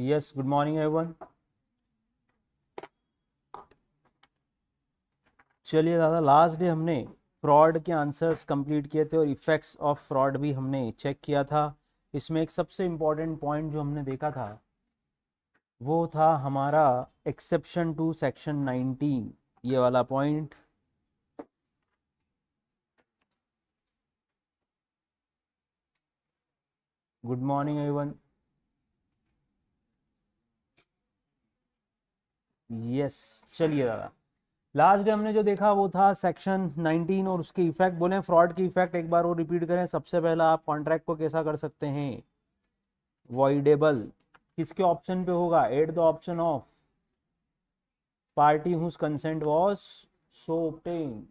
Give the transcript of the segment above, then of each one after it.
Yes, good morning everyone. चलिए दादा, last day हमने फ्रॉड के आंसर्स कंप्लीट किए थे और इफेक्ट्स ऑफ फ्रॉड भी हमने चेक किया था। इसमें एक सबसे इम्पॉर्टेंट पॉइंट जो हमने देखा था वो था हमारा एक्सेप्शन टू सेक्शन 19, ये वाला point. Good morning everyone. Yes, चलिए दादा, लास्ट डे हमने जो देखा वो था सेक्शन 19 और उसके इफेक्ट। बोले फ्रॉड के इफेक्ट एक बार और रिपीट करें। सबसे पहला, आप कॉन्ट्रैक्ट को कैसा कर सकते हैं? वॉइडेबल। किसके ऑप्शन पे होगा? At the option of party whose consent was so obtained।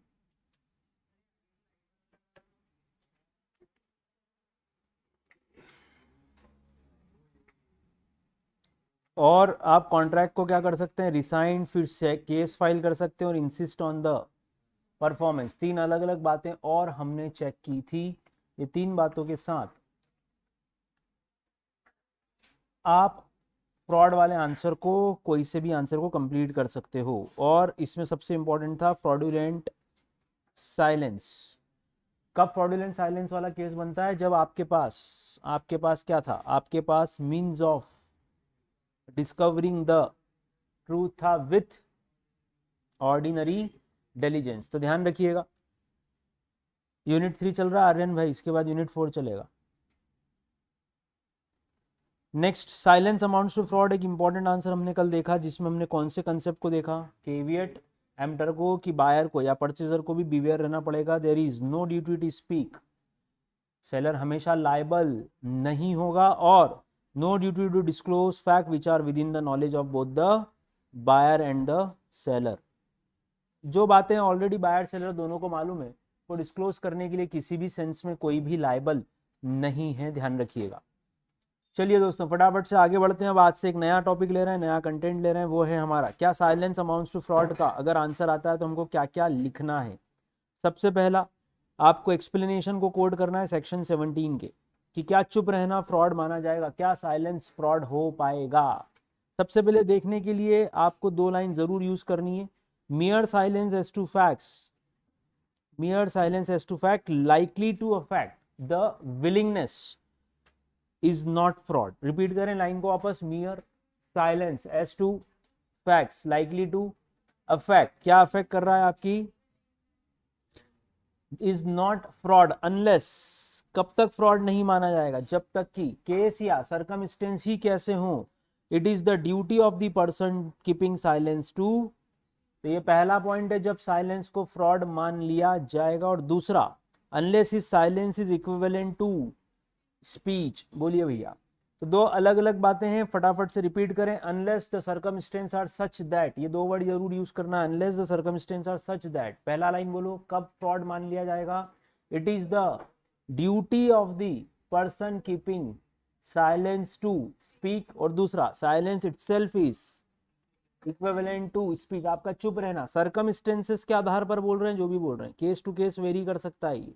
और आप कॉन्ट्रैक्ट को क्या कर सकते हैं? रिसाइन, फिर से केस फाइल कर सकते हैं और इंसिस्ट ऑन द परफॉर्मेंस। तीन अलग अलग बातें और हमने चेक की थी। ये तीन बातों के साथ आप फ्रॉड वाले आंसर को, कोई से भी आंसर को कंप्लीट कर सकते हो। और इसमें सबसे इंपॉर्टेंट था फ्रॉडुलेंट साइलेंस। कब फ्रॉडुलेंट साइलेंस वाला केस बनता है? जब आपके पास क्या था? आपके पास means of discovering the truth था विथ ऑर्डिनरी डिलीजेंस। तो ध्यान रखिएगा, यूनिट 3 चल रहा है आर्यन भाई, इसके बाद यूनिट 4 चलेगा। Next, silence amounts to fraud. एक इंपॉर्टेंट आंसर हमने कल देखा, जिसमें हमने कौन से कंसेप्ट को देखा? केवियट एम्प्टर को, कि बायर को या परचेजर को भी बिवेयर रहना पड़ेगा। There is no duty to speak, seller हमेशा लाइबल नहीं होगा। और no duty to disclose fact which are within the knowledge of both the buyer and the seller. जो बातें ऑलरेडी बायर सेलर दोनों को मालूम है, वो डिस्क्लोज करने के लिए किसी भी सेंस में कोई भी लाइबल नहीं है, ध्यान रखिएगा। चलिए दोस्तों, फटाफट से आगे बढ़ते हैं। अब आज से एक नया टॉपिक ले रहे हैं, नया कंटेंट ले रहे हैं। वो है हमारा क्या? साइलेंस अमाउंट्स टू फ्रॉड का अगर आंसर आता है तो हमको क्या क्या लिखना है। सबसे पहला, आपको एक्सप्लेनेशन को कोड करना है सेक्शन 17 के, कि क्या चुप रहना फ्रॉड माना जाएगा, क्या साइलेंस फ्रॉड हो पाएगा। सबसे पहले देखने के लिए आपको दो लाइन जरूर यूज करनी है। Mere silence as to facts, mere silence as to fact likely to affect the willingness is not fraud. Repeat करें लाइन को वापस। Mere silence as to facts likely to affect, क्या अफेक्ट कर रहा है आपकी? इज नॉट फ्रॉड अनलेस, कब तक फ्रॉड नहीं माना जाएगा? जब तक कि केस या सरकमस्टेंस ही कैसे हो। It is the duty of the person keeping silence to, तो ये पहला पॉइंट है, जब साइलेंस को फ्रॉड मान लिया जाएगा। और दूसरा, unless his silence is equivalent to speech. बोलिए भैया, तो दो अलग अलग बातें हैं, फटाफट से रिपीट करें। Unless the circumstances are such that, ये दो वर्ड जरूर यूज करना है। Unless the circumstances are such that, पहला लाइन बोलो, कब फ्रॉड मान लिया जाएगा? It is the duty of the person keeping silence to speak. और दूसरा, silence itself is equivalent to speech, आपका चुप रहना। सर्कमस्टेंसेस के आधार पर बोल रहे हैं, जो भी बोल रहे हैं, केस टू केस वेरी कर सकता है, ये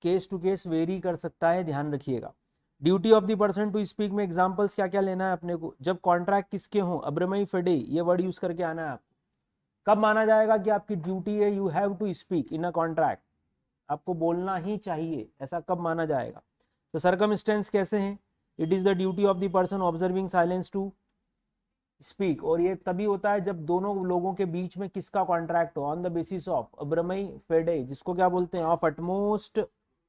केस टू केस वेरी कर सकता है, ध्यान रखिएगा। Duty of the person to speak में एग्जांपल्स क्या क्या लेना है अपने को? जब कॉन्ट्रैक्ट किसके हो, अब्रमई फेडे, ये वर्ड यूज करके आना है आपको। कब माना जाएगा कि आपकी ड्यूटी है, you have to speak in a contract, आपको बोलना ही चाहिए, ऐसा कब माना जाएगा? तो सर्कमस्टेंस कैसे हैं? It is the duty of the person observing silence to speak. और ये तभी होता है जब दोनों लोगों के बीच में किसका कॉन्ट्रैक्ट हो? On the basis of uberrimae fidei, जिसको क्या बोलते हैं? Of utmost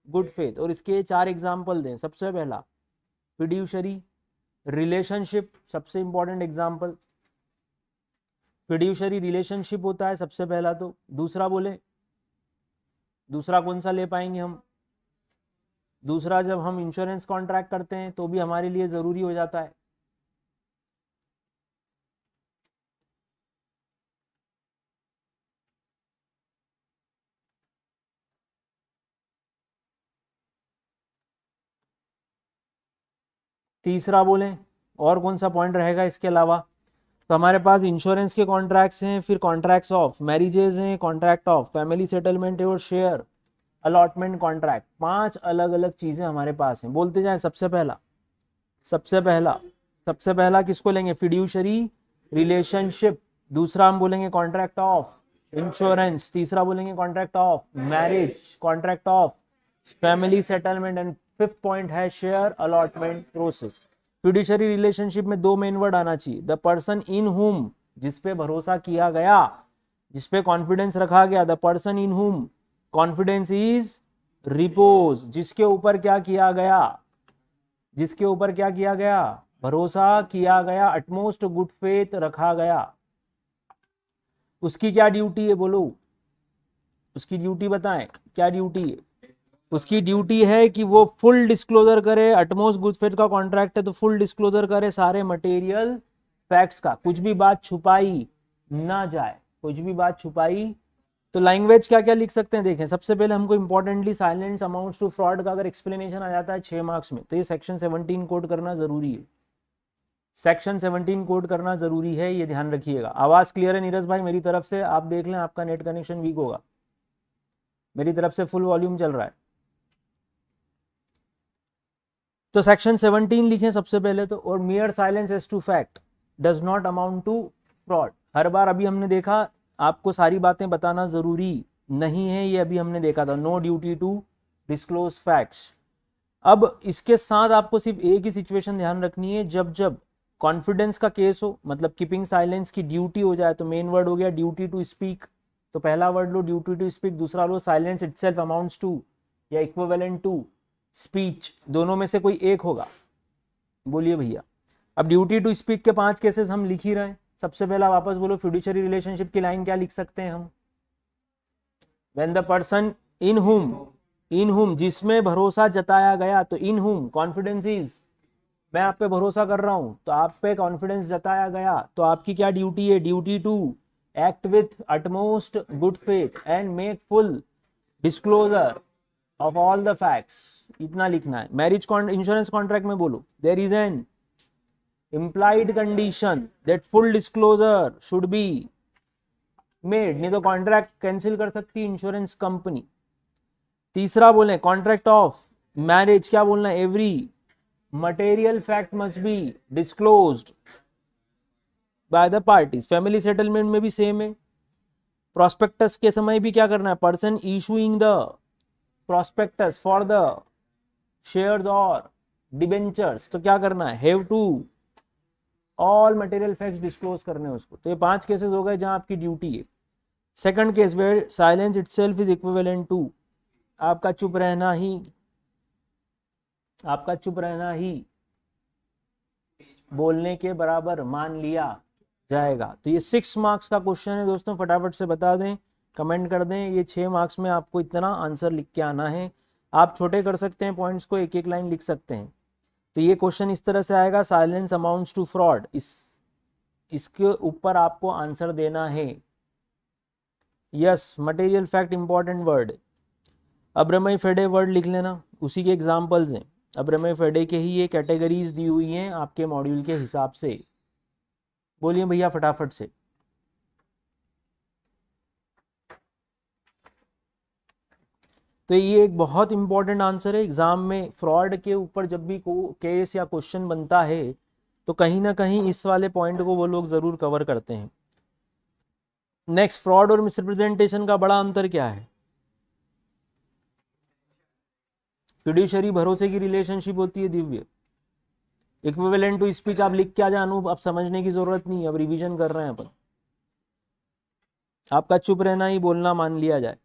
good faith. और इसके चार एग्जाम्पल दें। सबसे पहला, फिड्यूशरी रिलेशनशिप, सबसे इंपॉर्टेंट एग्जाम्पल फिड्यूशरी रिलेशनशिप होता है सबसे पहला। तो दूसरा बोले, दूसरा कौन सा ले पाएंगे हम? दूसरा, जब हम इंश्योरेंस कॉन्ट्रैक्ट करते हैं तो भी हमारे लिए जरूरी हो जाता है। तीसरा बोले, और कौन सा पॉइंट रहेगा इसके अलावा? तो हमारे पास इंश्योरेंस के कॉन्ट्रैक्ट्स हैं, फिर कॉन्ट्रैक्ट्स ऑफ मैरिजेज हैं, कॉन्ट्रैक्ट ऑफ फैमिली सेटलमेंट है, और शेयर अलॉटमेंट कॉन्ट्रैक्ट। 5 अलग अलग चीजें हमारे पास हैं, बोलते जाए। सबसे पहला सबसे पहला किसको लेंगे, फिड्यूशरी रिलेशनशिप, दूसरा हम बोलेंगे कॉन्ट्रैक्ट ऑफ इंश्योरेंस, तीसरा बोलेंगे contract of marriage, contract of family settlement, and fifth point है share allotment process. Fiduciary relationship में दो मेन वर्ड आना चाहिए, द पर्सन इन हुम, जिसपे भरोसा किया गया, जिसपे कॉन्फिडेंस रखा गया, द पर्सन इन हुम कॉन्फिडेंस इज रिपोज, जिसके ऊपर क्या किया गया, जिसके ऊपर क्या किया गया, भरोसा किया गया, अटमोस्ट गुड फेथ रखा गया, उसकी क्या ड्यूटी है, बोलो उसकी ड्यूटी बताएं, क्या ड्यूटी है, उसकी ड्यूटी है कि वो फुल डिस्क्लोजर करे, अटमोस्ट गुड फेथ का कॉन्ट्रैक्ट है तो फुल डिस्क्लोजर करे सारे मटेरियल फैक्ट्स का, कुछ भी बात छुपाई ना जाए, कुछ भी बात छुपाई। तो लैंग्वेज क्या क्या लिख सकते हैं, देखें सबसे पहले हमको importantly silence amounts to fraud का अगर एक्सप्लेनेशन आ जाता है 6 मार्क्स में तो ये सेक्शन 17 कोड करना जरूरी है, सेक्शन 17 कोड करना जरूरी है, ये ध्यान रखिएगा। आवाज क्लियर है नीरज भाई मेरी तरफ से, आप देख लें आपका नेट कनेक्शन वीक होगा, मेरी तरफ से फुल वॉल्यूम चल रहा है। तो सेक्शन 17 लिखें सबसे पहले तो, और mere silence as to fact does not amount to fraud. हर बार अभी हमने देखा आपको सारी बातें बताना जरूरी नहीं है, ये अभी हमने देखा था, no duty to disclose facts. अब इसके साथ आपको सिर्फ एक ही सिचुएशन ध्यान रखनी है, जब जब कॉन्फिडेंस का केस हो, मतलब कीपिंग साइलेंस की ड्यूटी हो जाए, तो मेन वर्ड हो गया ड्यूटी टू स्पीक, तो पहला वर्ड लो ड्यूटी टू स्पीक, दूसरा लो साइलेंस इटसेल्फ अमाउंट्स टू या इक्विवेलेंट टू स्पीच, दोनों में से कोई एक होगा, बोलिए भैया। अब ड्यूटी टू स्पीक के 5 केसेस हम लिख ही रहे हैं। सबसे पहला वापस बोलो, फिड्यूशरी रिलेशनशिप की लाइन क्या लिख सकते हैं हम, व्हेन द पर्सन इन हुम जिसमें भरोसा जताया गया, तो इन हुम कॉन्फिडेंस इज, मैं आप पे भरोसा कर रहा हूं तो आप पे कॉन्फिडेंस जताया गया, तो आपकी क्या ड्यूटी है, duty to act with utmost good faith and make full disclosure of all the facts, इतना लिखना है। मैरिज इंश्योरेंस कॉन्ट्रैक्ट में बोलो, there is an implied condition that full disclosure should be made, नहीं तो कॉन्ट्रैक्ट कैंसिल कर सकती है इंश्योरेंस कंपनी। तीसरा बोले कॉन्ट्रैक्ट ऑफ मैरिज, क्या बोलना है, every material fact must be disclosed by the parties. Family settlement में भी सेम है, प्रोस्पेक्टस के समय भी क्या करना है, person issuing the prospectus for the shares और डिबेंचर्स, तो क्या करना है, have to all material facts disclose करने उसको। तो ये 5 केसेस हो गए जहां आपकी ड्यूटी है। Second case where silence itself is equivalent to, आपका चुप रहना ही बोलने के बराबर मान लिया जाएगा। तो ये 6 मार्क्स का क्वेश्चन है दोस्तों, फटाफट से बता दें, कमेंट कर दें, ये 6 मार्क्स में आपको इतना आंसर लिख के आना है। आप छोटे कर सकते हैं पॉइंट्स को, एक एक लाइन लिख सकते हैं। तो ये क्वेश्चन इस तरह से आएगा, साइलेंस अमाउंट्स टू फ्रॉड, इसके ऊपर आपको आंसर देना है। Yes, material fact important word. Uberrimae fidei word लिख लेना, उसी के एग्जांपल्स हैं, अब्रामई फेडे के ही ये कैटेगरीज दी हुई हैं आपके मॉड्यूल के हिसाब से। बोलिए भैया फटाफट से। तो ये एक बहुत इंपॉर्टेंट आंसर है एग्जाम में, फ्रॉड के ऊपर जब भी केस या क्वेश्चन बनता है तो कहीं ना कहीं इस वाले पॉइंट को वो लोग जरूर कवर करते हैं। नेक्स्ट, फ्रॉड और मिसरिप्रेजेंटेशन का बड़ा अंतर क्या है। फिड्यूशरी भरोसे की रिलेशनशिप होती है दिव्य, इक्विवेलेंट टू स्पीच आप लिख क्या जानू, अब समझने की जरूरत नहीं है, अब रिवीजन कर रहे हैं अपन। आपका चुप रहना ही बोलना मान लिया जाए।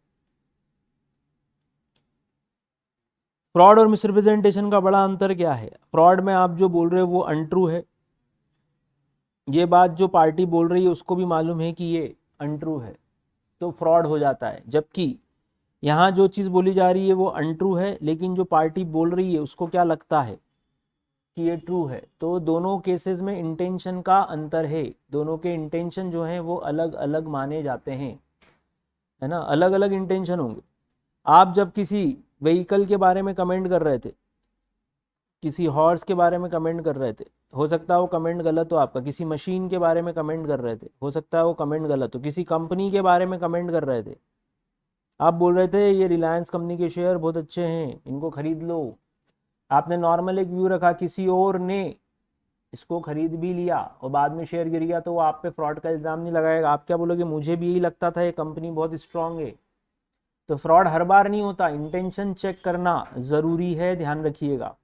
फ्रॉड और मिसरिप्रेजेंटेशन का बड़ा अंतर क्या है, फ्रॉड में आप जो बोल रहे हो वो अनट्रू है, ये बात जो पार्टी बोल रही है उसको भी मालूम है कि ये अनट्रू है, तो फ्रॉड हो जाता है। जबकि यहाँ जो चीज़ बोली जा रही है वो अनट्रू है, लेकिन जो पार्टी बोल रही है उसको क्या लगता है कि ये ट्रू है, तो दोनों केसेस में इंटेंशन का अंतर है, दोनों के इंटेंशन जो हैं वो अलग अलग माने जाते हैं, है ना, अलग अलग इंटेंशन होंगे। आप जब किसी व्हीकल के बारे में कमेंट कर रहे थे, किसी हॉर्स के बारे में कमेंट कर रहे थे, हो सकता है वो कमेंट गलत हो आपका, किसी मशीन के बारे में कमेंट कर रहे थे, हो सकता है वो कमेंट गलत हो, किसी कंपनी के बारे में कमेंट कर रहे थे, आप बोल रहे थे ये रिलायंस कंपनी के शेयर बहुत अच्छे हैं, इनको खरीद लो, आपने नॉर्मल एक व्यू रखा, किसी और ने इसको खरीद भी लिया और बाद में शेयर गिर गया, तो वो आप पे फ्रॉड का इल्जाम नहीं लगाएगा। आप क्या बोलोगे, मुझे भी यही लगता था, ये कंपनी बहुत स्ट्रांग है। तो फ्रॉड हर बार नहीं होता, इंटेंशन चेक करना जरूरी है, ध्यान रखिएगा।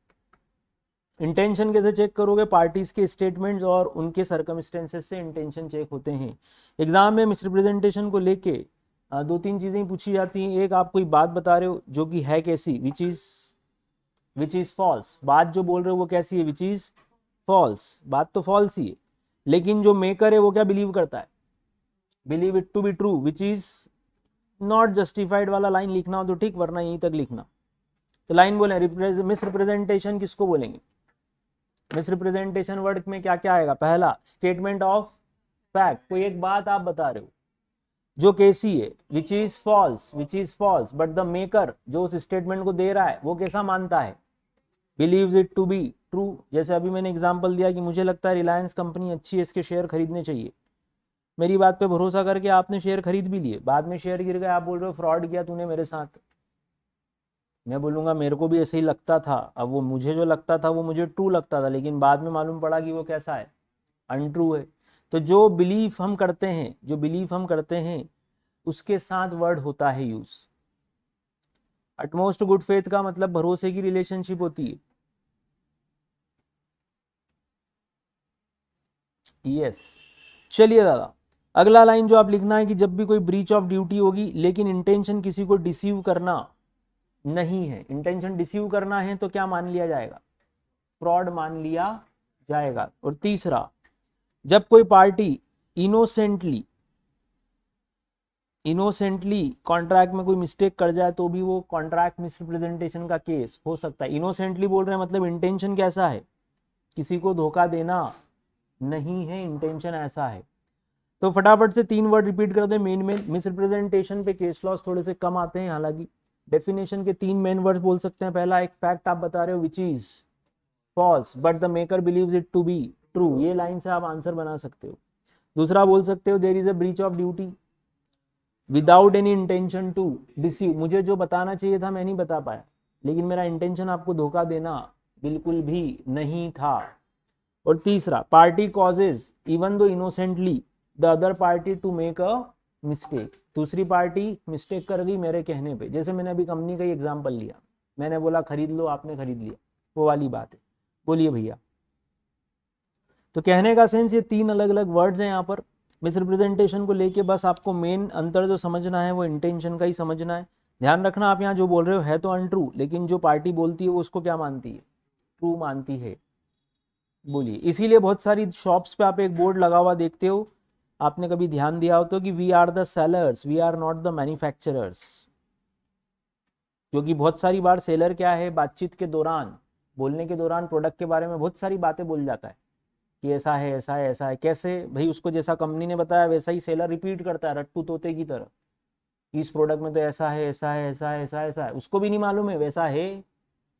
इंटेंशन कैसे चेक करोगे, पार्टीज के स्टेटमेंट्स और उनके सर्कमस्टेंसेस से इंटेंशन चेक होते हैं। एग्जाम में मिसरिप्रेजेंटेशन को लेके दो तीन चीजें पूछी जाती हैं। एक, आप कोई बात बता रहे हो जो कि है कैसी, विच इज फॉल्स, बात जो बोल रहे हो वो कैसी है, विच इज फॉल्स, बात तो फॉल्स ही है, लेकिन जो मेकर है वो क्या बिलीव करता है, believe it to be true, which is not justified वाला लाइन लिखना हो तो ठीक, वरना यहीं तक लिखना। तो लाइन बोले मिसरिप्रेजेंटेशन किसको बोलेंगे, मिसरिप्रेजेंटेशन वर्ड में क्या क्या आएगा, पहला स्टेटमेंट ऑफ फैक्ट, कोई एक बात आप बता रहे हो जो कैसी है, which is false, but the maker जो उस स्टेटमेंट को दे रहा है वो कैसा मानता है, believes it to be true. जैसे अभी मैंने एग्जांपल दिया कि मुझे लगता है रिलायंस कंपनी अच्छी है, इसके शेयर खरीदने चाहिए, मेरी बात पे भरोसा करके आपने शेयर खरीद भी लिए, बाद में शेयर गिर गया, आप बोल रहे हो फ्रॉड किया तूने मेरे साथ। मैं बोलूंगा मेरे को भी ऐसे ही लगता था, अब वो मुझे जो लगता था वो मुझे ट्रू लगता था, लेकिन बाद में मालूम पड़ा कि वो कैसा है, अनट्रू है। तो जो बिलीफ हम करते हैं, जो बिलीफ हम करते हैं उसके साथ वर्ड होता है यूज। अटमोस्ट गुड फेथ का मतलब भरोसे की रिलेशनशिप होती है। यस, चलिए दादा, अगला लाइन जो आप लिखना है कि जब भी कोई ब्रीच ऑफ ड्यूटी होगी लेकिन इंटेंशन किसी को डिसीव करना नहीं है, इंटेंशन डिसीव करना है तो क्या मान लिया जाएगा, फ्रॉड मान लिया जाएगा। और तीसरा, जब कोई पार्टी इनोसेंटली कॉन्ट्रैक्ट में कोई मिस्टेक कर जाए तो भी वो कॉन्ट्रैक्ट मिसरिप्रेजेंटेशन का केस हो सकता है। इनोसेंटली बोल रहे हैं मतलब इंटेंशन कैसा है, किसी को धोखा देना नहीं है, इंटेंशन ऐसा है। तो फटाफट से तीन वर्ड रिपीट कर दे मेन में। मिसरिप्रेजेंटेशन पे केस लॉस थोड़े से कम आते हैं, हालांकि डेफिनेशन के तीन मेन वर्ड बोल सकते हैं। पहला, एक फैक्ट आप बता रहे हो which is false but the maker believes it to be true, ये लाइन से आप आंसर बना सकते हो। दूसरा बोल सकते हो there is a breach of duty without any intention to deceive, मुझे जो बताना चाहिए था मैं नहीं बता पाया, लेकिन मेरा इंटेंशन आपको धोखा देना बिल्कुल भी नहीं था। और तीसरा, party causes even though innocently the other party to make a mistake, दूसरी पार्टी मिस्टेक कर गई मेरे कहने पे। जैसे मैंने अभी कंपनी का ही एग्जांपल लिया, मैंने बोला खरीद लो, आपने खरीद लिया, वो वाली बात है। बोलिए भैया। तो कहने का सेंस ये तीन अलग अलग वर्ड्स हैं यहाँ पर। मिसरिप्रेजेंटेशन को लेके बस आपको मेन अंतर जो समझना है वो इंटेंशन का ही समझना है। ध्यान रखना, आप यहाँ जो बोल रहे हो है तो अनट्रू, लेकिन जो पार्टी बोलती है वो उसको क्या मानती है, ट्रू मानती है। बोलिए। इसीलिए बहुत सारी शॉप्स पे आप एक बोर्ड लगा हुआ देखते हो, आपने कभी ध्यान दिया हो तो, कि we are the sellers, we are not the manufacturers. क्योंकि बहुत सारी बार सेलर क्या है, बातचीत के दौरान, बोलने के दौरान प्रोडक्ट के बारे में बहुत सारी बातें बोल जाता है कि ऐसा है ऐसा है ऐसा है। कैसे भाई, उसको जैसा कंपनी ने बताया वैसा ही सेलर रिपीट करता है रट्टू तोते की तरह, कि इस प्रोडक्ट में तो ऐसा है ऐसा है ऐसा है ऐसा है ऐसा है। उसको भी नहीं मालूम है वैसा है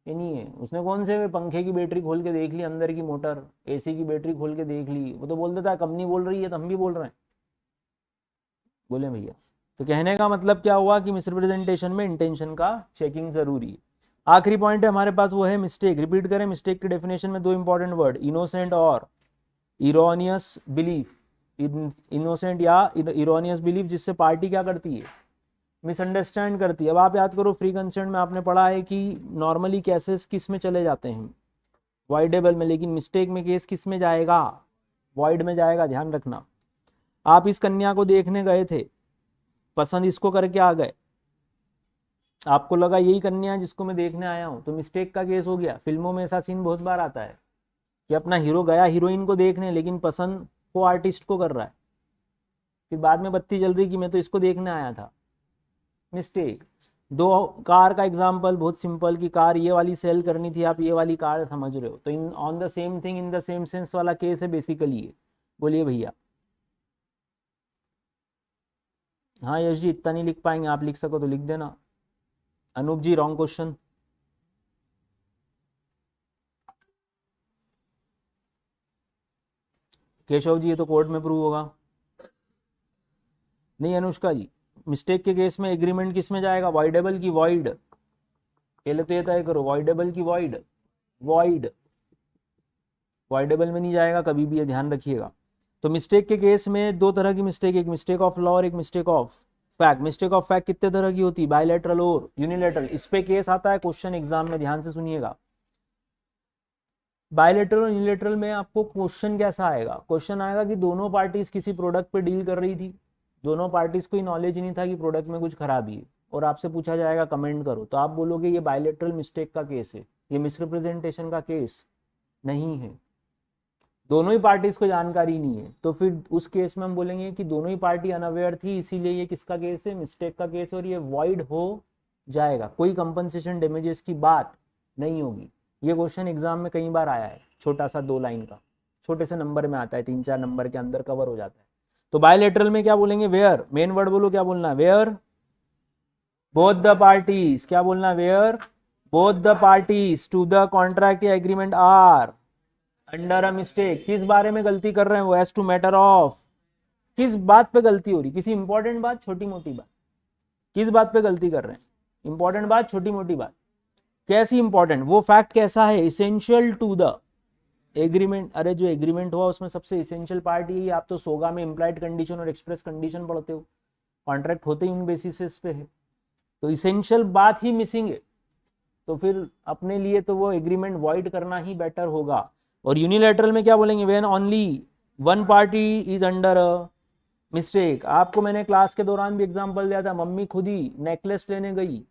ये नहीं है। उसने कौन से पंखे की बैटरी खोल के देख ली, अंदर की मोटर, एसी की बैटरी खोल के देख ली, वो तो बोल देता है कंपनी बोल रही है तो हम भी बोल रहे हैं। बोले भैया। तो कहने का मतलब क्या हुआ कि मिसरिप्रेजेंटेशन में इंटेंशन का चेकिंग जरूरी है। आखिरी पॉइंट है हमारे पास, वो है मिस्टेक। रिपीट करें, मिस्टेक की डेफिनेशन में दो इंपॉर्टेंट वर्ड, इनोसेंट और इरोनियस बिलीफ। इनोसेंट या इरोनियस बिलीफ जिससे पार्टी क्या करती है, मिसअंडरस्टैंड करती है। अब आप याद करो, फ्री कंसेंट में आपने पढ़ा है कि नॉर्मली केसेस किस में चले जाते हैं, वॉइडेबल में, लेकिन मिस्टेक में केस किस में जाएगा, वॉइड में जाएगा। ध्यान रखना। आप इस कन्या को देखने गए थे, पसंद इसको करके आ गए, आपको लगा यही कन्या है जिसको मैं देखने आया हूं, तो मिस्टेक का केस हो गया। फिल्मों में ऐसा सीन बहुत बार आता है कि अपना हीरो गया हीरोइन को देखने, लेकिन पसंद को आर्टिस्ट को कर रहा है, फिर बाद में बत्ती जल रही कि मैं तो इसको देखने आया था। मिस्टेक। दो कार का एग्जांपल बहुत सिंपल, कि कार ये वाली सेल करनी थी, आप ये वाली कार समझ रहे हो, तो in on the same thing in the same sense वाला केस है बेसिकली ये। बोलिए भैया। हाँ यश जी, इतना नहीं लिख पाएंगे, आप लिख सको तो लिख देना। अनूप जी, रॉन्ग क्वेश्चन। केशव जी, ये तो कोर्ट में प्रूव होगा। नहीं अनुष्का जी, मिस्टेक के केस में एग्रीमेंट किस में जाएगा, वॉइडेबल की वॉइड, पहले तो ये तय करो, वॉइडेबल की वॉइड। वॉइड, वॉइडेबल में नहीं जाएगा कभी भी, ये ध्यान रखिएगा। तो मिस्टेक के केस में दो तरह की मिस्टेक, एक मिस्टेक ऑफ लॉ और एक mistake of fact. Mistake of fact कितने तरह की होती है, बायलैटरल और यूनिलैटरल। इस पे केस आता है क्वेश्चन एग्जाम में, ध्यान से सुनिएगा। बायलैटरल और यूनिलैटरल में आपको क्वेश्चन कैसा आएगा, क्वेश्चन आएगा कि दोनों पार्टीज किसी प्रोडक्ट पे डील कर रही थी, दोनों पार्टीज को नॉलेज नहीं था कि प्रोडक्ट में कुछ खराबी है, और आपसे पूछा जाएगा कमेंट करो, तो आप बोलोगे ये बायलैटरल मिस्टेक का केस है, ये मिसरिप्रेजेंटेशन का केस नहीं है, दोनों ही पार्टीज को जानकारी नहीं है। तो फिर उस केस में हम बोलेंगे कि दोनों ही पार्टी अनअवेयर थी, इसीलिए ये किसका केस है, मिस्टेक का केस, और ये वॉइड हो जाएगा, कोई कंपनसेशन डैमेजेस की बात नहीं होगी। ये क्वेश्चन एग्जाम में कई बार आया है, छोटा सा 2 लाइन का, छोटे से नंबर में आता है, 3-4 नंबर के अंदर कवर हो जाता है। तो बायलैटरल में क्या बोलेंगे, वेयर, मेन वर्ड बोलो, क्या बोलना है, वेयर बोथ द पार्टीज, क्या बोलना है, where both the parties to the contract या agreement are under a mistake. किस बारे में गलती कर रहे हैं वो, एज टू मैटर ऑफ, किस बात पे गलती हो रही, किसी इंपॉर्टेंट बात, छोटी मोटी बात, किस बात पे गलती कर रहे हैं, इंपॉर्टेंट बात, छोटी मोटी बात, कैसी इंपॉर्टेंट, वो फैक्ट कैसा है, इसेंशियल टू द एग्रीमेंट। अरे जो एग्रीमेंट हुआ उसमें सबसे इसेंशियल पार्ट यही, आप तो सोगा में इम्प्लाइड कंडीशन और एक्सप्रेस कंडीशन पढ़ते हो, कॉन्ट्रैक्ट होते ही उन बेसिस पे है, तो इसेंशियल बात ही मिसिंग है, तो फिर अपने लिए तो वो एग्रीमेंट वॉइड करना ही बेटर होगा। और यूनिलैटरल में क्या बोलेंगे, when only one party is under a mistake. आपको मैंने क्लास के दौरान भी एग्जांपल दिया था, मम्मी खुद ही नेकलेस लेने गई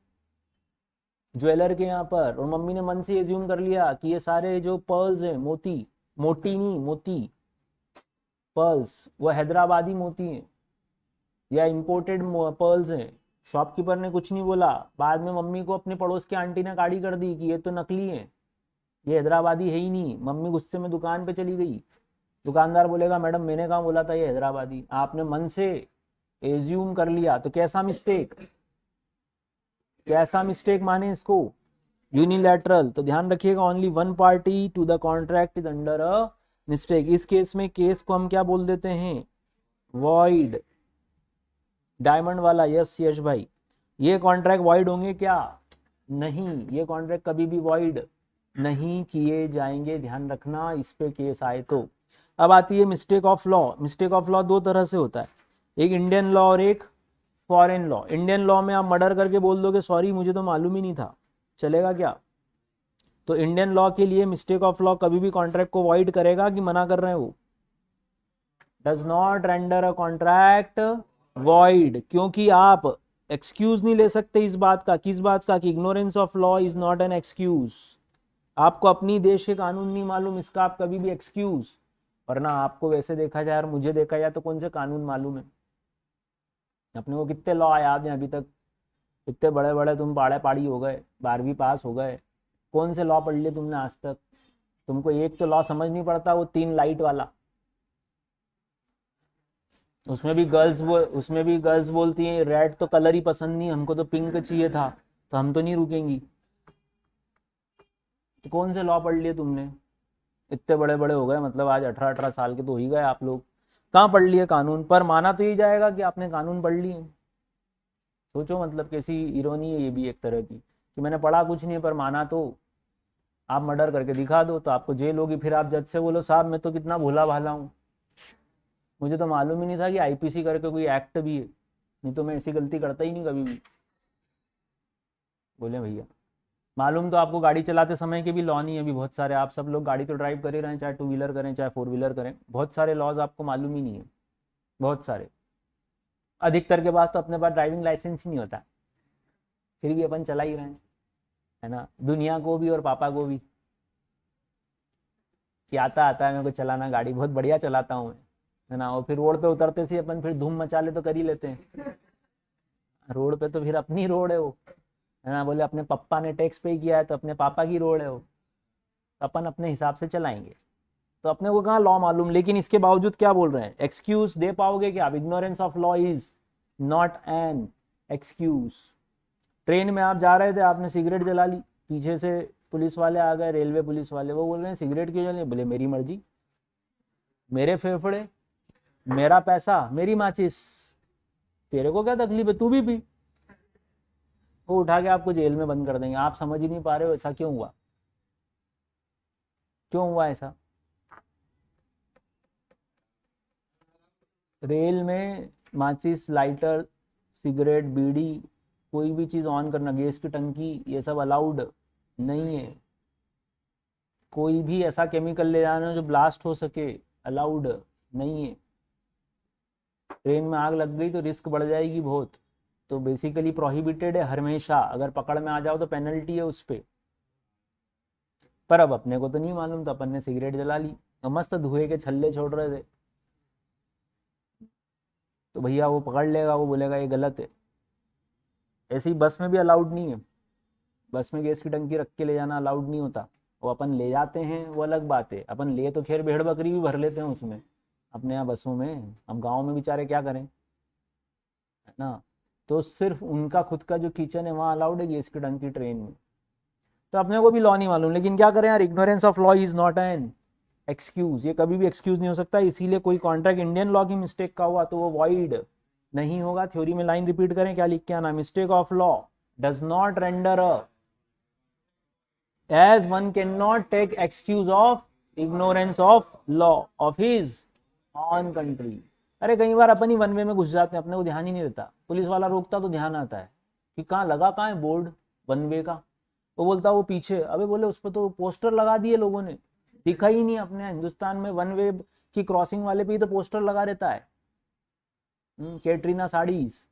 ज्वेलर के यहाँ पर, और मम्मी ने मन से एज्यूम कर लिया कि ये सारे जो पर्ल्स हैं, मोती, मोटी नहीं मोती, पर्ल्स वो हैदराबादी मोती हैं या इंपोर्टेड पर्ल्स हैं। शॉपकीपर ने कुछ नहीं बोला, बाद में मम्मी को अपने पड़ोस की आंटी ने गाड़ी कर दी कि ये तो नकली है, ये हैदराबादी है ही नहीं। मम्मी गुस्से में दुकान पे चली गई, दुकानदार बोलेगा मैडम मैंने कहाँ बोला था ये हैदराबादी, आपने मन से एज्यूम कर लिया, तो कैसा मिस्टेक, कैसा मिस्टेक माने इसको, यूनिलैटरल। तो ध्यान रखिएगा, only one party to the contract is under a mistake. इस केस में केस को हम क्या बोल देते हैं, वॉइड। डायमंड वाला, यस यश भाई, ये कॉन्ट्रैक्ट वॉइड होंगे क्या, नहीं, ये कॉन्ट्रैक्ट कभी भी वॉइड नहीं किए जाएंगे, ध्यान रखना इस पे केस आए तो। अब आती है mistake of law. Mistake of law दो तरह से होता है, एक इंडियन लॉ और एक फॉरेन लॉ। इंडियन लॉ में आप मर्डर करके बोल दोगे सॉरी मुझे तो मालूम ही नहीं था, चलेगा क्या? तो इंडियन लॉ के लिए मिस्टेक ऑफ लॉ कभी भी कॉन्ट्रैक्ट को वॉइड करेगा कि मना कर रहे हैं वो, does not render a contract void, क्योंकि आप एक्सक्यूज नहीं ले सकते इस बात का, किस बात का, कि ignorance of law is not an excuse. आपको अपनी देश के कानून नहीं मालूम, इसका आप कभी भी एक्सक्यूज, वरना आपको वैसे देखा जाए और मुझे देखा जाए तो कौन से कानून मालूम है अपने को, कितने लॉ याद हैं अभी तक, इतने बड़े बड़े तुम पाड़े पाड़ी हो गए, 12वीं पास हो गए, कौन से लॉ पढ़ लिए तुमने आज तक? तुमको एक तो लॉ समझ नहीं पड़ता, वो 3 लाइट वाला, उसमें भी गर्ल्स बोलती हैं रेड तो कलर ही पसंद नहीं, हमको तो पिंक चाहिए था, तो हम तो नहीं रुकेंगी। तो कौन से लॉ पढ़ लिए तुमने? इतने बड़े बड़े हो गए, मतलब आज 18-18 साल के तो हो ही गए आप लोग, कहाँ पढ़ लिए कानून? पर माना तो ये जाएगा कि आपने कानून पढ़ लिए। सोचो मतलब कैसी इरोनी है ये भी एक तरह की, कि मैंने पढ़ा कुछ नहीं पर माना तो। आप मर्डर करके दिखा दो तो आपको जेल होगी, फिर आप जज से बोलो साहब मैं तो कितना भोला भाला हूँ, मुझे तो मालूम ही नहीं था कि आईपीसी करके कोई एक्ट भी है, नहीं तो मैं ऐसी गलती करता ही नहीं कभी भी। बोले भैया मालूम तो आपको गाड़ी चलाते समय के भी लॉ नहीं है अभी बहुत सारे, आप सब लोग गाड़ी तो ड्राइव कर ही रहे हैं, चाहे 2 व्हीलर करें चाहे 4 व्हीलर करें, बहुत सारे लॉज आपको मालूम ही नहीं है, बहुत सारे, अधिकतर के पास तो अपने पास ड्राइविंग लाइसेंस ही नहीं होता, फिर भी अपन चला ही रहे हैं, है ना, दुनिया को भी और पापा को भी कि आता है मेरे को चलाना, गाड़ी बहुत बढ़िया चलाता हूँ मैं, है ना, और फिर रोड पे उतरते से अपन फिर धूम मचा ले तो कर ही लेते हैं, रोड पे तो फिर अपनी रोड है वो, है ना, बोले अपने पापा ने टैक्स पे किया है तो अपने पापा की रोड है वो, अपन अपने हिसाब से चलाएंगे, तो अपने को कहाँ लॉ मालूम। लेकिन इसके बावजूद क्या बोल रहे हैं, एक्सक्यूज दे पाओगे क्या? Ignorance of law is not an excuse. Train में आप जा रहे थे, आपने सिगरेट जला ली, पीछे से पुलिस वाले आ गए, रेलवे पुलिस वाले, वो बोल रहे हैं सिगरेट क्यों जलाई? बोले मेरी मर्जी, मेरे फेफड़े, मेरा पैसा, मेरी माचिस, तेरे को क्या तकलीफ है, तू भी पी। वो उठा के आपको जेल में बंद कर देंगे, आप समझ ही नहीं पा रहे हो ऐसा क्यों हुआ। क्यों हुआ ऐसा? रेल में माचिस, लाइटर, सिगरेट, बीड़ी, कोई भी चीज़ ऑन करना, गैस की टंकी, ये सब अलाउड नहीं है। कोई भी ऐसा केमिकल ले जाना जो ब्लास्ट हो सके, अलाउड नहीं है। ट्रेन में आग लग गई तो रिस्क बढ़ जाएगी बहुत, तो बेसिकली प्रोहिबिटेड है हमेशा। अगर पकड़ में आ जाओ तो पेनल्टी है उस पर। पर अब अपने को तो नहीं मालूम, तो अपन ने सिगरेट जला ली और मस्त धुएं के छल्ले छोड़ रहे थे, तो भैया वो पकड़ लेगा, वो बोलेगा ये गलत है। ऐसे ही बस में भी अलाउड नहीं है, बस में गैस की टंकी रख के ले जाना अलाउड नहीं होता। वो अपन ले जाते हैं वो अलग बात है, अपन ले तो खैर भेड़ बकरी भी भर लेते हैं उसमें अपने यहाँ बसों में, हम गाँव में बेचारे क्या करें, है ना। तो सिर्फ उनका खुद का जो किचन है वहाँ अलाउड है गैस की टंकी ट्रेन में। तो अपने को भी लॉ नहीं मालूम, लेकिन क्या करें यार, ignorance of law is not an excuse, ये कभी भी एक्सक्यूज नहीं हो सकता। इसीलिए कोई कॉन्ट्रैक्ट इंडियन लॉ की मिस्टेक का हुआ तो वो वॉइड नहीं होगा। थ्योरी में लाइन रिपीट करें, क्या लिख के आना, mistake of law does not render a, as one cannot take excuse of ignorance of law of his own country। अरे कई बार अपन ही वन वे में घुस जाते हैं, अपने को ध्यान ही नहीं रहता, पुलिस वाला रोकता तो ध्यान आता है कि कहाँ लगा, कहाँ है बोर्ड वन वे का, वो बोलता वो पीछे, अबे बोले उस पर तो पोस्टर लगा दिए लोगों ने, दिखा ही नहीं। अपने हिंदुस्तान में वन वे की क्रॉसिंग वाले पे ही तो पोस्टर लगा रहता है, कैटरीना साड़ीज,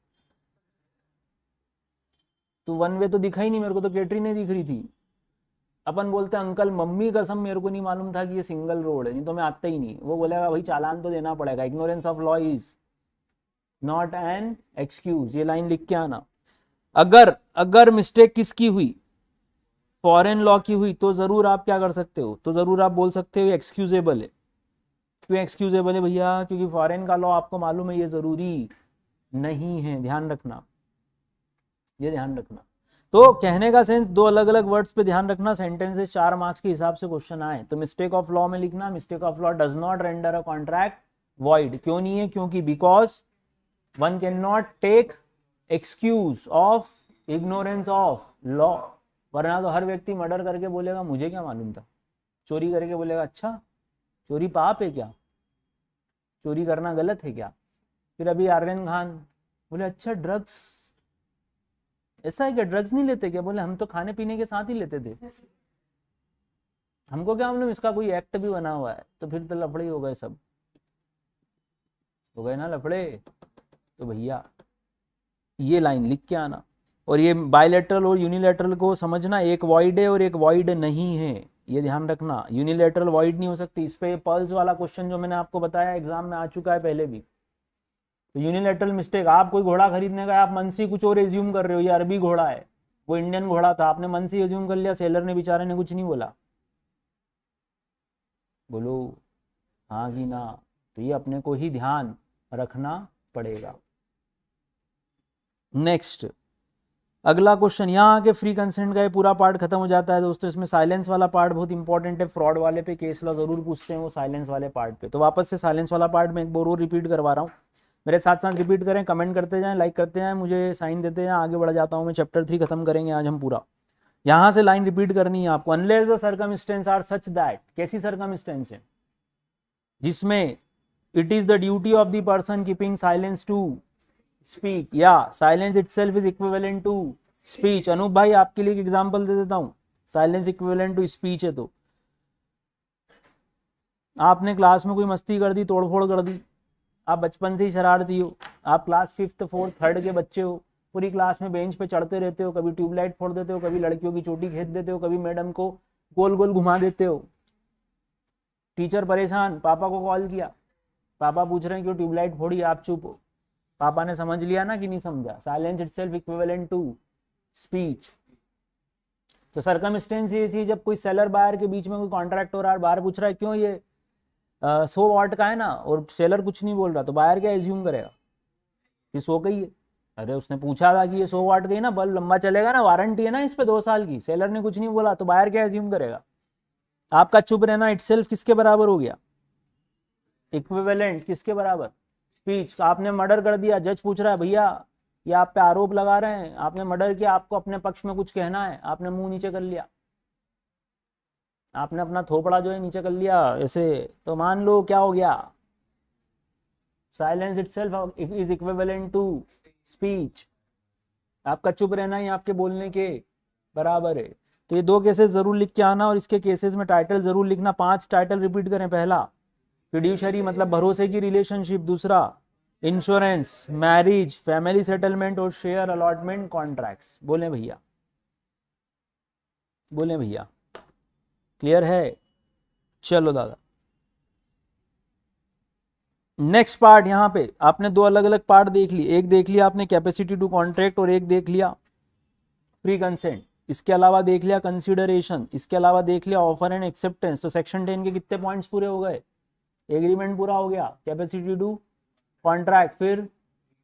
तो वन वे तो दिखा ही नहीं, मेरे को तो कैटरीना दिख रही थी। अपन बोलते हैं अंकल मम्मी कसम मेरे को नहीं मालूम था कि ये सिंगल रोड है, नहीं तो मैं आता ही नहीं। वो बोलेगा भाई चालान तो देना पड़ेगा। Ignorance of law is not an excuse, ये लाइन लिख के आना। अगर अगर मिस्टेक किसकी हुई, फॉरेन लॉ की हुई, तो जरूर आप क्या कर सकते हो, तो जरूर आप बोल सकते हो एक्सक्यूजेबल है। क्यों एक्सक्यूजेबल है भैया? क्योंकि फॉरेन का लॉ आपको मालूम है ये जरूरी नहीं है, ध्यान रखना, ये ध्यान रखना। तो कहने का सेंस, दो अलग अलग वर्ड्स पे ध्यान रखना, सेंटेंसेस 4 मार्क्स के हिसाब से क्वेश्चन आए तो मिस्टेक ऑफ लॉ में लिखना, mistake of law does not render a contract void. क्यों नहीं है? क्योंकि because one can not take excuse of ignorance of law. वरना तो हर व्यक्ति मर्डर करके बोलेगा मुझे क्या मालूम था, चोरी करके बोलेगा अच्छा चोरी पाप है क्या, चोरी करना गलत है क्या। फिर अभी आर्यन खान बोले अच्छा ड्रग्स ऐसा है क्या, ड्रग्स नहीं लेते क्या? बोले हम तो खाने पीने के साथ ही लेते थे, हमको क्या मालूम इसका कोई एक्ट भी बना हुआ है। तो फिर तो लफड़े ही हो गए, सब हो गए ना लफड़े। तो भैया ये लाइन लिख के आना, और ये बायलैटरल और यूनिलैटरल को समझना, एक वॉइड है और एक वॉइड नहीं है, ये ध्यान रखना। यूनिलैटरल वॉइड नहीं हो सकती। इस पे पल्स वाला क्वेश्चन जो मैंने आपको बताया एग्जाम में आ चुका है पहले भी। तो यूनिलैटरल मिस्टेक, आप कोई घोड़ा खरीदने का, आप मन से कुछ और एज्यूम कर रहे हो, ये अरबी घोड़ा है वो इंडियन घोड़ा था, आपने मन से एज्यूम कर लिया, सेलर ने बेचारे ने कुछ नहीं बोला, बोलो हाँ कि ना। तो ये अपने को ही ध्यान रखना पड़ेगा। नेक्स्ट अगला क्वेश्चन, यहाँ आके फ्री कंसेंट का ये पूरा पार्ट खत्म हो जाता है दोस्तों। इसमें साइलेंस वाला पार्ट बहुत इंपॉर्टेंट है, फ्रॉड वाले पे केस लॉ जरूर पूछते हैं वो साइलेंस वाले पार्ट पे। तो वापस से साइलेंस वाला पार्ट में एक बार और रिपीट करवा रहा हूँ, मेरे साथ साथ रिपीट करें, कमेंट करते जाएं, लाइक करते जाएं, मुझे साइन देते जाएं, आगे बढ़ जाता हूँ मैं। चैप्टर 3 खत्म करेंगे आज हम पूरा। यहाँ से लाइन रिपीट करनी है आपको, unless the circumstances are such that, कैसी सर्कमस्टेंस है? जिसमें it is the duty of the person keeping silence to speak, या silence itself is equivalent to speech. Anup भाई आपके लिए एक एग्जांपल दे देता हूं, साइलेंस इक्विवेलेंट टू स्पीच है। तो आपने क्लास में कोई मस्ती कर दी, तोड़फोड़ कर दी, आप बचपन से ही शरारती हो, आप क्लास 5th 4th 3rd के बच्चे हो, पूरी क्लास में बेंच पे चढ़ते रहते हो, कभी ट्यूबलाइट फोड़ देते हो, कभी लड़कियों की चोटी खेच देते हो, कभी मैडम को गोल गोल घुमा देते हो। टीचर परेशान, पापा को कॉल किया, पापा पूछ रहे हैं क्यों ट्यूबलाइट फोड़ी, आप चुप हो। पापा ने समझ लिया ना कि नहीं समझा, silence itself equivalent to speech. तो सर्कमस्टेंस ये थी, जब कोई सेलर बायर के बीच में कोई कॉन्ट्रैक्ट हो रहा है, बायर पूछ रहा है क्यों ये 100 वाट का है ना, और सेलर कुछ नहीं बोल रहा, तो बायर क्या एज्यूम करेगा कि 100 का ही है। अरे उसने पूछा था कि ये 100 वाट का ही ना, बल्ब लंबा चलेगा ना, वारंटी है ना इस पे 2 साल की, सेलर ने कुछ नहीं बोला, तो बायर क्या एज्यूम करेगा? आपका चुप रहना इटसेल्फ किसके बराबर हो गया? इक्विवेलेंट किसके बराबर? स्पीच। आपने मर्डर कर दिया, जज पूछ रहा है भैया ये आप पे आरोप लगा रहे हैं, आपने मर्डर किया, आपको अपने पक्ष में कुछ कहना है, आपने मुंह नीचे कर लिया, आपने अपना थोपड़ा जो है नीचे कर लिया ऐसे, तो मान लो क्या हो गया, silence itself is equivalent to speech. आपका चुप रहना ही आपके बोलने के बराबर है। तो ये दो केसेस जरूर लिख के आना, और इसके केसेस में टाइटल जरूर लिखना। 5 टाइटल रिपीट करें। पहला फिड्यूशरी मतलब भरोसे की रिलेशनशिप, दूसरा इंश्योरेंस, मैरिज, फैमिली सेटलमेंट और शेयर अलॉटमेंट कॉन्ट्रैक्ट्स। बोले भैया, बोले भैया, क्लियर है? चलो दादा, नेक्स्ट पार्ट। यहां पे आपने दो अलग अलग पार्ट देख लिए, एक देख लिया आपने कैपेसिटी टू कॉन्ट्रैक्ट और एक देख लिया प्री कंसेंट। इसके अलावा देख लिया कंसीडरेशन, इसके अलावा देख लिया ऑफर एंड एक्सेप्टेंस। तो सेक्शन 10 के कितने पॉइंट्स पूरे हो गए? एग्रीमेंट पूरा हो गया, कैपेसिटी टू कॉन्ट्रैक्ट, फिर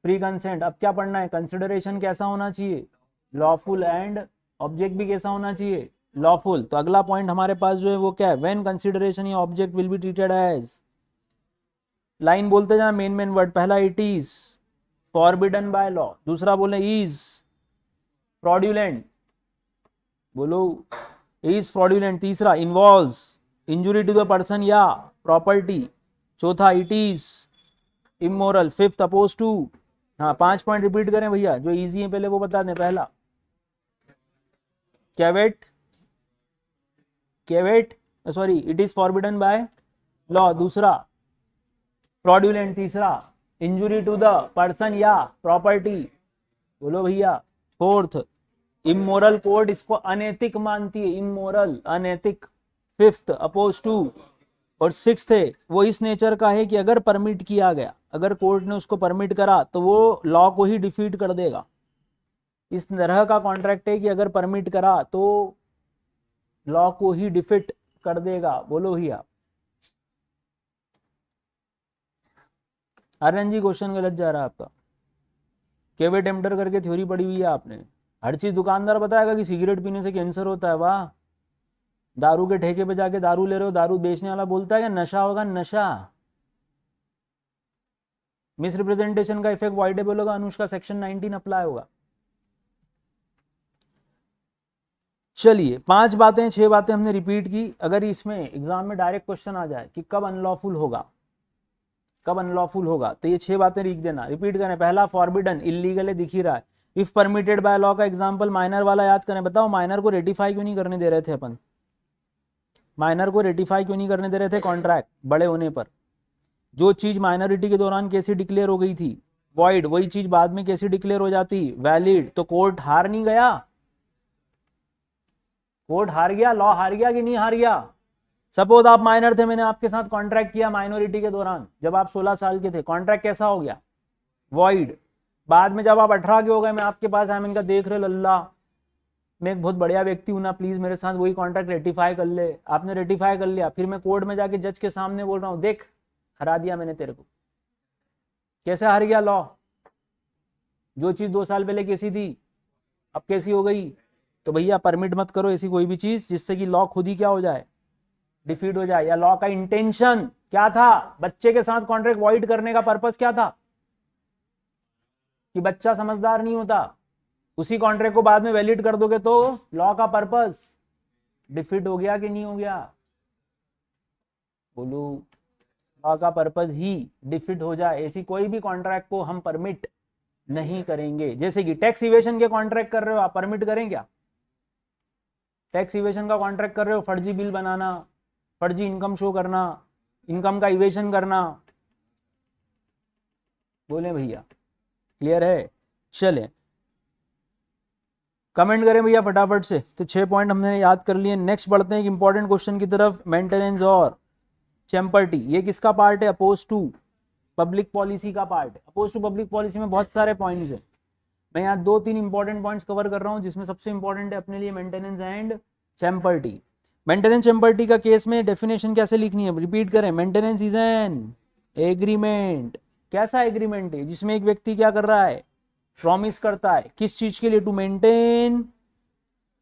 प्री कंसेंट। अब क्या पढ़ना है? कंसिडरेशन कैसा होना चाहिए? लॉफुल, एंड ऑब्जेक्ट भी कैसा होना चाहिए? लॉफुल। तो अगला पॉइंट हमारे पास जो है वो क्या है? व्हेन कंसिडरेशन या object will be treated as, line बोलते जाए मेन मेन वर्ड। पहला it is forbidden by law, दूसरा बोले इज फ्रॉड्यूलेंट, बोलो इज फ्रॉड्यूलेंट, तीसरा involves injury to the person या प्रॉपर्टी, चौथा it is immoral, fifth oppose to. हाँ, 5 पॉइंट रिपीट करें भैया, जो इजी है पहले वो बता दें। पहला कैवेट, कैवेट sorry it is forbidden by law, दूसरा फ्रॉड्यूलेंट, तीसरा इंजुरी टू द पर्सन या प्रॉपर्टी, बोलो भैया, फोर्थ इमोरल, कोर्ट इसको अनैतिक मानती है, इमोरल, अनैतिक, फिफ्थ अपोज टू, और सिक्स्थ है वो इस नेचर का है कि अगर परमिट किया गया, अगर कोर्ट ने उसको परमिट करा तो वो लॉ को ही डिफीट कर देगा। इस तरह का कॉन्ट्रैक्ट है कि अगर परमिट करा तो लॉ को ही डिफीट कर देगा। बोलो भैया। आर्यन जी क्वेश्चन गलत जा रहा है आपका। केवेट एम्प्टर करके थ्योरी पढ़ी हुई है आपने। हर चीज दुकानदार बताएगा कि सिगरेट पीने से कैंसर होता है, वाह। दारू के ठेके पे जाके दारू ले रहे हो, दारू बेचने वाला बोलता है कि नशा होगा, नशा। मिस रिप्रेजेंटेशन का इफेक्ट वाइडेबल होगा, अनुष्का सेक्शन 19 अप्लाई होगा। चलिए 5 बातें 6 बातें हमने रिपीट की। अगर इसमें एग्जाम में डायरेक्ट क्वेश्चन आ जाए कि कब अनलॉफुल होगा, कब अनलॉफुल होगा, तो ये 6 बातें लिख देना, रिपीट करें। पहला फॉरबिडन, इलीगल है, दिख ही रहा है। इफ परमिटेड बाय लॉ का एग्जांपल माइनर वाला याद करें। बताओ माइनर को रेटिफाई क्यों नहीं करने दे रहे थे अपन? माइनर को रेटिफाई क्यों नहीं करने दे रहे थे कॉन्ट्रैक्ट बड़े होने पर? जो चीज माइनॉरिटी के दौरान कैसी डिक्लेयर हो गई थी वॉइड, वही चीज बाद में कैसी डिक्लेयर हो जाती वैलिड। तो कोर्ट हार नहीं गया? कोर्ट हार गया, लॉ हार गया कि नहीं हार गया? सपोज आप माइनर थे, मैंने आपके साथ कॉन्ट्रैक्ट किया माइनॉरिटी के दौरान, जब आप 16 साल के थे, कॉन्ट्रैक्ट कैसा हो गया? वॉइड। बाद में जब आप 18 के हो गए, मैं आपके पास आया, मैंने कहा देख रहे लल्ला, मैं एक बहुत बढ़िया व्यक्ति हूं ना, प्लीज मेरे साथ वही कॉन्ट्रैक्ट रेटिफाई कर ले। आपने रेटिफाई कर लिया, फिर मैं कोर्ट में जाके जज के सामने बोल रहा हूं, देख हरा दिया मैंने तेरे को। कैसे हार गया लॉ? जो चीज 2 साल पहले कैसी थी अब कैसी हो गई? तो भैया परमिट मत करो ऐसी कोई भी चीज जिससे कि लॉ खुद ही क्या हो जाए, डिफीट हो जाए। या लॉ का इंटेंशन क्या था? बच्चे के साथ कॉन्ट्रैक्ट वॉइड करने का पर्पस क्या था? कि बच्चा समझदार नहीं होता, उसी कॉन्ट्रैक्ट को बाद में वैलिड कर दोगे तो लॉ का पर्पस डिफीट हो गया कि नहीं हो गया? बोलो, लॉ का पर्पस ही डिफीट हो जाए ऐसी कोई भी कॉन्ट्रैक्ट को हम परमिट नहीं करेंगे। जैसे कि टैक्स इवेशन के कॉन्ट्रैक्ट कर रहे हो आप, परमिट करें क्या? टैक्स इवेशन का कॉन्ट्रैक्ट कर रहे हो, फर्जी बिल बनाना, फर्जी इनकम शो करना, इनकम का इवेशन करना। बोले भैया, क्लियर है? चले कमेंट करें भैया फटाफट से। तो 6 पॉइंट हमने याद कर लिए। नेक्स्ट बढ़ते हैं एक इंपॉर्टेंट क्वेश्चन की तरफ, मेंटेनेंस और चैम्पर्टी। ये किसका पार्ट है? अपोज टू पब्लिक पॉलिसी का पार्ट है। अपोज टू पब्लिक पॉलिसी में बहुत सारे पॉइंट्स हैं, मैं यहाँ 2-3 इंपॉर्टेंट पॉइंट्स कवर कर रहा हूँ, जिसमें सबसे इंपॉर्टेंट है अपने लिए maintenance and champerty. Maintenance champerty का केस में डेफिनेशन कैसे लिखनी है? रिपीट करें। Maintenance is an agreement. कैसा एग्रीमेंट है? जिसमें एक व्यक्ति क्या कर रहा है? प्रॉमिस करता है किस चीज के लिए? टू मेंटेन,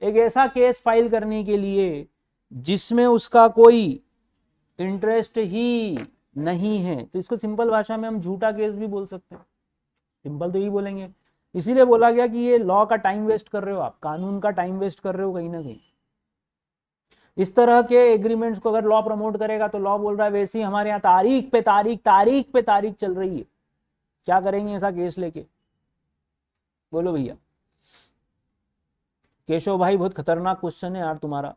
एक ऐसा केस फाइल करने के लिए जिसमें उसका कोई इंटरेस्ट ही नहीं है। तो इसको सिंपल भाषा में हम झूठा केस भी बोल सकते हैं, सिंपल तो यही बोलेंगे। इसीलिए बोला गया कि ये लॉ का टाइम वेस्ट कर रहे हो आप, कानून का टाइम वेस्ट कर रहे हो कहीं ना कहीं। इस तरह के एग्रीमेंट्स को अगर लॉ प्रमोट करेगा तो लॉ बोल रहा है वैसे ही हमारे यहाँ तारीख पे तारीख तारीख पे तारीख चल रही है, क्या करेंगे ऐसा केस लेके? बोलो भैया। केशव भाई बहुत खतरनाक क्वेश्चन है यार तुम्हारा।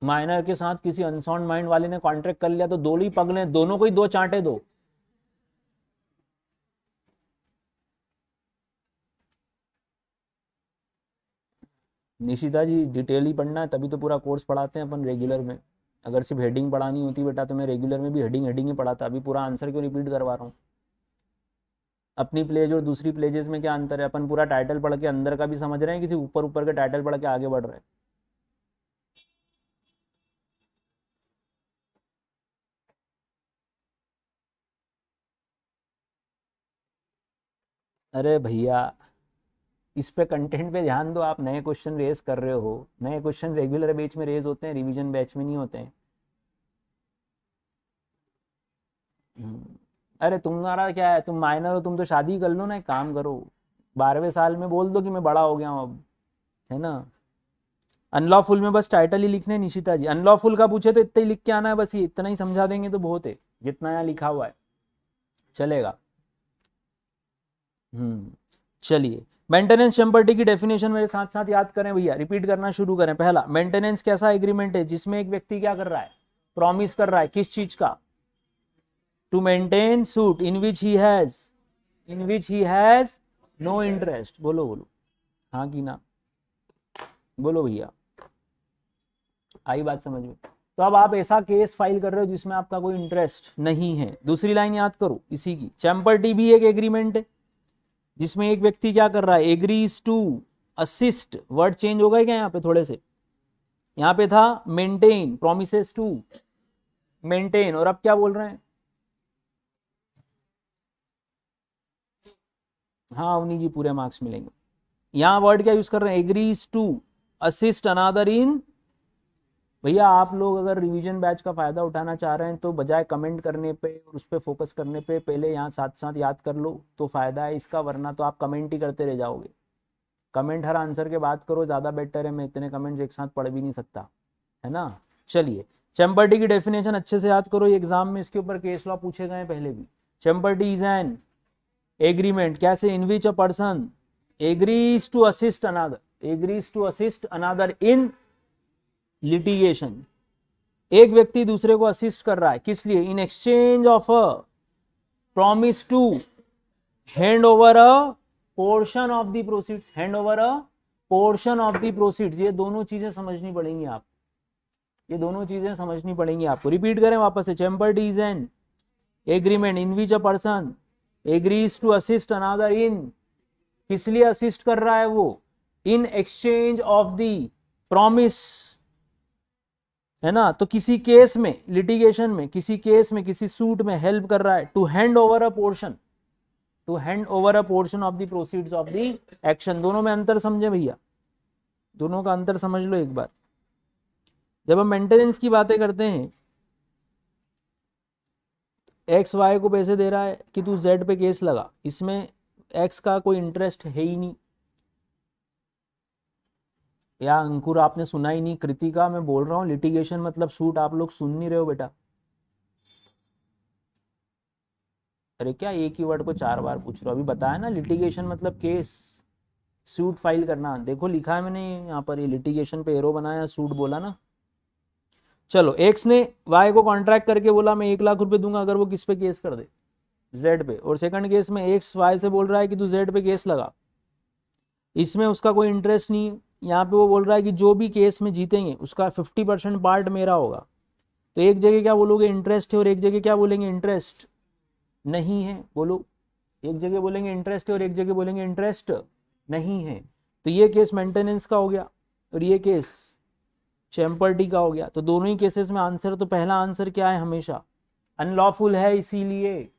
माइनर के साथ किसी अनसाउंड माइंड वाले ने कॉन्ट्रैक्ट कर लिया तो दो ही पगले, दोनों को ही दो चांटे दो। निशिता जी डिटेल ही पढ़ना है तभी तो पूरा कोर्स पढ़ाते हैं अपन रेगुलर में। अगर सिर्फ हेडिंग पढ़ानी होती बेटा तो मैं रेगुलर में भी हेडिंग हेडिंग ही पढ़ाता, अभी पूरा आंसर क्यों रिपीट करवा रहा हूँ? अपनी प्लेज और दूसरी प्लेजेस में क्या अंतर है? अपन पूरा टाइटल पढ़ के अंदर का भी समझ रहे हैं, किसी ऊपर ऊपर के टाइटल पढ़ के आगे बढ़ रहे हैं। अरे भैया इस पे कंटेंट पे ध्यान दो, आप नए क्वेश्चन रेज कर रहे हो, नए क्वेश्चन रेगुलर बैच में रेज होते हैं, रिवीजन बैच में नहीं होते हैं। अरे तुम्हारा क्या है, तुम माइनर हो, तुम तो शादी कर लो ना, एक काम करो 12वें साल में बोल दो कि मैं बड़ा हो गया हूँ अब, है ना। अनलॉफुल में बस टाइटल ही लिखने निशिता जी, अनलॉफुल का पूछे तो इतना ही लिख के आना है, बस ये इतना ही समझा देंगे तो बहुत है, जितना यहाँ लिखा हुआ है चलेगा। चलिए मेंटेनेंस चैम्बर्टी की डेफिनेशन मेरे साथ साथ याद करें भैया, रिपीट करना शुरू करें। पहला, मेंटेनेंस कैसा एग्रीमेंट है जिसमें एक व्यक्ति क्या कर रहा है, प्रॉमिस कर रहा है, किस चीज का? To maintain suit in which he has no interest. बोलो बोलो, हाँ कि ना, बोलो भैया, आई बात समझ में? तो अब आप ऐसा केस फाइल कर रहे हो जिसमें आपका कोई इंटरेस्ट नहीं है। दूसरी लाइन याद करो इसी की, चैम्बर्टी भी एक एग्रीमेंट है जिसमें एक व्यक्ति क्या कर रहा है, agrees to assist, word change हो गए क्या यहाँ पे थोड़े से, यहाँ पे था मेंटेन, प्रोमिसेस टू मेंटेन, और अब क्या बोल रहे हैं? हाँ उन्हीं जी पूरे मार्क्स मिलेंगे। यहाँ वर्ड क्या यूज कर रहे हैं, एग्रीज टू असिस्ट अनादर इन। भैया आप लोग अगर रिवीजन बैच का फायदा उठाना चाह रहे हैं तो बजाय कमेंट करने पे और उस पर फोकस करने पे पहले यहाँ साथ साथ याद कर लो तो फायदा है इसका, वरना तो आप कमेंट ही करते रह जाओगे। कमेंट हर आंसर के बाद करो, ज़्यादा बेटर है, मैं इतने कमेंट्स एक साथ पढ़ भी नहीं सकता, है ना। चलिए चैम्बर्टी की डेफिनेशन अच्छे से याद करो, एग्जाम में इसके ऊपर केस लॉ पूछे गए पहले भी। चैम्बर्टी इज एन एग्रीमेंट, कैसे, in which a person agrees to assist another in litigation. एक व्यक्ति दूसरे को असिस्ट कर रहा है, किस लिए? In exchange of a promise to hand over a portion of the proceeds, hand over a portion of the proceeds. ये दोनों चीजें समझनी पड़ेंगी आप, ये दोनों चीजें समझनी पड़ेंगी आपको। रिपीट करें वापस से, champerty is an agreement in which a person agrees to assist another in, किस लिए असिस्ट कर रहा है वो? In exchange of the promise, है ना। तो किसी केस में, लिटिगेशन में, किसी केस में, किसी सूट में हेल्प कर रहा है to hand over a portion, to hand over a portion of the proceeds of the action. दोनों में अंतर समझे भैया, दोनों का अंतर समझ लो एक बार। जब हम मेंटेनेंस की बातें करते हैं, एक्स वाई को पैसे दे रहा है कि तू जेड पे केस लगा, इसमें एक्स का कोई इंटरेस्ट है ही नहीं। या अंकुर आपने सुना ही नहीं, कृतिका मैं बोल रहा हूँ लिटिगेशन मतलब सूट, आप लोग सुन नहीं रहे हो बेटा। अरे क्या एक ही वर्ड को 4 बार पूछ रहे हो? अभी बताया ना, लिटिगेशन मतलब केस, सूट फाइल करना। देखो लिखा है मैंने यहाँ पर, ये लिटिगेशन पे एरो बनाया, सूट बोला ना। चलो एक्स ने वाई को कॉन्ट्रैक्ट करके बोला मैं 1 लाख रुपए दूंगा अगर वो किस पे केस कर दे, जेड पे। और सेकंड केस में एक्स वाई से बोल रहा है कि तू जेड पे केस लगा, इसमें उसका कोई इंटरेस्ट नहीं है। यहाँ पे वो बोल रहा है कि जो भी केस में जीतेंगे उसका 50% पार्ट मेरा होगा। तो एक जगह क्या बोलोगे, इंटरेस्ट है, और एक जगह क्या बोलेंगे, इंटरेस्ट नहीं है। बोलो, एक जगह बोलेंगे इंटरेस्ट है और एक जगह बोलेंगे इंटरेस्ट नहीं है। तो ये केस मेंटेनेंस का हो गया और ये केस चैम्बर्टी का हो गया। तो दोनों ही केसेस में आंसर, तो पहला आंसर क्या है, हमेशा अनलॉफुल है, इसीलिए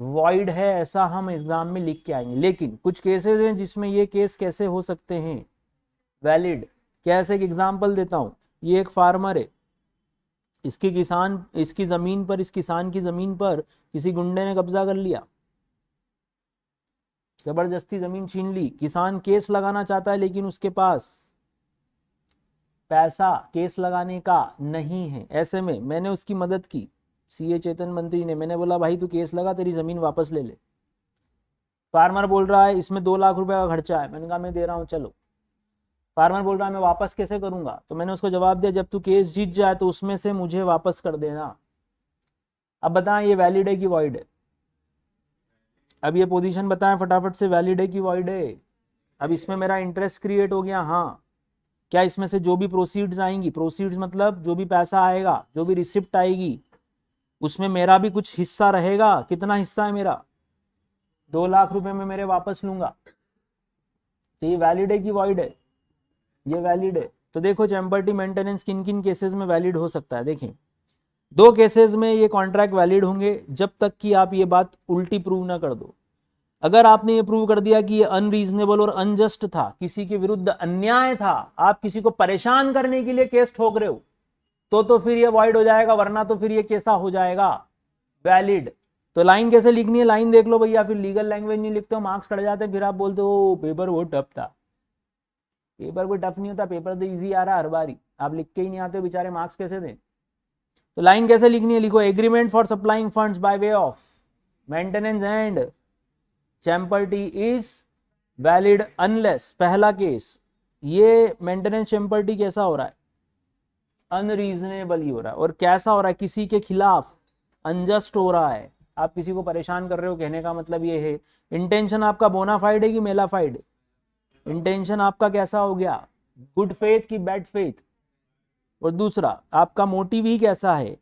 वॉइड है, ऐसा हम एग्जाम में लिख के आएंगे। लेकिन कुछ केसेस हैं जिसमें ये केस कैसे हो सकते हैं वैलिड। कैसे, एक एग्जांपल देता हूं। ये एक फार्मर है, इसकी जमीन पर, इस किसान की जमीन पर किसी गुंडे ने कब्जा कर लिया, जबरदस्ती जमीन छीन ली। किसान केस लगाना चाहता है लेकिन उसके पास पैसा केस लगाने का नहीं है। ऐसे में मैंने उसकी मदद की, सीए चेतन मंत्री ने, मैंने बोला भाई तू केस लगा, तेरी जमीन वापस ले ले। फार्मर बोल रहा है इसमें 2 लाख रुपए का खर्चा है, मैंने कहा मैं दे रहा हूँ चलो। फार्मर बोल रहा है मैं वापस कैसे करूंगा, तो मैंने उसको जवाब दिया जब तू केस जीत जाए तो उसमें से मुझे वापस कर देना। अब बताएं ये वैलिड है कि वॉइड है? अब ये पोजीशन बताएं फटाफट से, वैलिड है कि वॉइड है? अब इसमें मेरा इंटरेस्ट क्रिएट हो गया, हाँ। क्या इसमें से जो भी प्रोसीड्स आएंगी, प्रोसीड्स मतलब जो भी पैसा आएगा, जो भी रिसिप्ट आएगी, उसमें मेरा भी कुछ हिस्सा रहेगा। कितना हिस्सा है मेरा? 2 लाख रुपए में मेरे वापस लूंगा। तो ये वैलिड है कि वॉइड है? ये वैलिड है। तो देखो चैम्बर्टी मेंटेनेंस किन किन केसेस में वैलिड हो सकता है। देखें 2 केसेस में ये कॉन्ट्रैक्ट वैलिड होंगे जब तक कि आप ये बात उल्टी प्रूव ना कर दो। अगर आपने ये प्रूव कर दिया कि ये अनरीजनेबल और अनजस्ट था, किसी के विरुद्ध अन्याय था, आप किसी को परेशान करने के लिए केस ठोक रहे हो, तो फिर ये वॉइड हो जाएगा, वरना तो फिर ये कैसा हो जाएगा? वैलिड। तो लाइन कैसे लिखनी है, लाइन देख लो भैया, फिर लीगल लैंग्वेज नहीं लिखते हो, मार्क्स कट जाते, फिर आप बोलते हो पेपर वो टफ था। पेपर कोई टफ नहीं होता, पेपर तो इजी आ रहा है हर बारी, आप लिख के ही नहीं आते हो बेचारे, मार्क्स कैसे दें? तो लाइन कैसे लिखनी है, लिखो agreement for supplying funds by way of maintenance and champerty is valid unless, पहला केस, ये मेंटेनेंस चैम्बर्टी कैसा हो रहा है? अनरीजनेबल ही हो रहा है। और कैसा हो रहा है? किसी के खिलाफ अनजस्ट हो रहा है, आप किसी को परेशान कर रहे हो, कहने का मतलब ये है। इंटेंशन आपका बोनाफाइड है कि मेलाफाइड? इंटेंशन आपका कैसा हो गया, गुड फेथ की बैड फेथ? और दूसरा आपका मोटिव ही कैसा है,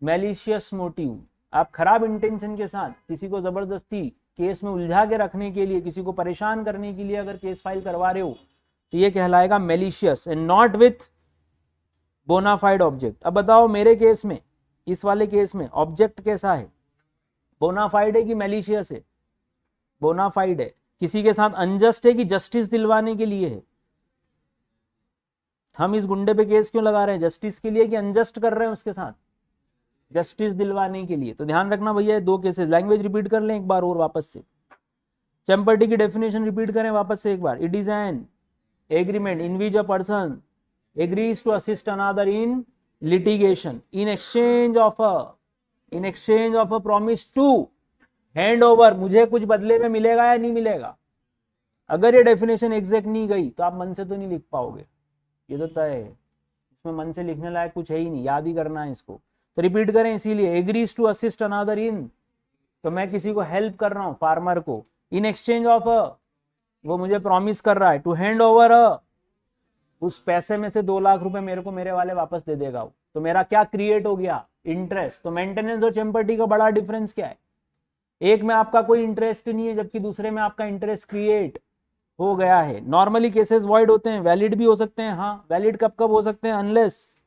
मैलिशियस मोटिव। आप खराब इंटेंशन के साथ किसी को जबरदस्ती केस में उलझा के रखने के लिए, किसी को परेशान करने के लिए अगर केस फाइल करवा रहे हो तो ये कहलाएगा malicious and not with bona fide object. अब बताओ मेरे केस में, इस वाले केस में ऑब्जेक्ट कैसा है, बोनाफाइड है कि मैलिशियस है? बोनाफाइड है। किसी के साथ अनजस्ट है कि जस्टिस दिलवाने के लिए है? हम इस गुंडे पे केस क्यों लगा रहे हैं, जस्टिस के लिए कि अनजस्ट कर रहे हैं उसके साथ? जस्टिस दिलवाने के लिए। तो ध्यान रखना भैया 2 केसेस। लैंग्वेज रिपीट कर लें एक बार और वापस से, चैम्बर्टी की डेफिनेशन रिपीट करें वापस से एक बार। It is an agreement in which a person agrees to assist another in litigation in exchange of a promise to hand over। मुझे कुछ बदले में मिलेगा या नहीं मिलेगा? अगर ये डेफिनेशन एग्जैक्ट नहीं गई तो आप मन से तो नहीं लिख पाओगे, ये तो तय है। इसमें मन से लिखने लायक कुछ है ही नहीं, याद ही करना है इसको। तो रिपीट करें, इसीलिए agrees to assist another in, तो मैं किसी को हेल्प कर रहा हूं, फार्मर को, इन एक्सचेंज ऑफ वो मुझे प्रॉमिस कर रहा है टू हैंड ओवर उस पैसे में से 2 लाख रुपए मेरे को मेरे वाले वापस दे देगा वो। तो मेरा क्या क्रिएट हो गया, इंटरेस्ट। तो मेंटेनेंस और चैम्बर्टी का बड़ा डिफरेंस क्या है, एक में आपका कोई इंटरेस्ट नहीं है जबकि दूसरे में आपका इंटरेस्ट क्रिएट हो गया है। नॉर्मली केसेस वॉइड होते हैं, वैलिड भी हो सकते हैं। हाँ वैलिड कब कब हो सकते हैं, unless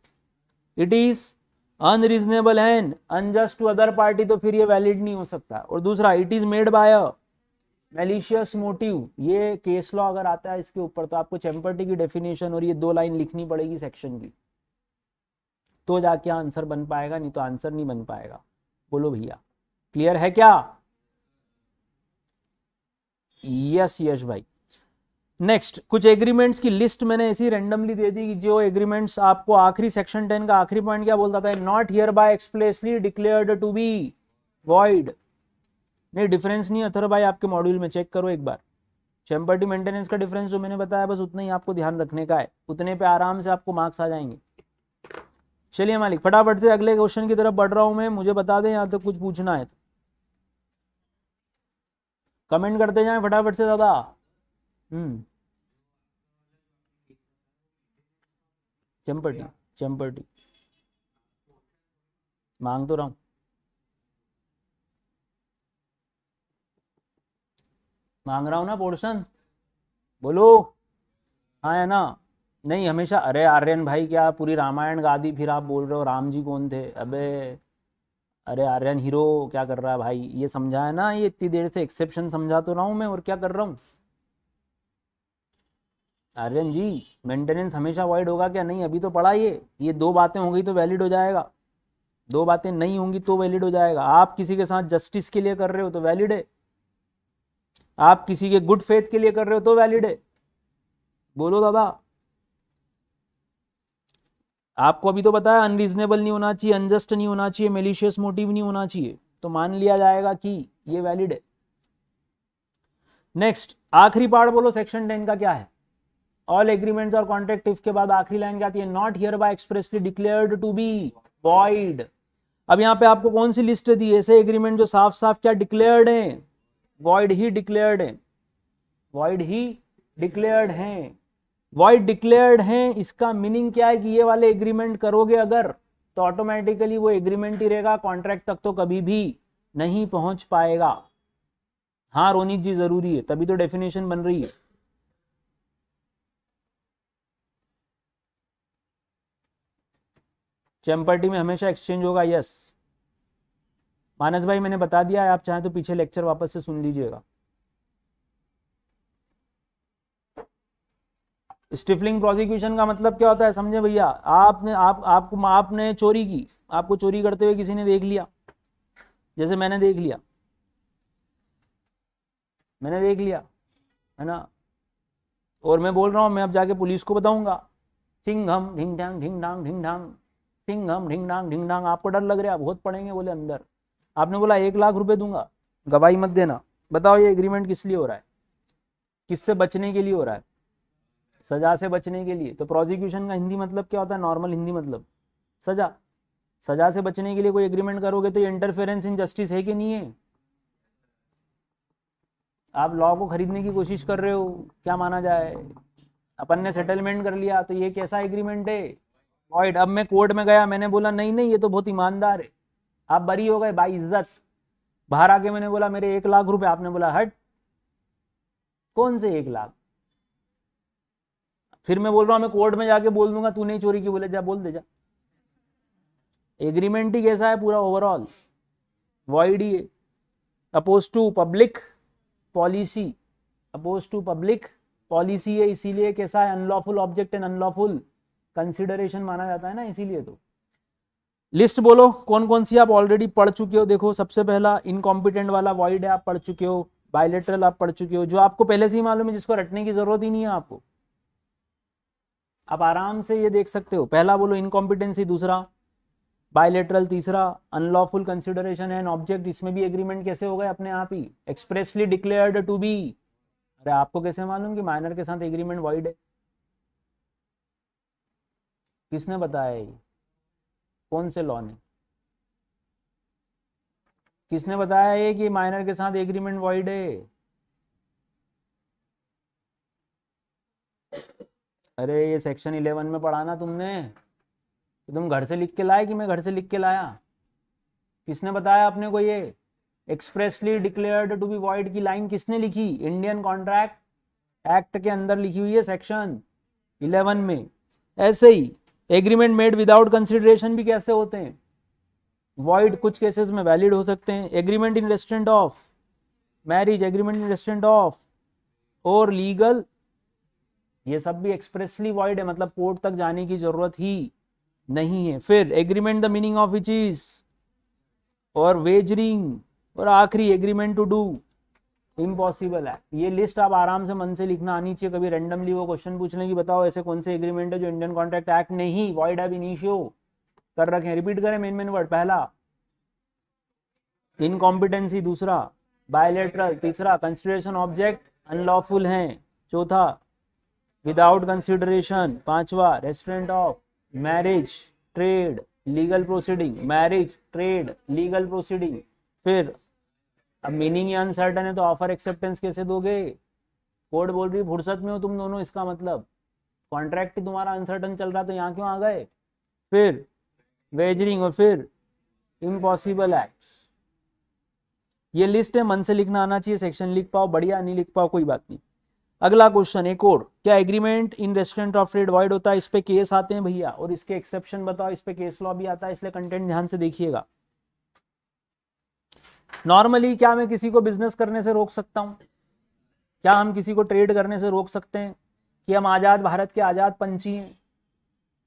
it is unreasonable and unjust to other party, तो फिर ये वैलिड नहीं हो सकता। और दूसरा it is made by a malicious motive, ये केस लॉ अगर आता है इसके ऊपर तो आपको चैम्बर्टी की डेफिनेशन और ये 2 लाइन लिखनी पड़ेगी सेक्शन की, तो जाके आंसर बन पाएगा, नहीं तो आंसर नहीं बन पाएगा। बोलो भैया क्लियर है क्या? यस यश भाई। नेक्स्ट कुछ एग्रीमेंट्स की लिस्ट मैंने ऐसी रैंडमली दे दी कि जो एग्रीमेंट्स आपको आखिरी सेक्शन 10 का आखिरी पॉइंट क्या बोलता था, not hereby expressly declared to be void. नहीं डिफरेंस नहीं अथर भाई, आपके मॉड्यूल में चेक करो एक बार। चैम्बर्टी मेंटेनेंस का डिफरेंस जो मैंने बताया बस उतना ही आपको ध्यान रखने का है, उतने पे आराम से आपको मार्क्स आ जाएंगे। चलिए मालिक फटाफट से अगले क्वेश्चन की तरफ बढ़ रहा हूं मैं, मुझे बता दें यहाँ तक कुछ पूछना है तो कमेंट करते जाएं फटाफट से दादा। चैम्बर्टी चैम्बर्टी मांग तो रहा हूं, मांग रहा हूं ना पोर्शन, बोलो हाँ है ना? नहीं हमेशा, अरे आर्यन भाई क्या पूरी रामायण गा दी, फिर आप बोल रहे हो राम जी कौन थे? अबे अरे आर्यन हीरो क्या कर रहा है भाई, ये समझा है ना, ये इतनी देर से एक्सेप्शन समझा तो रहा हूं मैं, और क्या कर रहा हूं? आर्यन जी मेंटेनेंस हमेशा वॉइड होगा क्या? नहीं अभी तो पढ़ा ये 2 बातें हो गई तो वैलिड हो जाएगा, 2 बातें नहीं होंगी तो वैलिड हो जाएगा। आप किसी के साथ जस्टिस के लिए कर रहे हो तो वैलिड है, आप किसी के गुड फेथ के लिए कर रहे हो तो वैलिड है। बोलो दादा आपको अभी तो बताया अनरीजनेबल नहीं होना चाहिए, अनजस्ट नहीं होना चाहिए, मेलिशियस मोटिव नहीं होना चाहिए, तो मान लिया जाएगा कि ये वैलिड है। नेक्स्ट आखिरी पार्ट बोलो सेक्शन 10 का क्या है। ऑल एग्रीमेंट्स और कॉन्ट्रैक्ट इफ के बाद आखिरी लाइन क्या आती है, not hereby expressly declared to be void. अब यहाँ पे आपको कौन सी लिस्ट दी, ऐसे एग्रीमेंट जो साफ साफ क्या डिक्लेयर्ड है, वॉइड ही डिक्लेयर्ड है, वॉइड ही डिक्लेयर्ड है। वॉइड डिक्लेयर्ड है इसका मीनिंग क्या है कि ये वाले एग्रीमेंट करोगे अगर तो ऑटोमेटिकली वो एग्रीमेंट ही रहेगा, कॉन्ट्रैक्ट तक तो कभी भी नहीं पहुंच पाएगा। हाँ रोनित जी जरूरी है, तभी तो डेफिनेशन बन रही है। चैम्पर्टी में हमेशा एक्सचेंज होगा, यस। मानस भाई मैंने बता दिया है, आप चाहें तो पीछे लेक्चर वापस से सुन लीजिएगा। स्टिफलिंग प्रोसिक्यूशन का मतलब क्या होता है समझे भैया, आपने चोरी की, आपको चोरी करते हुए किसी ने देख लिया, जैसे मैंने देख लिया, है ना, और मैं बोल रहा हूं मैं अब जाके पुलिस को बताऊंगा, सिंघम ढिंग ढांग ढिंग ढांग ढिंग ढांग, सिंघम ढिंग ढांग ढिंग ढांग। आपको डर लग रहा है, बहुत पड़ेंगे बोले अंदर। आपने बोला 1 लाख रुपए दूंगा, गवाही मत देना। बताओ ये एग्रीमेंट किस लिए हो रहा है, किससे बचने के लिए हो रहा है, सजा से बचने के लिए। तो प्रोसिक्यूशन का हिंदी मतलब क्या होता है, नॉर्मल हिंदी मतलब सजा। सजा से बचने के लिए कोई एग्रीमेंट करोगे तो ये इंटरफेरेंस इन जस्टिस है कि नहीं है। आप लॉ को खरीदने की कोशिश कर रहे हो, क्या माना जाए, अपन ने सेटलमेंट कर लिया तो ये कैसा एग्रीमेंट है, वॉइड। अब मैं कोर्ट में गया, मैंने बोला नहीं नहीं ये तो बहुत ईमानदार है, आप बरी हो गए बाई इज्जत। बाहर आके मैंने बोला मेरे 1 लाख रुपए, आपने बोला हट, कौन से 1 लाख। फिर मैं बोल रहा हूँ मैं कोर्ट में जाके बोल दूंगा तूने ही चोरी की, बोले जा बोल दे जा। एग्रीमेंट ही कैसा है पूरा ओवरऑल, वॉइड ही है। Oppose to public policy, oppose to public policy है, इसीलिए कैसा है, unlawful object and unlawful consideration माना जाता है ना, इसीलिए। तो लिस्ट बोलो कौन कौन सी आप ऑलरेडी पढ़ चुके हो। देखो सबसे पहला इनकॉम्पिटेंट वाला वॉइड है, आप पढ़ चुके हो। बायलेटरल आप पढ़ चुके हो, जो आपको पहले से ही मालूम है, जिसको रटने की जरूरत ही नहीं है आपको, आप आराम से ये देख सकते हो। पहला बोलो इनकॉम्पिटेंसी, दूसरा बायलेटरल, तीसरा अनलॉफुल कंसिडरेशन एंड ऑब्जेक्ट। इसमें भी एग्रीमेंट कैसे हो गए अपने आप ही, एक्सप्रेसली डिक्लेयर्ड टू बी। अरे आपको कैसे मालूम कि माइनर के साथ एग्रीमेंट वॉइड है, किसने बताया ये, कौन से लॉ ने, किसने बताया ये कि माइनर के साथ एग्रीमेंट वॉइड है। अरे ये सेक्शन 11 में पढ़ा ना तुमने, तो तुम घर से लिख के लाए कि मैं घर से लिख के लाया, किसने बताया अपने को ये expressly declared to be void की लाइन किसने लिखी, इंडियन कॉन्ट्रैक्ट एक्ट के अंदर लिखी हुई है सेक्शन 11 में। ऐसे ही एग्रीमेंट मेड विदाउट कंसिडरेशन भी कैसे होते हैं, वॉइड कुछ केसेस में वैलिड हो सकते हैं। Agreement in restraint of marriage, agreement in restraint of और लीगल, ये सब भी एक्सप्रेसली वॉइड है, मतलब कोर्ट तक जाने की जरूरत ही नहीं है। फिर agreement the meaning of which is और वेजरिंग, और आखिरी एग्रीमेंट टू डू इम्पॉसिबल है। ये लिस्ट आप आराम से मन से लिखना आनी चाहिए, कभी रैंडमली वो क्वेश्चन पूछ लें कि बताओ ऐसे कौन से एग्रीमेंट है जो इंडियन कॉन्ट्रैक्ट एक्ट ने ही वॉइड अब इनिशियो कर रखे हैं। रिपीट करें मेन वर्ड, पहला इनकॉम्पिटेंसी, दूसरा बायलेटरल, तीसरा कंसिडरेशन ऑब्जेक्ट अनलॉफुल हैं, चौथा विदाउट कंसिडरेशन, पांचवा restaurant of marriage trade legal proceeding, marriage trade legal proceeding. फिर अब मीनिंग अनसर्टन है तो ऑफर एक्सेप्टेंस कैसे दोगे, कोर्ट बोल रही फुर्सत में हो तुम दोनों, इसका मतलब कॉन्ट्रैक्ट तुम्हारा अनसर्टन चल रहा तो यहाँ क्यों आ गए। फिर वेजरिंग और फिर इम्पॉसिबल एक्ट्स। ये लिस्ट है, मन से लिखना आना चाहिए, सेक्शन लिख पाओ बढ़िया, नहीं लिख पाओ कोई बात नहीं। अगला क्वेश्चन एक और, क्या agreement in restraint of trade void होता है, इस पे केस आते हैं भैया, और इसके एक्सेप्शन बताओ, इस पे केस लॉ भी आता है, इसलिए कंटेंट ध्यान से देखिएगा। नॉर्मली क्या मैं किसी को बिजनेस करने से रोक सकता हूं, क्या हम किसी को ट्रेड करने से रोक सकते हैं कि हम आजाद भारत के आजाद पंछी हैं,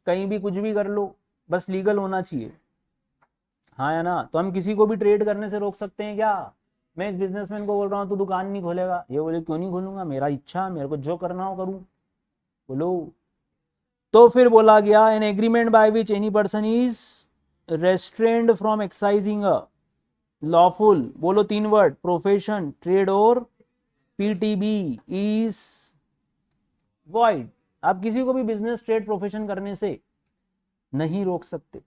कहीं भी कुछ भी कर लो बस लीगल होना चाहिए, हाँ या ना। तो हम किसी को भी ट्रेड करने से रोक सकते हैं क्या। मैं इस बिजनेसमैन को बोल रहा हूँ तू दुकान नहीं खोलेगा, ये बोले क्यों नहीं खोलूंगा, मेरा इच्छा, मेरे को जो करना हो करूँ, बोलो तो फिर बोला गया an agreement by which any person is restrained from exercising a lawful, बोलो 3 वर्ड, प्रोफेशन, ट्रेड और पीटीबी इज वॉइड। आप किसी को भी बिजनेस, ट्रेड, प्रोफेशन करने से नहीं रोक सकते।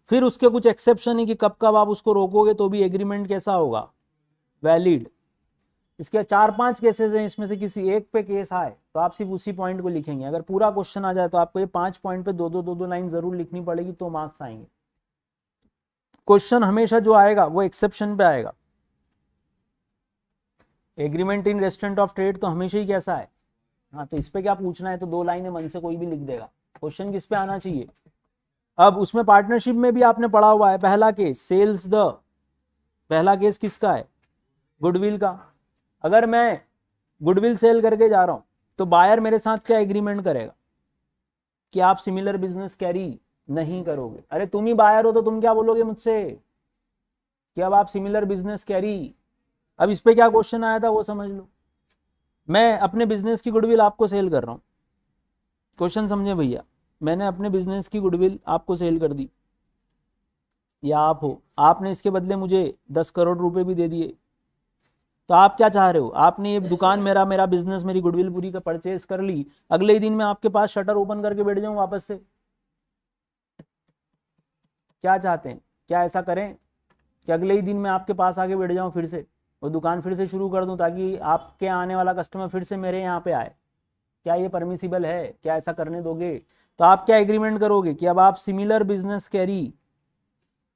फिर उसके कुछ एक्सेप्शन है कि कब कब आप उसको रोकोगे तो भी एग्रीमेंट कैसा होगा, वैलिड। इसके 4-5 केसेस हैं, इसमें से किसी एक पे केस आए तो आप सिर्फ उसी पॉइंट को लिखेंगे। अगर पूरा क्वेश्चन आ जाए तो आपको ये 5 पॉइंट पे 2-2 लाइन जरूर लिखनी पड़ेगी, तो मार्क्स आएंगे। क्वेश्चन हमेशा जो आएगा वो एक्सेप्शन पे आएगा। Agreement in restraint of trade तो हमेशा ही कैसा है, हाँ, तो इस पे क्या पूछना है, तो 2 लाइनें मन से कोई भी लिख देगा। क्वेश्चन किस पे आना चाहिए। अब उसमें पार्टनरशिप में भी आपने पढ़ा हुआ है, पहला केस सेल्स द, पहला केस किसका है, गुडविल का। अगर मैं गुडविल सेल करके जा रहा हूं तो बायर मेरे साथ क्या एग्रीमेंट करेगा कि आप सिमिलर बिजनेस कैरी नहीं करोगे। अरे तुम ही बायर हो तो तुम क्या बोलोगे मुझसे कि अब आप सिमिलर बिजनेस कैरी। अब इस पे क्या क्वेश्चन आया था वो समझ लो। मैं अपने बिजनेस की गुडविल आपको सेल कर रहा हूं, क्वेश्चन समझे भैया, मैंने अपने बिजनेस की गुडविल आपको सेल कर दी, या आप हो, आपने इसके बदले मुझे 10 करोड़ रुपए भी दे दिए, तो आप क्या चाह रहे हो, आपने ये दुकान, मेरा बिजनेस, मेरी गुडविल पूरी का परचेज कर ली, अगले ही दिन मैं आपके पास शटर ओपन करके बैठ जाऊं वापस से। क्या चाहते हैं, क्या ऐसा करें कि अगले ही दिन मैं आपके पास आके बैठ जाऊं फिर से, वो दुकान फिर से शुरू कर दूं ताकि आपके आने वाला कस्टमर फिर से मेरे यहाँ पे आए। क्या ये परमिसिबल है, क्या ऐसा करने दोगे। तो आप क्या एग्रीमेंट करोगे कि अब आप सिमिलर बिजनेस कैरी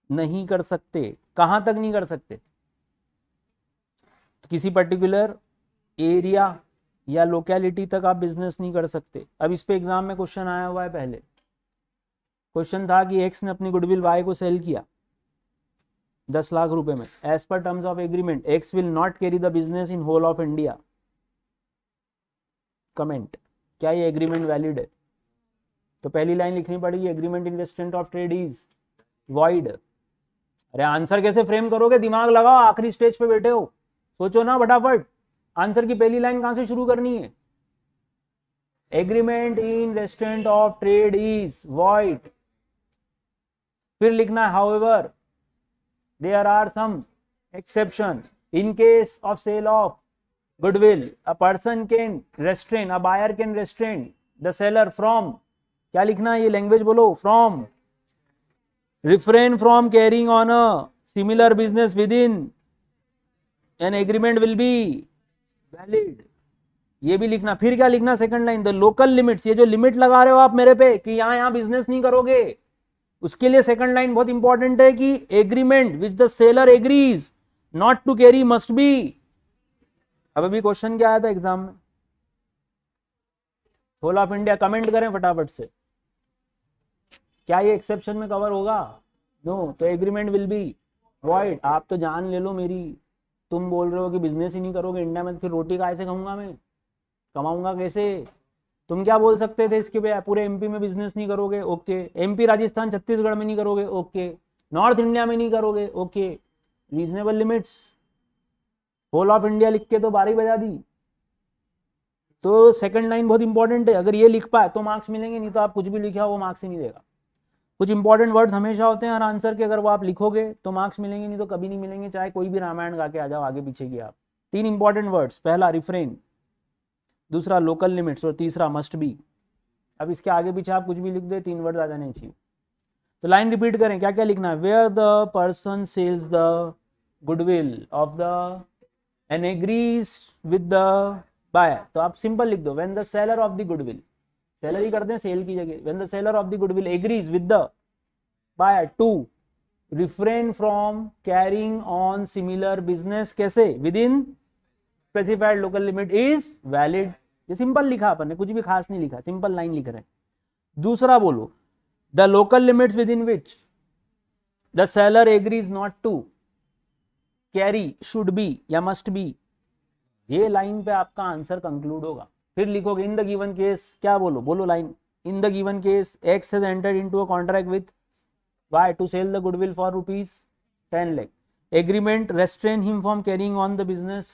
नहीं कर सकते। कहां तक नहीं कर सकते, तो किसी पर्टिकुलर एरिया या लोकेलिटी तक आप बिजनेस नहीं कर सकते। अब इस पे एग्जाम में क्वेश्चन आया हुआ है, पहले क्वेश्चन था कि एक्स ने अपनी गुडविल वाई को सेल किया 10 लाख रुपए में, as per terms of agreement X will not carry the business in whole of India. Comment, क्या ये एग्रीमेंट वैलिड है। तो पहली लाइन लिखनी पड़ेगी, agreement in restraint of trade is void. अरे आंसर कैसे फ्रेम करोगे, दिमाग लगाओ, आखिरी स्टेज पे बैठे हो, सोचो ना फटाफट। आंसर की पहली लाइन कहां से शुरू करनी है, agreement in restraint of trade is void. फिर लिखना है however there are some exception in case of sale of goodwill a person can restrain, a buyer can restrain the seller from, क्या लिखना है ये लैंग्वेज बोलो, from, refrain from carrying on a similar business within an agreement will be valid। ये भी लिखना। फिर क्या लिखना, second line, the local limits, ये जो लिमिट लगा रहे हो आप मेरे पे कि यहां बिजनेस नहीं करोगे, उसके लिए सेकंड लाइन बहुत इंपॉर्टेंट है कि agreement which the seller agrees not to carry must be. अब अभी क्वेश्चन क्या आया था एग्जाम में, होल ऑफ इंडिया, कमेंट करें फटाफट से, क्या ये एक्सेप्शन में कवर होगा, नो, तो एग्रीमेंट विल बी वॉइड। आप तो जान ले लो मेरी, तुम बोल रहे हो कि बिजनेस ही नहीं करोगे इंडिया में, तो फिर रोटी कहाँ से खाऊंगा मैं, कमाऊंगा कैसे। तुम क्या बोल सकते थे इसके पे, पूरे एमपी में बिजनेस नहीं करोगे, ओके, एमपी राजस्थान छत्तीसगढ़ में नहीं करोगे, ओके, नॉर्थ इंडिया में नहीं करोगे, okay, reasonable limits, whole of India लिख के तो बारी बजा दी। तो सेकंड लाइन बहुत इंपॉर्टेंट है, अगर ये लिख पाए तो मार्क्स मिलेंगे, नहीं तो आप कुछ भी लिखा वो मार्क्स ही नहीं देगा। कुछ इंपॉर्टेंट वर्ड्स हमेशा होते हैं हर आंसर के, अगर वो आप लिखोगे तो मार्क्स मिलेंगे, नहीं तो कभी नहीं मिलेंगे, चाहे कोई भी रामायण गा के आ जाओ आगे पीछे की आप। 3 इंपॉर्टेंट वर्ड्स, पहला रिफ्रेन, दूसरा लोकल लिमिट्स और तीसरा मस्ट बी। अब इसके आगे पीछे आप कुछ भी लिख दे, 3 वर्ड आ जाने चाहिए। तो लाइन रिपीट करें, क्या क्या लिखना है, where the person sells the goodwill of the and agrees with the buyer, तो आप सिंपल लिख दो, when the seller of the goodwill, seller ही करते हैं सेल की जगह, when the seller of the goodwill agrees with the buyer to refrain from carrying on similar business, कैसे, within specified local limit is valid। ये simple लिखा अपन ने, कुछ भी खास नहीं लिखा, सिंपल लाइन लिख रहे हैं। दूसरा बोलो, the local limits within which the seller agrees not to carry should be या must be, ये लाइन पे आपका आंसर कंक्लूड होगा। फिर लिखोगे इन द गिवन केस, क्या बोलो line, in the given case X has entered into a contract with Y to sell the goodwill for rupees 10 lakh. Agreement restrain him from carrying on the business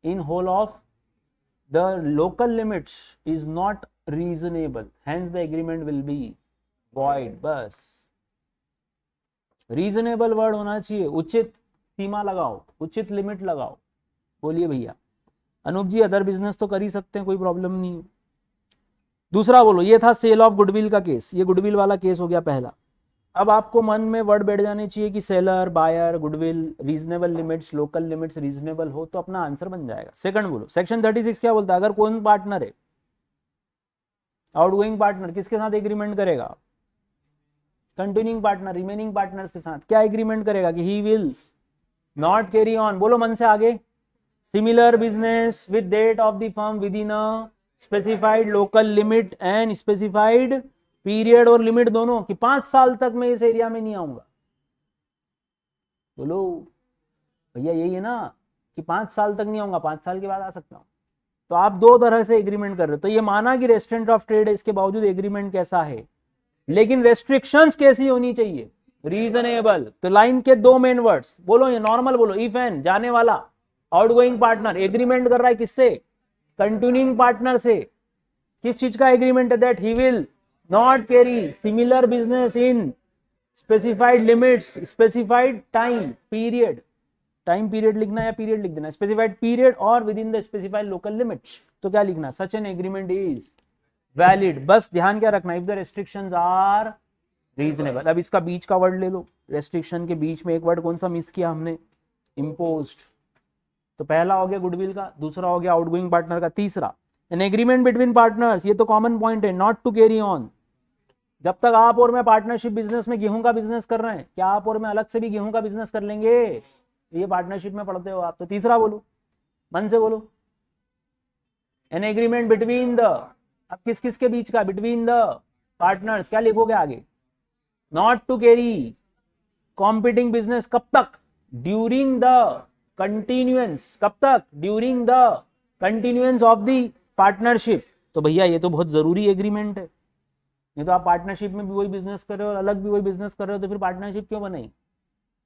in whole of the local limits is not reasonable, hence the agreement will be void. बस reasonable word होना चाहिए, उचित सीमा लगाओ, उचित limit लगाओ। बोलिए भैया। अनूप जी other business तो कर ही सकते हैं, कोई प्रॉब्लम नहीं है। दूसरा बोलो, ये था सेल ऑफ गुडविल का केस, ये गुडविल वाला केस हो गया पहला। अब आपको मन में वर्ड बैठ जाने चाहिए कि seller, buyer, goodwill, reasonable limits, local limits reasonable हो तो अपना आंसर बन जाएगा। सेकंड बोलो, सेक्शन 36 क्या बोलता है, अगर कौन पार्टनर है, आउटगोइंग पार्टनर किसके साथ एग्रीमेंट करेगा, कंटिन्यूइंग पार्टनर, रिमेनिंग पार्टनर्स के साथ क्या एग्रीमेंट करेगा कि he will not carry on, बोलो मन से आगे, similar business with that of the firm within a specified local limit and specified period, और लिमिट दोनों कि 5 साल तक मैं इस एरिया में नहीं आऊंगा। बोलो भैया, यही है ना कि 5 साल तक नहीं आऊंगा, 5 साल के बाद आ सकता हूं। तो आप दो तरह से एग्रीमेंट कर रहे हो। तो ये माना कि रेस्ट्रेंट ऑफ ट्रेड है, इसके बावजूद एग्रीमेंट कैसा है, लेकिन रेस्ट्रिक्शंस कैसी होनी चाहिए, रीजनेबल। तो लाइन के दो मेन वर्ड्स बोलो, ये नॉर्मल बोलो, इफ एन जाने वाला आउटगोइंग पार्टनर एग्रीमेंट कर रहा है किससे, कंटिन्यूइंग पार्टनर से। किस चीज का एग्रीमेंट है, that he will not carry similar business in specified limits, specified time period, time period लिखना या पीरियड लिख देना, स्पेसिफाइड पीरियड और within the specified local limits. तो क्या लिखना, such an agreement is valid. बस ध्यान क्या रखना, if the restrictions are reasonable. अब इसका बीच का वर्ड ले लो, रेस्ट्रिक्शन के बीच में एक वर्ड कौन सा मिस किया हमने, इम्पोज्ड। तो पहला हो गया गुडविल का, दूसरा हो गया आउटगोइंग पार्टनर का, तीसरा एन एग्रीमेंट बिटवीन पार्टनर्स, ये तो कॉमन पॉइंट है, नॉट टू कैरी ऑन। जब तक आप और मैं पार्टनरशिप बिजनेस में गेहूं का बिजनेस कर रहे हैं, क्या आप और मैं अलग से भी गेहूं का बिजनेस कर लेंगे, ये पार्टनरशिप में पढ़ते हो आप। तो तीसरा बोलो, मन से बोलो, एन एग्रीमेंट बिटवीन द, अब किस किस के बीच का, बिटवीन द पार्टनर्स, क्या लिखोगे आगे, not to carry competing business, कब तक, ड्यूरिंग द कंटिन्यूएंस, कब तक, during the continuance of the partnership. तो भैया ये तो बहुत जरूरी एग्रीमेंट है, नहीं तो आप पार्टनरशिप में भी वही बिजनेस कर रहे हो और अलग भी वही बिजनेस कर रहे हो, तो फिर पार्टनरशिप क्यों बनाई।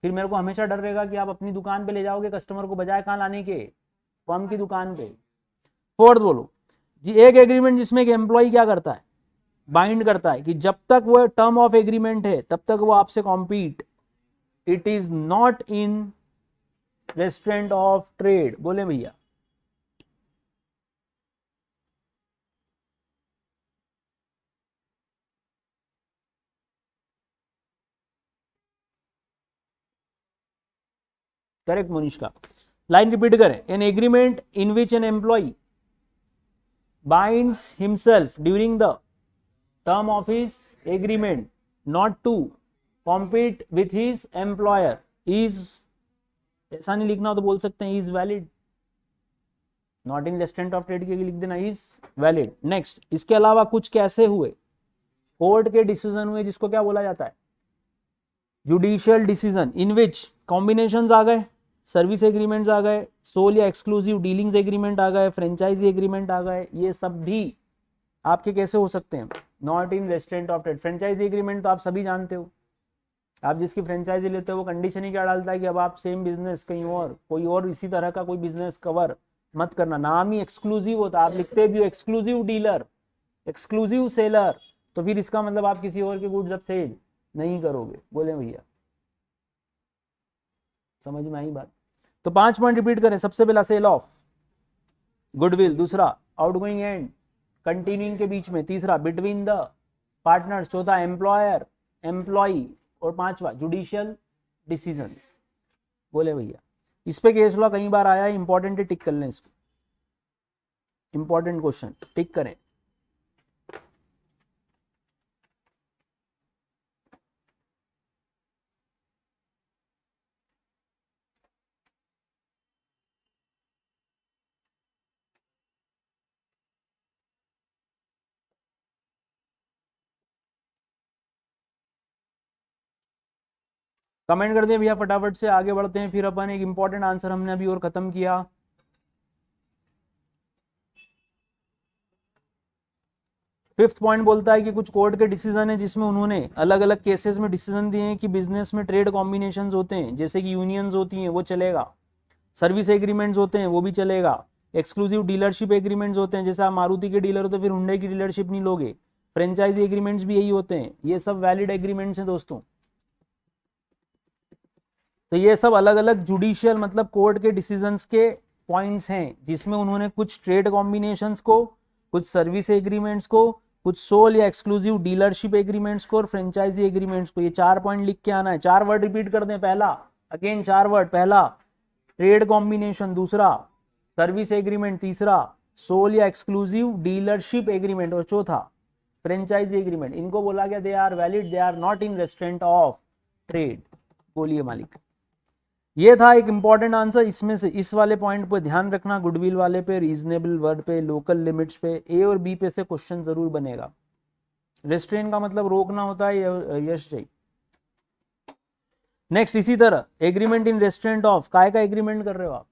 फिर मेरे को हमेशा डर रहेगा कि आप अपनी दुकान पे ले जाओगे कस्टमर को, बजाय कहाँ लाने के, फर्म की दुकान पे। फोर्थ बोलो जी, एक एग्रीमेंट जिसमें एक एम्प्लॉय क्या करता है, बाइंड करता है कि जब तक वो टर्म ऑफ एग्रीमेंट है तब तक वो आपसे compete, it is not in restraint of trade. बोले भैया, करेक्ट मोनिश का। लाइन रिपीट करें, an agreement in which an employee binds himself during the term of his agreement not to compete with his employer is, ऐसा नहीं लिखना तो बोल सकते हैं is valid, not in restraint of trade के लिख देना इज वैलिड। नेक्स्ट, इसके अलावा कुछ कैसे हुए, कोर्ट के डिसीजन हुए, जिसको क्या बोला जाता है, जुडिशियल डिसीजन, इन विच कॉम्बिनेशंस आ गए, सर्विस एग्रीमेंट्स आ गए, सोल या एक्सक्लूसिव डीलिंग्स एग्रीमेंट आ गए, फ्रेंचाइजी एग्रीमेंट आ गए, ये सब भी आपके कैसे हो सकते हैं, not in restraint of trade. Franchisee agreement तो आप सभी जानते हो, आप जिसकी फ्रेंचाइजी लेते हो वो कंडीशन ही क्या डालता है कि अब आप सेम बिजनेस कहीं और, कोई और इसी तरह का कोई बिजनेस कवर मत करना, नाम ही एक्सक्लूसिव होता, आप लिखते भी हो एक्सक्लूसिव डीलर, एक्सक्लूसिव सेलर, तो फिर इसका मतलब आप किसी और के गुड्स अब सेल नहीं करोगे। बोले भैया, समझ में आई बात। तो 5 पॉइंट रिपीट करें, सबसे पहला सेल ऑफ गुडविल, दूसरा आउटगोइंग एंड कंटिन्यूइंग के बीच में, तीसरा बिटवीन द पार्टनर्स, चौथा एम्प्लॉयर एम्प्लॉय, और पांचवा जुडिशियल डिसीजंस। बोले भैया, इस पे केस लॉ कई बार आया है, इंपॉर्टेंट है, टिक कर लें इसको, इंपॉर्टेंट क्वेश्चन टिक करें। कमेंट कर दिया भैया फटाफट से, आगे बढ़ते हैं। फिर अपन एक इंपॉर्टेंट आंसर हमने अभी और खत्म किया। फिफ्थ पॉइंट बोलता है कि कुछ कोर्ट के डिसीजन है जिसमें उन्होंने अलग अलग केसेस में डिसीजन दिए हैं कि बिजनेस में ट्रेड कॉम्बिनेशंस होते हैं, जैसे कि यूनियंस होती हैं वो चलेगा, सर्विस एग्रीमेंट्स होते हैं वो भी चलेगा, एक्सक्लूसिव डीलरशिप एग्रीमेंट्स होते हैं, जैसे आप मारुति के डीलर हो तो फिर हुंडई की डीलरशिप नहीं लोगे। फ्रेंचाइजी एग्रीमेंट्स भी यही होते हैं, ये सब वैलिड एग्रीमेंट्स हैं दोस्तों। तो ये सब अलग अलग जुडिशियल मतलब कोर्ट के डिसीजंस के पॉइंट्स हैं, जिसमें उन्होंने कुछ ट्रेड कॉम्बिनेशंस को, कुछ सर्विस एग्रीमेंट्स को, कुछ सोल या एक्सक्लूसिव डीलरशिप एग्रीमेंट्स को और फ्रेंचाइजी एग्रीमेंट्स को, ये 4 पॉइंट लिख के आना है। 4 वर्ड रिपीट कर दें। पहला, अगेन 4 वर्ड, पहला ट्रेड कॉम्बिनेशन, दूसरा सर्विस एग्रीमेंट, तीसरा सोल या एक्सक्लूसिव डीलरशिप एग्रीमेंट और चौथा फ्रेंचाइजी एग्रीमेंट। इनको बोला गया they are valid, they are not in restraint of trade. बोलिए मालिक। ये था एक इंपॉर्टेंट आंसर। इसमें से इस वाले पॉइंट पे ध्यान रखना, गुडविल वाले पे, रीजनेबल वर्ड पे, लोकल लिमिट्स पे, ए और बी पे से क्वेश्चन जरूर बनेगा। रेस्ट्रेन का मतलब रोकना होता है, यश जी। नेक्स्ट, इसी तरह एग्रीमेंट इन रेस्ट्रेंट ऑफ, काय का एग्रीमेंट कर रहे हो आप?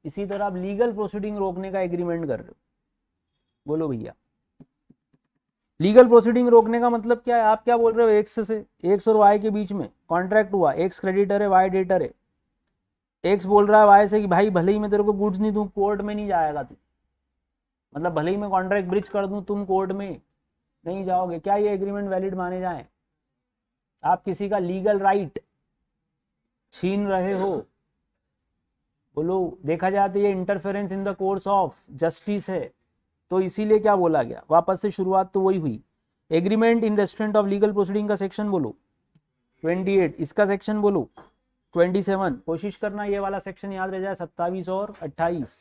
इसी तरह आप लीगल प्रोसीडिंग रोकने का एग्रीमेंट कर रहे हो। बोलो भैया, लीगल प्रोसीडिंग रोकने का मतलब क्या है? आप क्या बोल रहे हो? एक्स और वाई के बीच में कॉन्ट्रैक्ट हुआ, एक्स क्रेडिटर है, वाई डेटर है। एक्स बोल रहा है वाई से कि भाई भले ही मैं तेरे को गुड्स नहीं दूं, कोर्ट में नहीं जाएगा तू, मतलब भले ही मैं कॉन्ट्रैक्ट ब्रिज कर दूं, तुम कोर्ट में नहीं जाओगे। क्या ये एग्रीमेंट वैलिड माने जाए? आप किसी का लीगल राइट छीन रहे हो। बोलो, देखा जाए तो ये interference in the course of justice है। तो इसीलिए क्या बोला गया, वापस से शुरुआत तो वही हुई। Agreement in restraint of legal proceeding का सेक्शन बोलो 28, इसका सेक्शन बोलो 27। कोशिश करना ये वाला सेक्शन याद रह जाए, 27 और 28,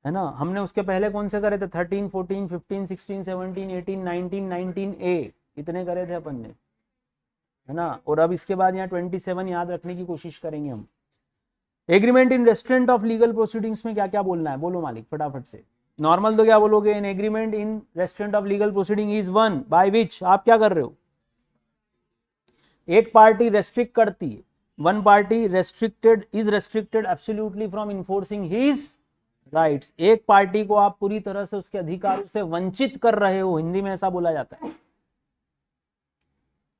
है ना। हमने उसके पहले कौन से करे थे? 13, 14, 15, 16, 17, 18, 19, 19A, इतने करे थे अपन ने, है ना। और अब इसके बाद यहाँ 27 याद रखने की कोशिश करेंगे हम। Agreement in restraint of legal proceedings में क्या क्या बोलना है? बोलो मालिक फटाफट से। नॉर्मल तो क्या बोलोगे? N agreement in restraint of legal proceeding is one by विच, आप क्या कर रहे हो? एक पार्टी रेस्ट्रिक्ट करती है, one party is restricted absolutely from enforcing his rights. एक पार्टी को आप पूरी तरह से उसके अधिकारों से वंचित कर रहे हो, हिंदी में ऐसा बोला जाता है।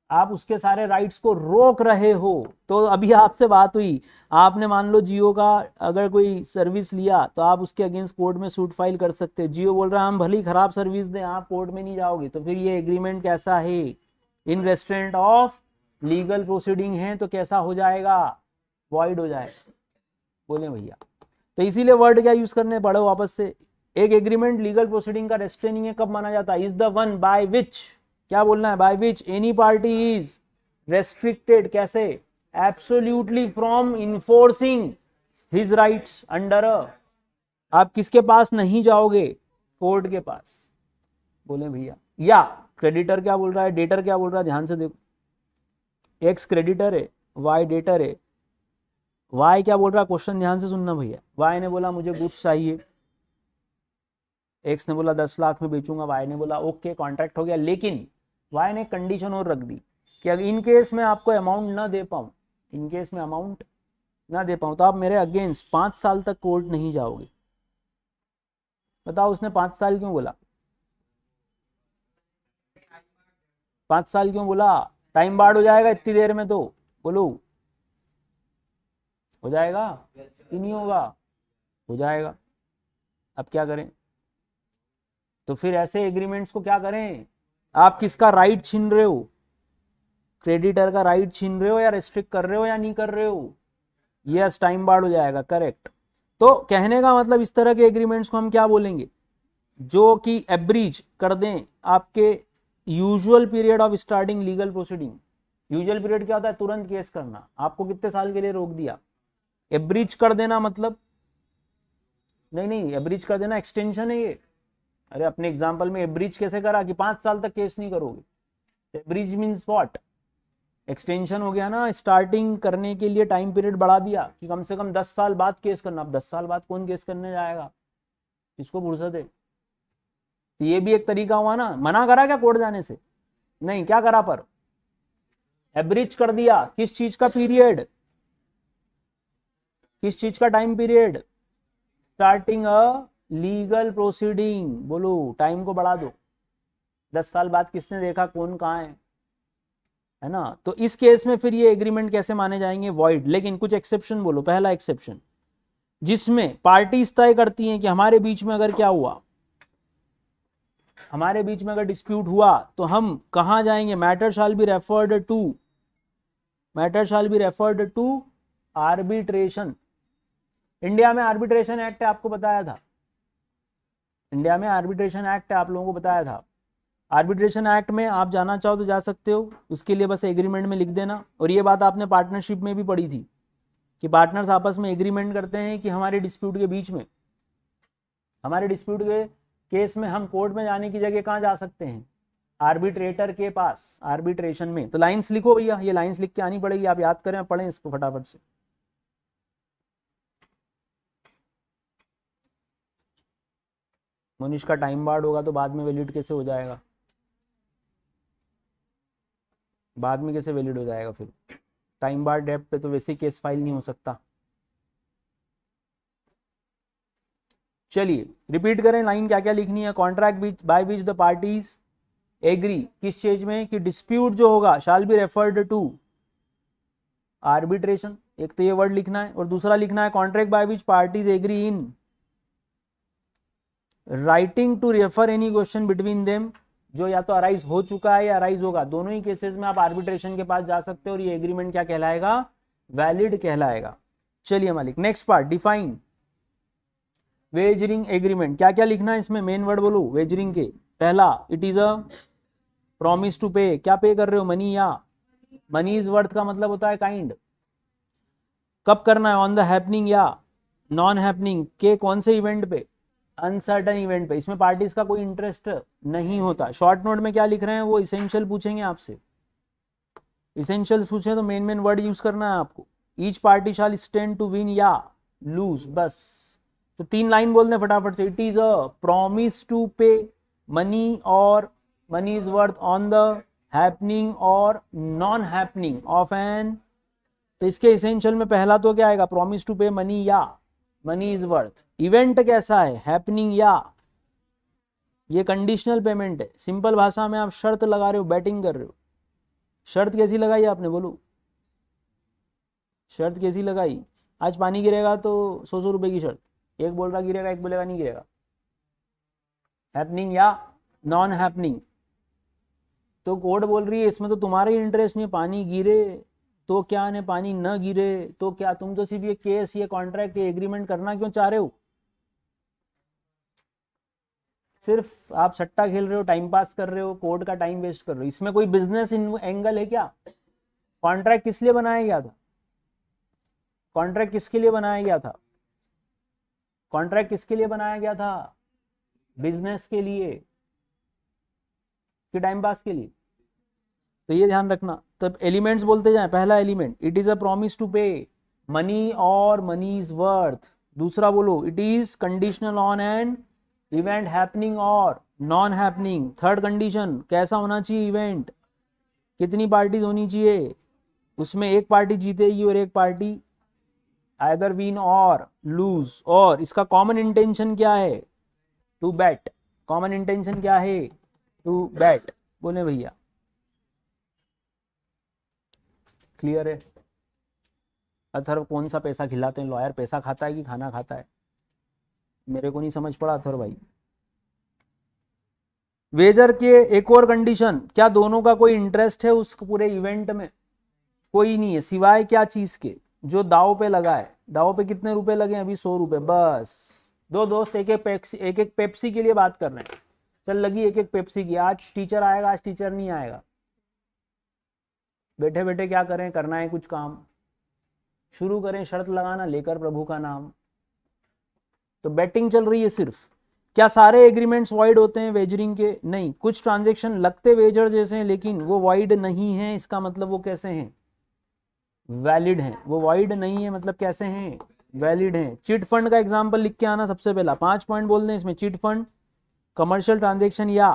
आप उसके सारे राइट्स को रोक रहे हो। तो अभी आपसे बात हुई, आपने मान लो जियो का अगर कोई सर्विस लिया तो आप उसके अगेंस्ट कोर्ट में सूट फाइल कर सकते हो। जियो बोल रहा है हम भली खराब सर्विस दें, आप कोर्ट में नहीं जाओगे। तो फिर ये एग्रीमेंट कैसा है? इन रेस्ट्रेंट ऑफ लीगल प्रोसीडिंग है, तो कैसा हो जाएगा? वॉइड हो जाएगा। बोले भैया, तो इसीलिए वर्ड क्या यूज करने पड़ो वापस से। एक एग्रीमेंट लीगल प्रोसीडिंग का रेस्ट्रेनिंग है, कब माना जाता है? Is the one by which, क्या बोलना है? By which any party is restricted, कैसे? Absolutely from enforcing his rights under आप किसके पास नहीं जाओगे? कोर्ट के पास। बोले भैया, या क्रेडिटर क्या बोल रहा है, डेटर क्या बोल रहा है, ध्यान से देखो। एक्स क्रेडिटर है, वाई डेटर है। वाई क्या बोल रहा है? क्वेश्चन ध्यान से सुनना भैया। वाई ने बोला मुझे गुड्स चाहिए, एक्स ने बोला 10 लाख में बेचूंगा। वाई ने बोला ओके, कॉन्ट्रैक्ट हो गया। लेकिन वाई ने कंडीशन और रख दी कि अगर इन केस में आपको अमाउंट ना दे पाऊं, इन केस में अमाउंट ना दे पाऊं तो आप मेरे अगेंस्ट 5 साल तक कोर्ट नहीं जाओगे। बताओ उसने 5 साल क्यों बोला? 5 साल क्यों बोला? टाइम बार्ड हो जाएगा इतनी देर में, तो बोलो हो जाएगा कि नहीं होगा? हो जाएगा। अब क्या करें? तो फिर ऐसे एग्रीमेंट्स को क्या करें? आप किसका राइट छीन रहे हो? क्रेडिटर का राइट छीन रहे हो या रेस्ट्रिक्ट कर रहे हो या नहीं कर रहे हो? यस, टाइम बार्ड हो जाएगा, करेक्ट। तो कहने का मतलब इस तरह के एग्रीमेंट्स को हम क्या बोलेंगे? जो कि एब्रीज कर दें आपके usual period of starting legal proceeding. Usual period क्या होता है? तुरंत केस करना। आपको कितने साल के लिए रोक दिया? एब्रीज कर देना मतलब नहीं, एब्रीज कर देना एक्सटेंशन है ये। अरे अपने एग्जाम्पल में एब्रीज कैसे करा कि 5 साल तक केस नहीं करोगे? एब्रीज मीन्स व्हाट? एक्सटेंशन हो गया ना, स्टार्टिंग करने के लिए टाइम पीरियड बढ़ा दिया कि कम से कम 10 साल बाद केस करना। अब 10 साल बाद कौन केस करने जाएगा? किसको फुर्सत है? तो ये भी एक तरीका हुआ ना। मना करा क्या कोर्ट जाने से? नहीं, क्या करा? पर एब्रीज कर दिया। किस चीज का पीरियड? किस चीज का time period? Starting a legal proceeding. बोलो, टाइम को बढ़ा दो। 10 साल बाद किसने देखा कौन कहाँ है ना। तो इस केस में फिर ये एग्रीमेंट कैसे माने जाएंगे? वॉइड। लेकिन कुछ एक्सेप्शन बोलो। पहला एक्सेप्शन, जिसमें पार्टीज तय करती हैं कि हमारे बीच में अगर क्या हुआ, हमारे बीच में अगर डिस्प्यूट हुआ तो हम कहां जाएंगे, matter shall be referred to arbitration. India में आर्बिट्रेशन एक्ट है, आपको बताया था, इंडिया में आर्बिट्रेशन एक्ट है, आप लोगों को बताया था। आर्बिट्रेशन एक्ट में आप जाना चाहो तो जा सकते हो, उसके लिए बस एग्रीमेंट में लिख देना। और ये बात आपने पार्टनरशिप में भी पढ़ी थी कि पार्टनर्स आपस में एग्रीमेंट करते हैं कि हमारे डिस्प्यूट के बीच में, हमारे डिस्प्यूट के केस में हम कोर्ट में जाने की जगह कहाँ जा सकते हैं, आर्बिट्रेटर के पास, आर्बिट्रेशन में। तो लाइंस लिखो भैया, ये लाइंस लिख के आनी पड़ेगी, आप याद करें, पढ़ें इसको फटाफट से। मनीष का टाइम बार्ड होगा तो बाद में वैलिड कैसे हो जाएगा, बाद में कैसे वैलिड हो जाएगा फिर, टाइम बार डेप्थ पे तो वैसे केस फाइल नहीं हो सकता। चलिए रिपीट करें लाइन क्या क्या लिखनी है। Contract by which the parties agree, किस चीज में, कि डिस्प्यूट जो होगा shall be referred to arbitration, एक तो ये वर्ड लिखना है, और दूसरा लिखना है contract by which parties agree in writing to refer any question between them, जो या तो अराइज हो चुका है या अराइज होगा, दोनों ही केसेस में आप आर्बिट्रेशन के पास जा सकते हो और ये एग्रीमेंट क्या कहलाएगा, वैलिड कहलाएगा। चलिए मालिक, next part, define wagering agreement. क्या क्या लिखना है इसमें, मेन वर्ड बोलो वेजरिंग के। पहला, it is a promise to pay, क्या पे कर रहे हो, मनी या मनी इज वर्थ का मतलब होता है काइंड। कब करना है, ऑन द हैपनिंग या नॉन हैपनिंग के कौन से इवेंट पे, अनसर्टन इवेंट पे। इसमें पार्टीज का कोई इंटरेस्ट नहीं होता। शॉर्ट नोट में क्या लिख रहे हैं वो इसेंशियल पूछेंगे आपसे, इसेंशियल पूछे तो मेन मेन वर्ड यूज करना है आपको। Each party shall stand to win या लूज, बस। तो 3 लाइन बोल दें फटाफट से। It is a promise to pay money और money is worth on the happening और नॉन हैपनिंग ऑफ एन। तो इसके इसेंशियल में पहला तो क्या आएगा, प्रॉमिस टू पे मनी या मनी इज वर्थ। इवेंट कैसा है, हैपनिंग या, ये कंडीशनल पेमेंट है। सिंपल भाषा में आप शर्त लगा रहे हो, बैटिंग कर रहे हो। शर्त कैसी लगाई आपने, बोलो शर्त कैसी लगाई। आज पानी गिरेगा तो 100 रुपए की शर्त, एक बोल रहा गिरेगा, एक बोलेगा नहीं गिरेगा। हैपनिंग या नॉन हैपनिंग, तो कोर्ट बोल रही है इसमें तो तुम्हारा ही इंटरेस्ट नहीं, पानी गिरे तो क्या ने, पानी न गिरे तो क्या, तुम तो सिर्फ ये केस, ये कॉन्ट्रैक्ट, ये एग्रीमेंट करना क्यों चाह रहे हो। सिर्फ आप सट्टा खेल रहे हो, टाइम पास कर रहे हो, कोर्ट का टाइम वेस्ट कर रहे हो। इसमें कोई बिजनेस एंगल है क्या। कॉन्ट्रैक्ट किस लिए बनाया गया था, कॉन्ट्रैक्ट किसके लिए बनाया गया था, कॉन्ट्रैक्ट किसके लिए बनाया गया था, बिजनेस के लिए कि टाइम पास के लिए। तो ये ध्यान रखना। तब एलिमेंट्स बोलते जाएं। पहला element, it is a promise to pay money और मनी इज वर्थ। दूसरा बोलो, it is conditional on an event happening और नॉन हैपनिंग। थर्ड कंडीशन, कैसा होना चाहिए इवेंट, कितनी पार्टीज होनी चाहिए, उसमें एक पार्टी जीतेगी और एक पार्टी आइदर विन और लूज। और इसका कॉमन इंटेंशन क्या है, टू बैट। कॉमन इंटेंशन क्या है, टू बैट। बोले भैया क्लियर है। अथर्व कौन सा पैसा खिलाते हैं लॉयर, पैसा खाता है कि खाना खाता है, मेरे को नहीं समझ पड़ा अथर्व भाई। वेजर के एक और कंडीशन, क्या दोनों का कोई इंटरेस्ट है उस पूरे इवेंट में, कोई नहीं है, सिवाय क्या चीज के, जो दाव पे लगा है। दाव पे कितने रुपए लगे, अभी 100 रुपए, बस। दो दोस्त एक एक पेप्सी के लिए बात कर रहे हैं, चल लगी एक एक पेप्सी की। आज टीचर आएगा, आज टीचर नहीं आएगा, बैठे बैठे क्या करें, करना है कुछ काम, शुरू करें शर्त लगाना, लेकर प्रभु का नाम। तो बैटिंग चल रही है सिर्फ। क्या सारे एग्रीमेंट्स वाइड होते हैं वेजरिंग के, नहीं। कुछ ट्रांजेक्शन लगते वेजर जैसे हैं लेकिन वो वाइड नहीं है। इसका मतलब वो कैसे हैं, वैलिड हैं। वो वाइड नहीं है मतलब कैसे हैं, वैलिड हैं। चिट फंड का एग्जांपल लिख के आना सबसे पहला। 5 पॉइंट बोल दें इसमें, चिट फंड, कमर्शियल ट्रांजेक्शन या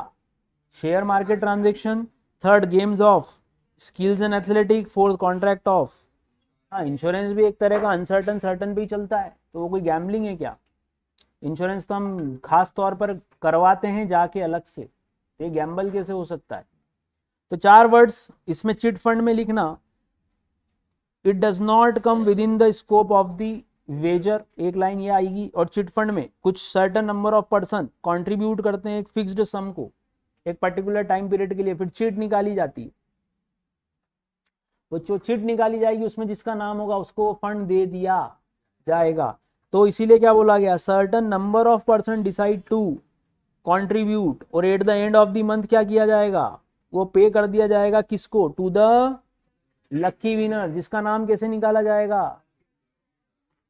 share market transaction, third games of skills and athletic, fourth contract of. हाँ, इंश्योरेंस भी एक तरह का अनसर्टन सर्टन भी चलता है, तो वो कोई गैम्बलिंग है क्या। इंश्योरेंस तो हम खास तौर पर करवाते हैं जाके अलग से, तो ये गैम्बल कैसे हो सकता है। तो 4 वर्ड्स इसमें चिट फंड में लिखना, it does not come within the scope of the wager, एक लाइन ये आएगी। और चिट फंड में कुछ certain number of person contribute करते हैं एक फिक्स्ड सम को एक पर्टिकुलर टाइम पीरियड के लिए, फिर चिट निकाली जाती है। वो जो चिट निकाली जाएगी उसमें जिसका नाम होगा उसको फंड दे दिया जाएगा। तो इसीलिए क्या बोला गया, certain number of person decide to contribute, और at the end of the month क्या किया जाएगा, वो पे कर दिया जाएगा किसको, टू द लकी विनर, जिसका नाम कैसे निकाला जाएगा,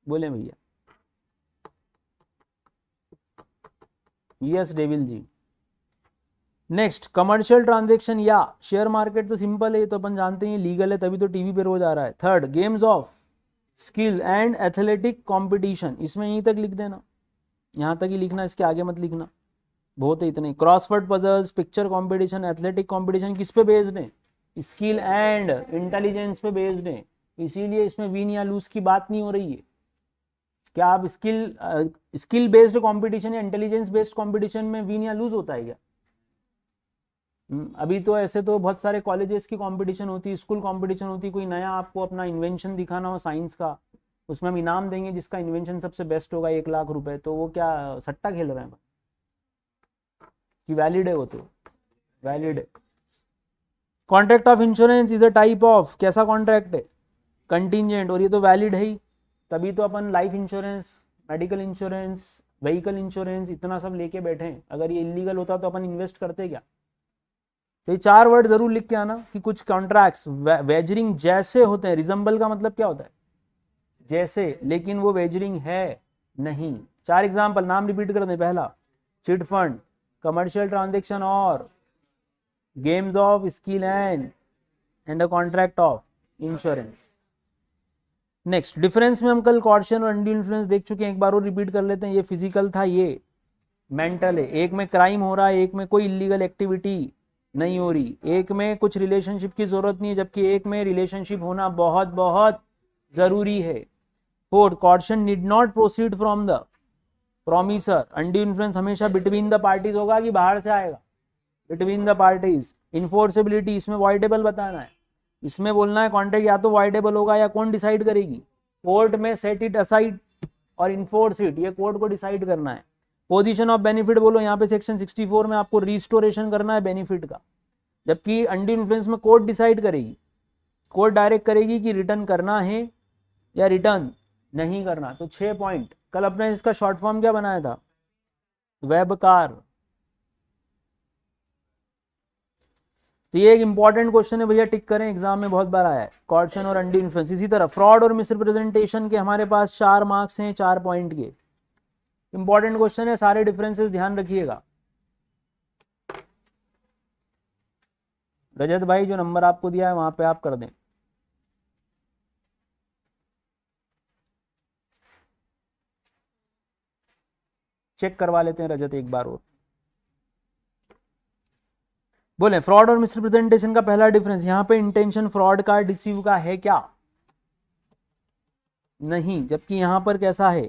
बोले भैया। यस डेविल जी। नेक्स्ट, कमर्शियल ट्रांजेक्शन या शेयर मार्केट तो सिंपल है, तो अपन जानते हैं लीगल है, तभी तो टीवी पे रोज आ रहा है। Third, games of skill and athletic competition, इसमें यहीं तक लिख देना, यहां तक ही लिखना, इसके आगे मत लिखना, बहुत है इतने। Crossword puzzles, picture competition, athletic competition किस पे बेस्ड है, स्किल एंड इंटेलिजेंस पे बेस्ड है, इसीलिए इसमें विन या लूज की बात नहीं हो रही है। क्या आप स्किल बेस्ड कंपटीशन या इंटेलिजेंस बेस्ड कंपटीशन में विन या लूज होता है क्या? अभी तो ऐसे तो बहुत सारे कॉलेजेस की कंपटीशन होती है, स्कूल कंपटीशन होती है, कोई नया आपको अपना इन्वेंशन दिखाना हो साइंस का, उसमें हम इनाम देंगे जिसका इन्वेंशन सबसे बेस्ट होगा 1 लाख रुपए, तो वो क्या सट्टा खेल रहे हैं कि वैलिड है? वो तो वैलिड है। Contract of insurance is a type of, कैसा कॉन्ट्रैक्ट है, कंटिजेंट, और ये तो वैलिड है ही, तभी तो अपन life insurance, medical insurance, vehicle insurance इतना सब लेके बैठे हैं। अगर ये इलीगल होता तो अपन इन्वेस्ट करते क्या? तो ये 4 वर्ड जरूर लिख के आना कि कुछ कॉन्ट्रैक्ट्स वेजरिंग जैसे होते हैं। रिजम्बल का मतलब क्या होता है, जैसे, लेकिन वो वेजरिंग है नहीं। 4 एग्जाम्पल नाम रिपीट कर दें। पहला, चिट फंड, कमर्शियल ट्रांजेक्शन और games of skill and the contract of insurance. Next, difference में हम कल कॉर्शन और अनड्यू इन्फ्लुएंस देख चुके हैं, एक बार और रिपीट कर लेते हैं। ये फिजिकल था, ये मेंटल है। एक में क्राइम हो रहा है, एक में कोई इलीगल एक्टिविटी नहीं हो रही, एक में कुछ रिलेशनशिप की जरूरत नहीं है, जबकि एक में रिलेशनशिप होना बहुत बहुत जरूरी है। Fourth, coercion need not proceed from the promisor. Undue influence हमेशा बिटवीन द पार्टीज होगा कि बाहर से आएगा, बिटवीन द पार्टीज। इन्फोर्सेबिलिटी, इसमें वॉइडेबल बताना है, इसमें बोलना है कॉन्ट्रैक्ट या तो वॉइडेबल होगा या कौन डिसाइड करेगी, कोर्ट में सेट इट असाइड और इन्फोर्स इट, ये कोर्ट को डिसाइड करना है। पोजीशन ऑफ बेनिफिट बोलो, यहाँ पे सेक्शन 64 में आपको रिस्टोरेशन करना है बेनिफिट का, जबकि अनड्यू इन्फ्लुएंस में कोर्ट डिसाइड करेगी, कोर्ट डायरेक्ट करेगी कि रिटर्न करना है या रिटर्न नहीं करना। तो 6 पॉइंट। कल अपने इसका शॉर्ट फॉर्म क्या बनाया था, वेबकार। तो ये एक इंपॉर्टेंट क्वेश्चन है भैया, टिक करें, एग्जाम में बहुत बार आया है, कॉर्शन और अनड्यू इन्फ्लुएंस। इसी तरह फ्रॉड और मिसरिप्रेजेंटेशन के हमारे पास 4 मार्क्स हैं, 4 पॉइंट के। इंपॉर्टेंट क्वेश्चन है, सारे डिफरेंसेस ध्यान रखिएगा। रजत भाई जो नंबर आपको दिया है वहां पे आप कर दें। चेक करवा लेते हैं रजत एक बार और। बोले फ्रॉड और मिसरिप्रेजेंटेशन का पहला डिफरेंस, यहां पे इंटेंशन फ्रॉड का डिसीव का है क्या, नहीं, जबकि यहां पर कैसा है,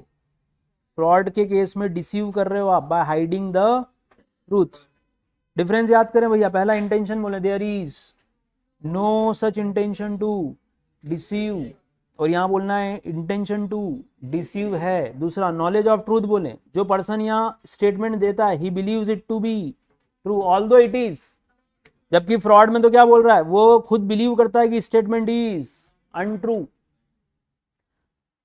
फ्रॉड के केस में डिसीव कर रहे हो आप by hiding the truth. Difference याद करें भैया, पहला इंटेंशन बोले there is no such intention to deceive, और यहां बोलना है इंटेंशन टू डिसीव है। दूसरा, नॉलेज ऑफ ट्रूथ बोले, जो पर्सन यहां स्टेटमेंट देता है he believes it to be true although it is, जबकि फ्रॉड में तो क्या बोल रहा है, वो खुद बिलीव करता है कि स्टेटमेंट इज अनट्रू।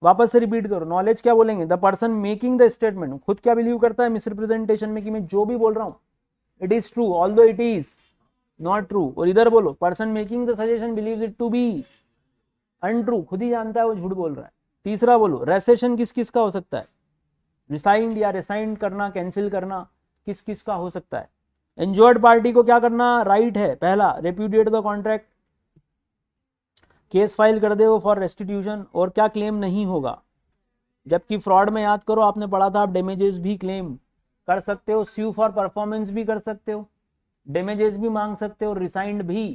वापस से रिपीट करो, नॉलेज क्या बोलेंगे, the person making the statement खुद क्या बिलीव करता है मिसरिप्रेजेंटेशन में कि मैं जो भी बोल रहा हूं it is true although it is not true. और इधर बोलो, person making the suggestion believes it to be untrue, खुद ही जानता है वो झूठ बोल रहा है। तीसरा बोलो, रेसेशन किस किस का हो सकता है, रिसाइंड या रिसाइंड करना, कैंसिल करना, किस किस का हो सकता है। इंजर्ड पार्टी को क्या करना राइट है, पहला repudiate the contract, case file कर दे वो फॉर रेस्टिट्यूशन, और क्या क्लेम नहीं होगा। जबकि फ्रॉड में याद करो आपने पढ़ा था, आप डैमेजेस भी क्लेम कर सकते हो, स्यू फॉर परफॉर्मेंस भी कर सकते हो, डैमेजेस भी मांग सकते हो, रिसाइंड भी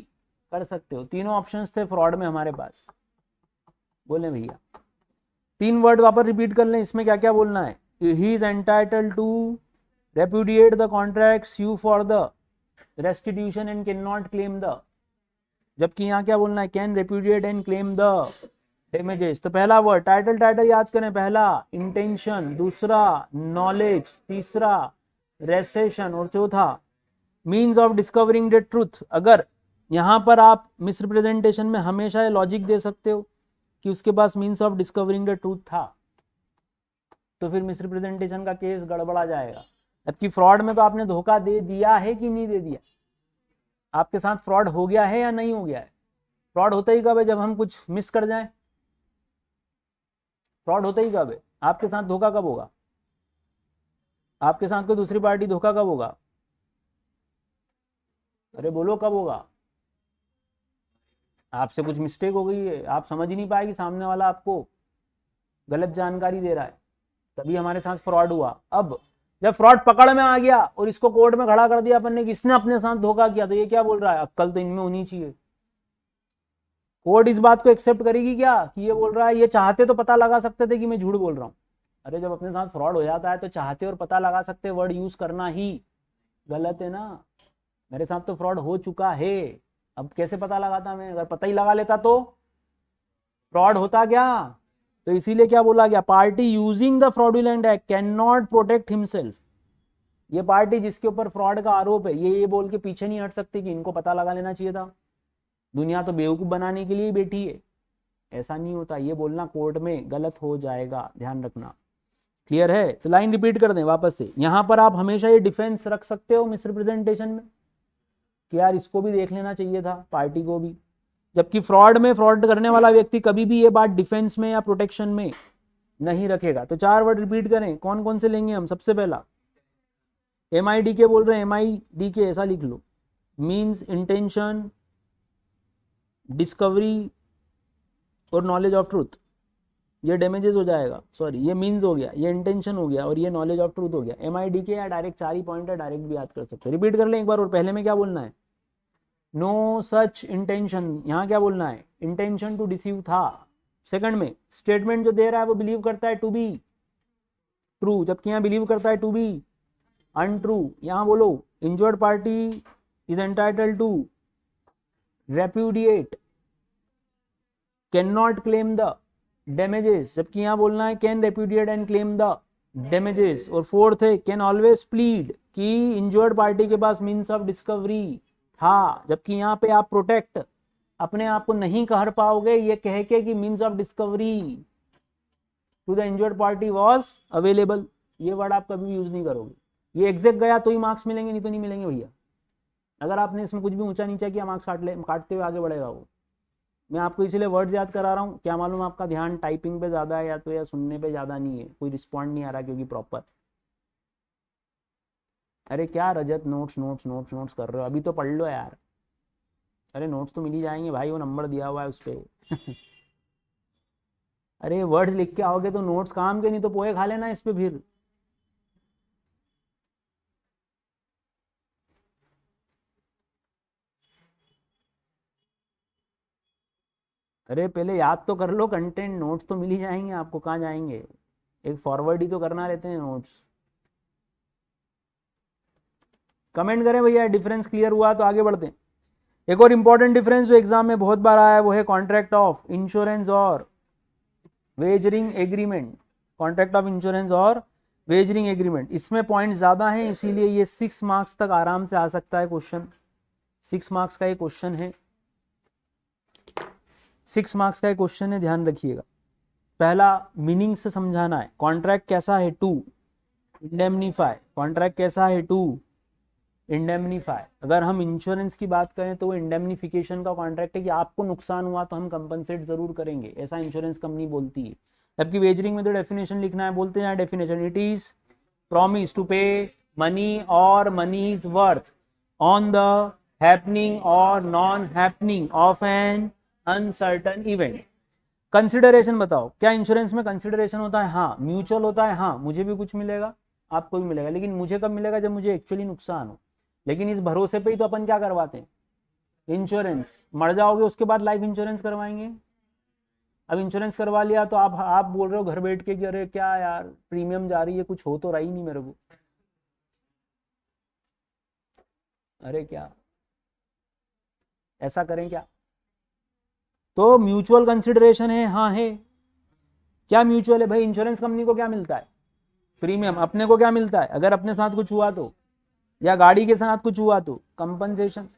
कर सकते हो। तीनों ऑप्शंस थे फ्रॉड में हमारे पास। बोले भैया 3 वर्ड वापस रिपीट कर लें, इसमें क्या क्या बोलना है, he is entitled to repudiate the contract, sue for the restitution and cannot claim the, जबकि यहां क्या बोलना है, can repudiate and claim the डेमेजेस। तो पहला वर्ड टाइटल, टाइटल याद करें, पहला इंटेंशन, दूसरा नॉलेज, तीसरा रेसेशन और चौथा means of discovering the truth. अगर यहां पर आप मिसरिप्रेजेंटेशन में हमेशा ये लॉजिक दे सकते हो कि उसके पास means of discovering the truth था, तो फिर मिसरिप्रेजेंटेशन का केस गड़बड़ा जाएगा। जबकि फ्रॉड में तो आपने धोखा दे दिया है कि नहीं दे दिया, आपके साथ फ्रॉड हो गया है या नहीं हो गया है। फ्रॉड होता ही कब है, जब हम कुछ मिस कर जाएं। फ्रॉड होता ही कब है, आपके साथ धोखा कब होगा, आपके साथ कोई दूसरी पार्टी धोखा कब होगा, अरे बोलो कब होगा। आपसे कुछ मिस्टेक हो गई है, आप समझ ही नहीं पाए कि सामने वाला आपको गलत जानकारी दे रहा है, तभी हमारे साथ फ्रॉड हुआ। अब जब फ्रॉड पकड़ में आ गया और इसको कोर्ट में खड़ा कर दिया अपन ने कि इसने अपने साथ धोखा किया, तो ये क्या बोल रहा है, अक्ल तो इनमें होनी चाहिए। कोर्ट इस बात को एक्सेप्ट करेगी क्या कि ये बोल रहा है, ये चाहते तो पता लगा सकते थे कि मैं झूठ बोल रहा हूं। अरे जब अपने साथ फ्रॉड हो जाता है तो चाहते और पता लगा सकते वर्ड यूज करना ही गलत है ना। मेरे साथ तो फ्रॉड हो चुका है, अब कैसे पता लगाता मैं, अगर पता ही लगा लेता तो फ्रॉड होता क्या। तो इसीलिए क्या बोला गया, party using the fraudulent act can not protect himself. ये पार्टी जिसके ऊपर फ्रॉड का आरोप है, ये बोल के पीछे नहीं हट सकती कि इनको पता लगा लेना चाहिए था, दुनिया तो बेवकूफ बनाने के लिए ही बैठी है। ऐसा नहीं होता, ये बोलना कोर्ट में गलत हो जाएगा, ध्यान रखना। क्लियर है। तो लाइन रिपीट कर दें वापस से, यहां पर आप हमेशा ये डिफेंस रख सकते हो मिसरिप्रेजेंटेशन में कि यार इसको भी देख लेना चाहिए था, पार्टी को भी। जबकि फ्रॉड में फ्रॉड करने वाला व्यक्ति कभी भी ये बात डिफेंस में या प्रोटेक्शन में नहीं रखेगा। तो चार वर्ड रिपीट करें, कौन कौन से लेंगे हम। सबसे पहला MIDK बोल रहे हैं, MIDK ऐसा लिख लो, मीन्स इंटेंशन, डिस्कवरी और नॉलेज ऑफ ट्रूथ। ये डैमेजेस हो जाएगा, सॉरी ये मीन्स हो गया, ये इंटेंशन हो गया और ये नॉलेज ऑफ ट्रूथ हो गया। MIDK या डायरेक्ट चार ही पॉइंट है, डायरेक्ट भी याद कर सकते हो। रिपीट कर लें एक बार, और पहले में क्या बोलना है, नो सच इंटेंशन, यहां क्या बोलना है, इंटेंशन टू डिसीव था। सेकंड में स्टेटमेंट जो दे रहा है वो बिलीव करता है टू बी ट्रू, जबकि यहां बिलीव करता है टू बी अनट्रू। यहां बोलो injured party is entitled to repudiate, can not claim the damages, जबकि यहां बोलना है can repudiate and claim the damages. और फोर्थ है कैन ऑलवेज प्लीड, कि इंजर्ड पार्टी के पास मीन्स ऑफ डिस्कवरी था, जबकि यहां पे आप प्रोटेक्ट अपने आप को नहीं कर पाओगे ये कह के कि means of discovery to the injured party was available. ये वर्ड आप कभी भी यूज नहीं करोगे, ये एग्जैक्ट गया तो ही मार्क्स मिलेंगे, नहीं तो नहीं मिलेंगे भैया। अगर आपने इसमें कुछ भी ऊंचा नीचा किया, मार्क्स काटते हुए आगे बढ़ेगा वो। मैं आपको इसीलिए वर्ड्स याद करा रहा हूँ, क्या मालूम आपका ध्यान टाइपिंग पे ज्यादा है या तो या सुनने पे ज्यादा नहीं है, कोई रिस्पॉन्ड नहीं आ रहा क्योंकि प्रॉपर। अरे क्या रजत नोट्स नोट्स नोट्स नोट्स कर रहे हो, अभी तो पढ़ लो यार। अरे नोट्स तो मिल ही जाएंगे भाई, वो नंबर दिया हुआ है उस पर। अरे वर्ड्स लिख के आओगे तो नोट्स काम के, नहीं तो पोहे खा लेना इस पे फिर। अरे पहले याद तो कर लो कंटेंट, नोट्स तो मिल ही जाएंगे आपको, कहाँ जाएंगे, एक फॉरवर्ड ही तो करना रहते हैं नोट्स। कमेंट करें भैया डिफरेंस क्लियर हुआ तो आगे बढ़ते हैं। एक और इंपॉर्टेंट डिफरेंस जो एग्जाम में बहुत बार आया है वो है कॉन्ट्रैक्ट ऑफ इंश्योरेंस और wagering agreement. Contract of insurance और वेजरिंग एग्रीमेंट, इसमें पॉइंट ज्यादा हैं, इसीलिए ये 6 मार्क्स तक आराम से आ सकता है क्वेश्चन। 6 मार्क्स का ये क्वेश्चन है, 6 मार्क्स का ये क्वेश्चन है, ध्यान रखिएगा। पहला मीनिंग से समझाना है, कॉन्ट्रैक्ट कैसा है, टू इंडेमनीफाई। कॉन्ट्रैक्ट कैसा है, टू इंडेमनीफाई। अगर हम इंश्योरेंस की बात करें तो वो इंडेमनिफिकेशन का कॉन्ट्रैक्ट है कि आपको नुकसान हुआ तो हम कंपनसेट जरूर करेंगे, ऐसा इंश्योरेंस कंपनी बोलती है। जबकि वेजरिंग में तो डेफिनेशन लिखना है, बोलते हैं definition, it is promise to pay money और money is worth on the happening और non happening of an uncertain event. Consideration बताओ, क्या इंश्योरेंस में कंसिडरेशन होता है, हाँ। म्यूचुअल होता है, हाँ, मुझे भी कुछ मिलेगा आपको भी मिलेगा, लेकिन मुझे कब मिलेगा, जब मुझे एक्चुअली नुकसान हो। लेकिन इस भरोसे पे ही तो अपन क्या करवाते हैं, इंश्योरेंस। मर जाओगे उसके बाद लाइफ इंश्योरेंस करवाएंगे। अब इंश्योरेंस करवा लिया तो आप बोल रहे हो घर बैठ के कि अरे क्या यार प्रीमियम जा रही है, कुछ हो तो रही नहीं मेरे को। अरे क्या ऐसा करें क्या, तो म्यूचुअल कंसिडरेशन है, हाँ है। क्या म्यूचुअल है भाई? इंश्योरेंस कंपनी को क्या मिलता है? प्रीमियम। अपने को क्या मिलता है अगर अपने साथ कुछ हुआ तो, या गाड़ी के साथ कुछ हुआ तो? कंपनसेशन।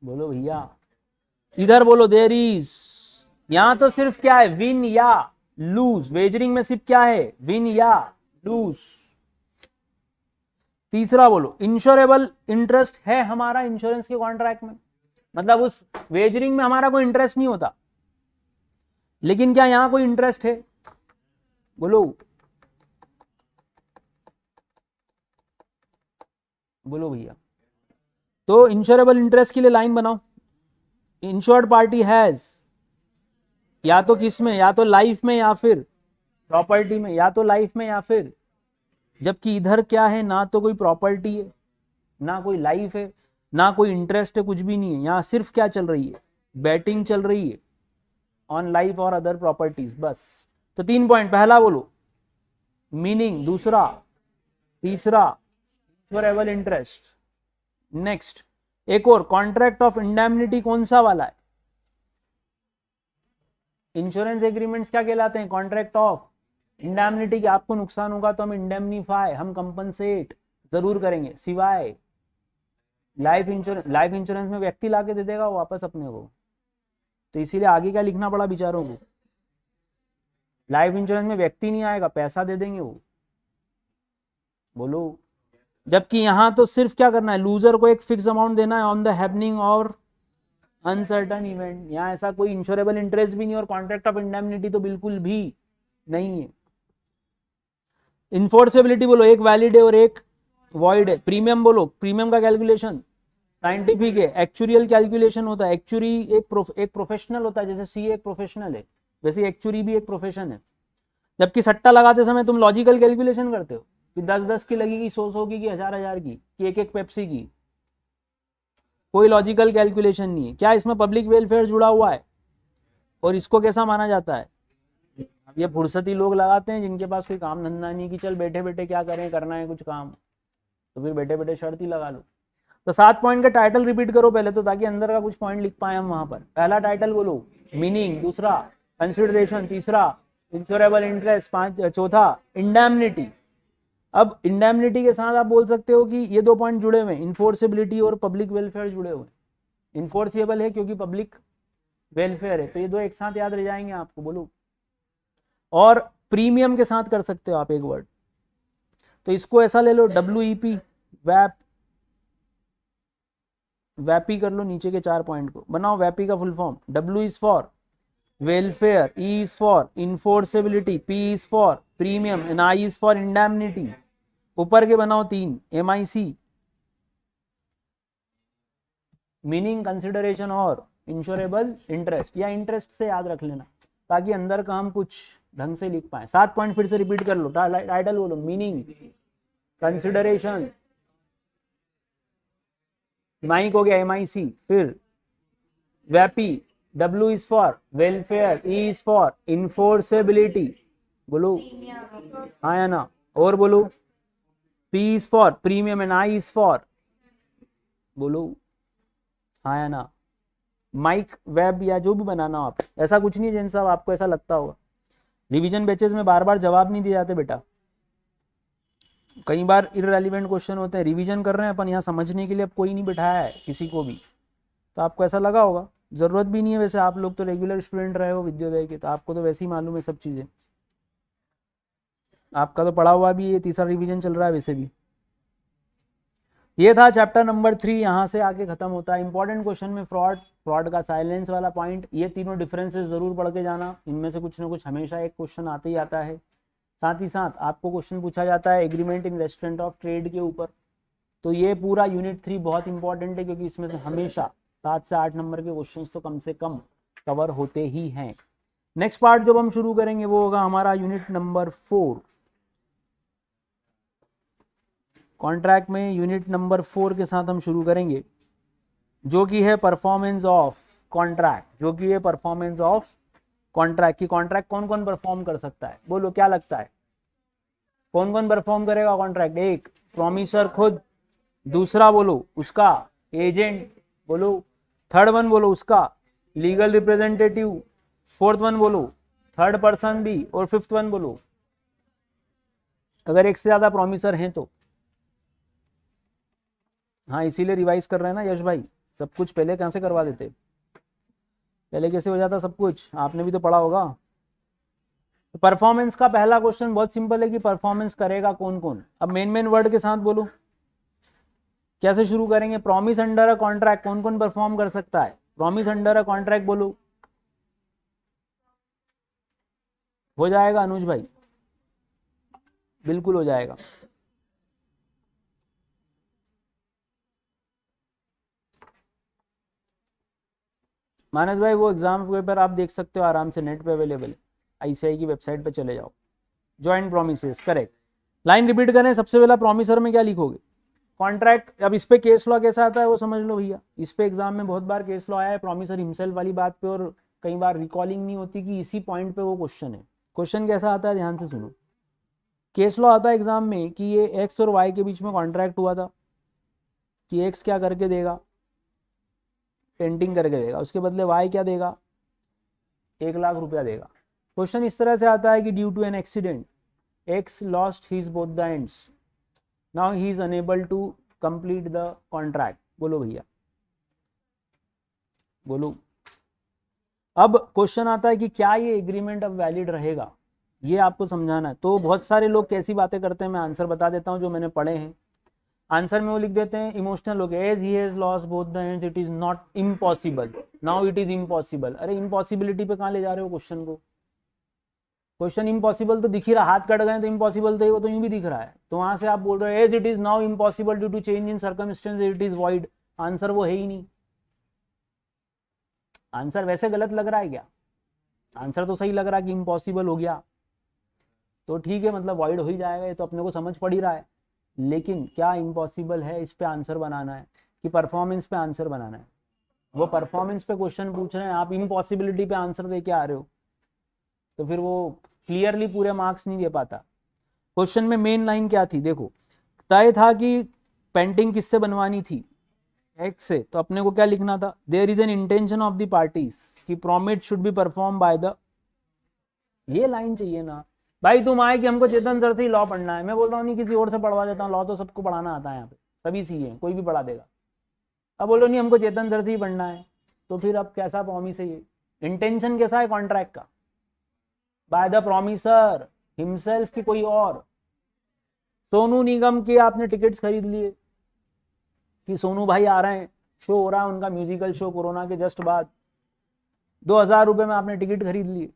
बोलो भैया, इधर बोलो देयर इज। यहां तो सिर्फ क्या है, विन या लूज। वेजरिंग में सिर्फ क्या है, विन या लूज। तीसरा बोलो, इंश्योरेबल इंटरेस्ट है हमारा इंश्योरेंस के कॉन्ट्रैक्ट में, मतलब उस वेजरिंग में हमारा कोई इंटरेस्ट नहीं होता, लेकिन क्या यहां कोई इंटरेस्ट है? बोलो बोलो भैया। तो इंश्योरेबल इंटरेस्ट के लिए लाइन बनाओ। इंश्योर्ड पार्टी हैज, या तो किस में, या तो लाइफ में या फिर प्रॉपर्टी में, या तो लाइफ में या फिर, जबकि इधर क्या है, ना तो कोई प्रॉपर्टी है, ना कोई लाइफ है, ना कोई इंटरेस्ट है, कुछ भी नहीं है। यहां सिर्फ क्या चल रही है, बैटिंग चल रही है ऑन लाइफ और अदर प्रॉपर्टीज, बस। तो 3 पॉइंट, पहला बोलो मीनिंग, दूसरा, तीसरा इंश्योरेबल इंटरेस्ट। नेक्स्ट एक और, कॉन्ट्रैक्ट ऑफ इंडेमनिटी कौन सा वाला है? इंश्योरेंस एग्रीमेंट्स क्या कहलाते हैं? Contract of indemnity. कि आपको नुकसान होगा तो हम इंडेमनीफाई, हम कंपनसेट जरूर करेंगे, सिवाय लाइफ इंश्योरेंस। लाइफ इंश्योरेंस में व्यक्ति लाके दे देगा वापस अपने को, तो इसीलिए आगे क्या लिखना पड़ा बेचारों को। लाइफ इंश्योरेंस में व्यक्ति नहीं आएगा, पैसा दे देंगे वो। बोलो। जबकि यहां तो सिर्फ क्या करना है, लूजर को एक फिक्स अमाउंट देना है ऑन द हैपनिंग और अनसर्टन इवेंट। यहां ऐसा कोई इंश्योरेबल इंटरेस्ट भी नहीं और कॉन्ट्रैक्ट ऑफ इंडेमनिटी तो बिल्कुल भी नहीं है। इन्फोर्सेबिलिटी बोलो, एक वैलिड है और एक वॉइड है। प्रीमियम बोलो, प्रीमियम का कैलकुलेशन साइंटिफिक है, एक्चुरियल कैलकुलेशन होता है। एक्चुरी एक प्रोफेशनल होता है, जैसे सीए एक प्रोफेशनल है, वैसे एक्चुरी भी एक प्रोफेशन है। जबकि सट्टा लगाते समय तुम लॉजिकल कैलकुलेशन करते हो कि 10-10 की लगेगी, 100-100 की, 1000-1000 की, कि एक पेप्सी की। कोई लॉजिकल कैलकुलेशन नहीं है। क्या इसमें पब्लिक वेलफेयर जुड़ा हुआ है? और इसको कैसा माना जाता है? ये फुर्सती लोग लगाते हैं जिनके पास कोई काम धंधा नहीं, कि चल बैठे बैठे क्या करें, करना है कुछ काम, तो फिर बैठे बैठे शर्त ही लगा लो। तो 7 पॉइंट का टाइटल रिपीट करो पहले तो, ताकि अंदर का कुछ पॉइंट लिख पाए हम वहां पर। पहला टाइटल बोलो मीनिंग, दूसरा कंसिडरेशन, तीसरा इंश्योरेबल इंटरेस्ट, चौथा इंडेमनिटी। अब इंडेमनिटी के साथ आप बोल सकते हो कि ये 2 पॉइंट जुड़े हुए हैं, इन्फोर्सेबिलिटी और पब्लिक वेलफेयर जुड़े हुए हैं। इन्फोर्सेबल है क्योंकि पब्लिक वेलफेयर है, तो ये 2 एक साथ याद रह जाएंगे आपको। बोलो। और प्रीमियम के साथ कर सकते हो आप एक वर्ड, तो इसको ऐसा ले लो, WEP, वैप, वैपी कर लो। नीचे के 4 पॉइंट को बनाओ। वैपी का full form, W is for welfare, E is for enforceability, P is for premium and I is for indemnity. ऊपर के बनाओ 3, MIC, मीनिंग, कंसिडरेशन और इंश्योरेबल इंटरेस्ट, या इंटरेस्ट से याद रख लेना ताकि अंदर का हम कुछ ढंग से लिख पाए। 7 पॉइंट फिर से रिपीट कर लो। टाइटल बोलो मीनिंग, कंसिडरेशन, माइक हो गया MIC, फिर वैपी, W is for welfare, E is for enforceability. बोलो हाँ या ना? और बोलो P is for premium and I is for, बोलो हाँ या ना? माइक, वेब या जो भी बनाना आप, ऐसा कुछ नहीं जैन साहब आपको ऐसा लगता होगा। रिवीजन बैचेस में बार बार जवाब नहीं दिए जाते बेटा, कई बार इररेलेवेंट क्वेश्चन होते हैं। रिवीजन कर रहे हैं अपन यहाँ समझने के लिए, अब कोई नहीं बिठाया है किसी को भी, तो आपको ऐसा लगा होगा। जरूरत भी नहीं है वैसे, आप लोग तो रेगुलर स्टूडेंट रहे हो विद्योदय के, तो आपको तो वैसे ही मालूम है सब चीज़ें। आपका तो पढ़ा हुआ भी, ये तीसरा रिवीजन चल रहा है वैसे भी। ये था चैप्टर नंबर 3, यहाँ से आगे खत्म होता है। इंपॉर्टेंट क्वेश्चन में फ्रॉड का साइलेंस वाला पॉइंट, ये तीनों डिफरेंसेस जरूर पढ़ के जाना। इनमें से कुछ ना कुछ हमेशा एक क्वेश्चन आते ही आता है। साथ ही साथ आपको क्वेश्चन पूछा जाता है agreement in restraint of trade के ऊपर। तो ये पूरा यूनिट 3 बहुत इंपॉर्टेंट है, क्योंकि इसमें से हमेशा 7 से 8 नंबर के क्वेश्चन तो कम से कम कवर होते ही हैं। नेक्स्ट पार्ट जब हम शुरू करेंगे वो होगा हमारा यूनिट नंबर 4। कॉन्ट्रैक्ट में यूनिट नंबर 4 के साथ हम शुरू करेंगे, जो कि है परफॉर्मेंस ऑफ कॉन्ट्रैक्ट, जो कि है परफॉर्मेंस ऑफ कॉन्ट्रैक्ट। की कॉन्ट्रैक्ट कौन कौन परफॉर्म कर सकता है? बोलो क्या लगता है, कौन कौन परफॉर्म करेगा कॉन्ट्रैक्ट? एक प्रॉमिसर खुद, दूसरा बोलो उसका एजेंट, बोलो थर्ड वन बोलो उसका लीगल रिप्रेजेंटेटिव, फोर्थ वन बोलो, थर्ड पर्सन भी, और फिफ्थ वन बोलो अगर एक से ज्यादा प्रॉमिसर हैं तो। हाँ इसीलिए रिवाइज कर रहे हैं ना यश भाई, सब कुछ पहले कहाँ से करवा देते, पहले कैसे हो जाता सब कुछ, आपने भी तो पढ़ा होगा। तो परफॉर्मेंस का पहला क्वेश्चन बहुत सिंपल है कि परफॉर्मेंस करेगा कौन कौन। अब मेन वर्ड के साथ बोलो, कैसे शुरू करेंगे। प्रॉमिस अंडर अ कॉन्ट्रैक्ट, कौन कौन परफॉर्म कर सकता है, प्रॉमिस अंडर अ कॉन्ट्रैक्ट बोलो। हो जाएगा अनुज भाई, बिल्कुल हो जाएगा। मानस भाई वो एग्जाम पेपर आप देख सकते हो आराम से, नेट पे अवेलेबल है, आईसीआई की वेबसाइट पे चले जाओ। Joint promises correct. Line repeat करें, सबसे पहला प्रोमिसर में क्या लिखोगे, कॉन्ट्रैक्ट। अब इस पे केस लॉ कैसा आता है वो समझ लो भैया, इस पे एग्जाम में बहुत बार केस लॉ आया है प्रोमिसर हिमसेल्फ वाली बात पे, और कई बार रिकॉलिंग नहीं होती कि इसी पॉइंट पे वो क्वेश्चन है। क्वेश्चन कैसा आता है ध्यान से सुनो। केस लॉ आता है एग्जाम में कि ये एक्स और वाई के बीच में कॉन्ट्रैक्ट हुआ था कि एक्स क्या करके देगा, पेंटिंग करके देगा, उसके बदले वाई क्या देगा, 1 लाख रुपया देगा। क्वेश्चन इस तरह से आता है कि due to an accident X lost his both the ends, now he is unable to complete the contract. बोलो भैया बोलो। अब क्वेश्चन आता है कि क्या ये एग्रीमेंट अब वैलिड रहेगा, ये आपको समझाना है। तो बहुत सारे लोग कैसी बातें करते हैं, मैं आंसर बता देता हूं जो मैंने पढ़े हैं। आंसर में वो लिख देते हैं इमोशनल हो गया, as he has lost both the ends it is not impossible, now it is impossible. अरे इम्पॉसिबिलिटी पे कहाँ ले जा रहे हो क्वेश्चन को, क्वेश्चन इम्पॉसिबल तो दिख ही रहा, हाथ कट गए तो इम्पॉसिबल तो वो तो यूं भी दिख रहा है, तो वहां से आप बोल रहे हो as it is now impossible due to change in circumstance it is void. Answer वो है ही नहीं, आंसर वैसे गलत लग रहा है क्या, आंसर तो सही लग रहा है कि इम्पॉसिबल हो गया, तो ठीक है मतलब वॉइड हो ही जाएगा, ये तो अपने को समझ पड़ ही रहा है। लेकिन क्या इम्पॉसिबल है इस पे आंसर बनाना है कि परफॉर्मेंस पे आंसर बनाना है, वो परफॉर्मेंस पे क्वेश्चन पूछ रहे हैं, आप इम्पॉसिबिलिटी पे आंसर दे के आ रहे हो, तो फिर वो क्लियरली पूरे मार्क्स नहीं दे पाता। क्वेश्चन में मेन लाइन क्या थी देखो, तय था कि पेंटिंग किससे बनवानी थी, एक्स से, तो अपने को क्या लिखना था, there is an intention of the parties कि promise should be perform by the, ये लाइन चाहिए ना भाई। तुम आए कि हमको चेतन सर से ही लॉ पढ़ना है, मैं बोल रहा हूँ नहीं किसी और से पढ़वा देता हूँ, लॉ तो सबको पढ़ाना आता है यहाँ पे, सभी सी है, कोई भी पढ़ा देगा। अब बोलो नहीं हमको चेतन सर से ही पढ़ना है, तो फिर अब कैसा प्रॉमिस है ये, इंटेंशन कैसा है कॉन्ट्रैक्ट का, बाय द प्रॉमिसर हिमसेल्फ की कोई और। सोनू निगम के आपने टिकट्स खरीद लिए कि सोनू भाई आ रहे हैं, शो हो रहा है उनका म्यूजिकल शो कोरोना के जस्ट बाद, 2000 रुपये में आपने टिकट खरीद लिए,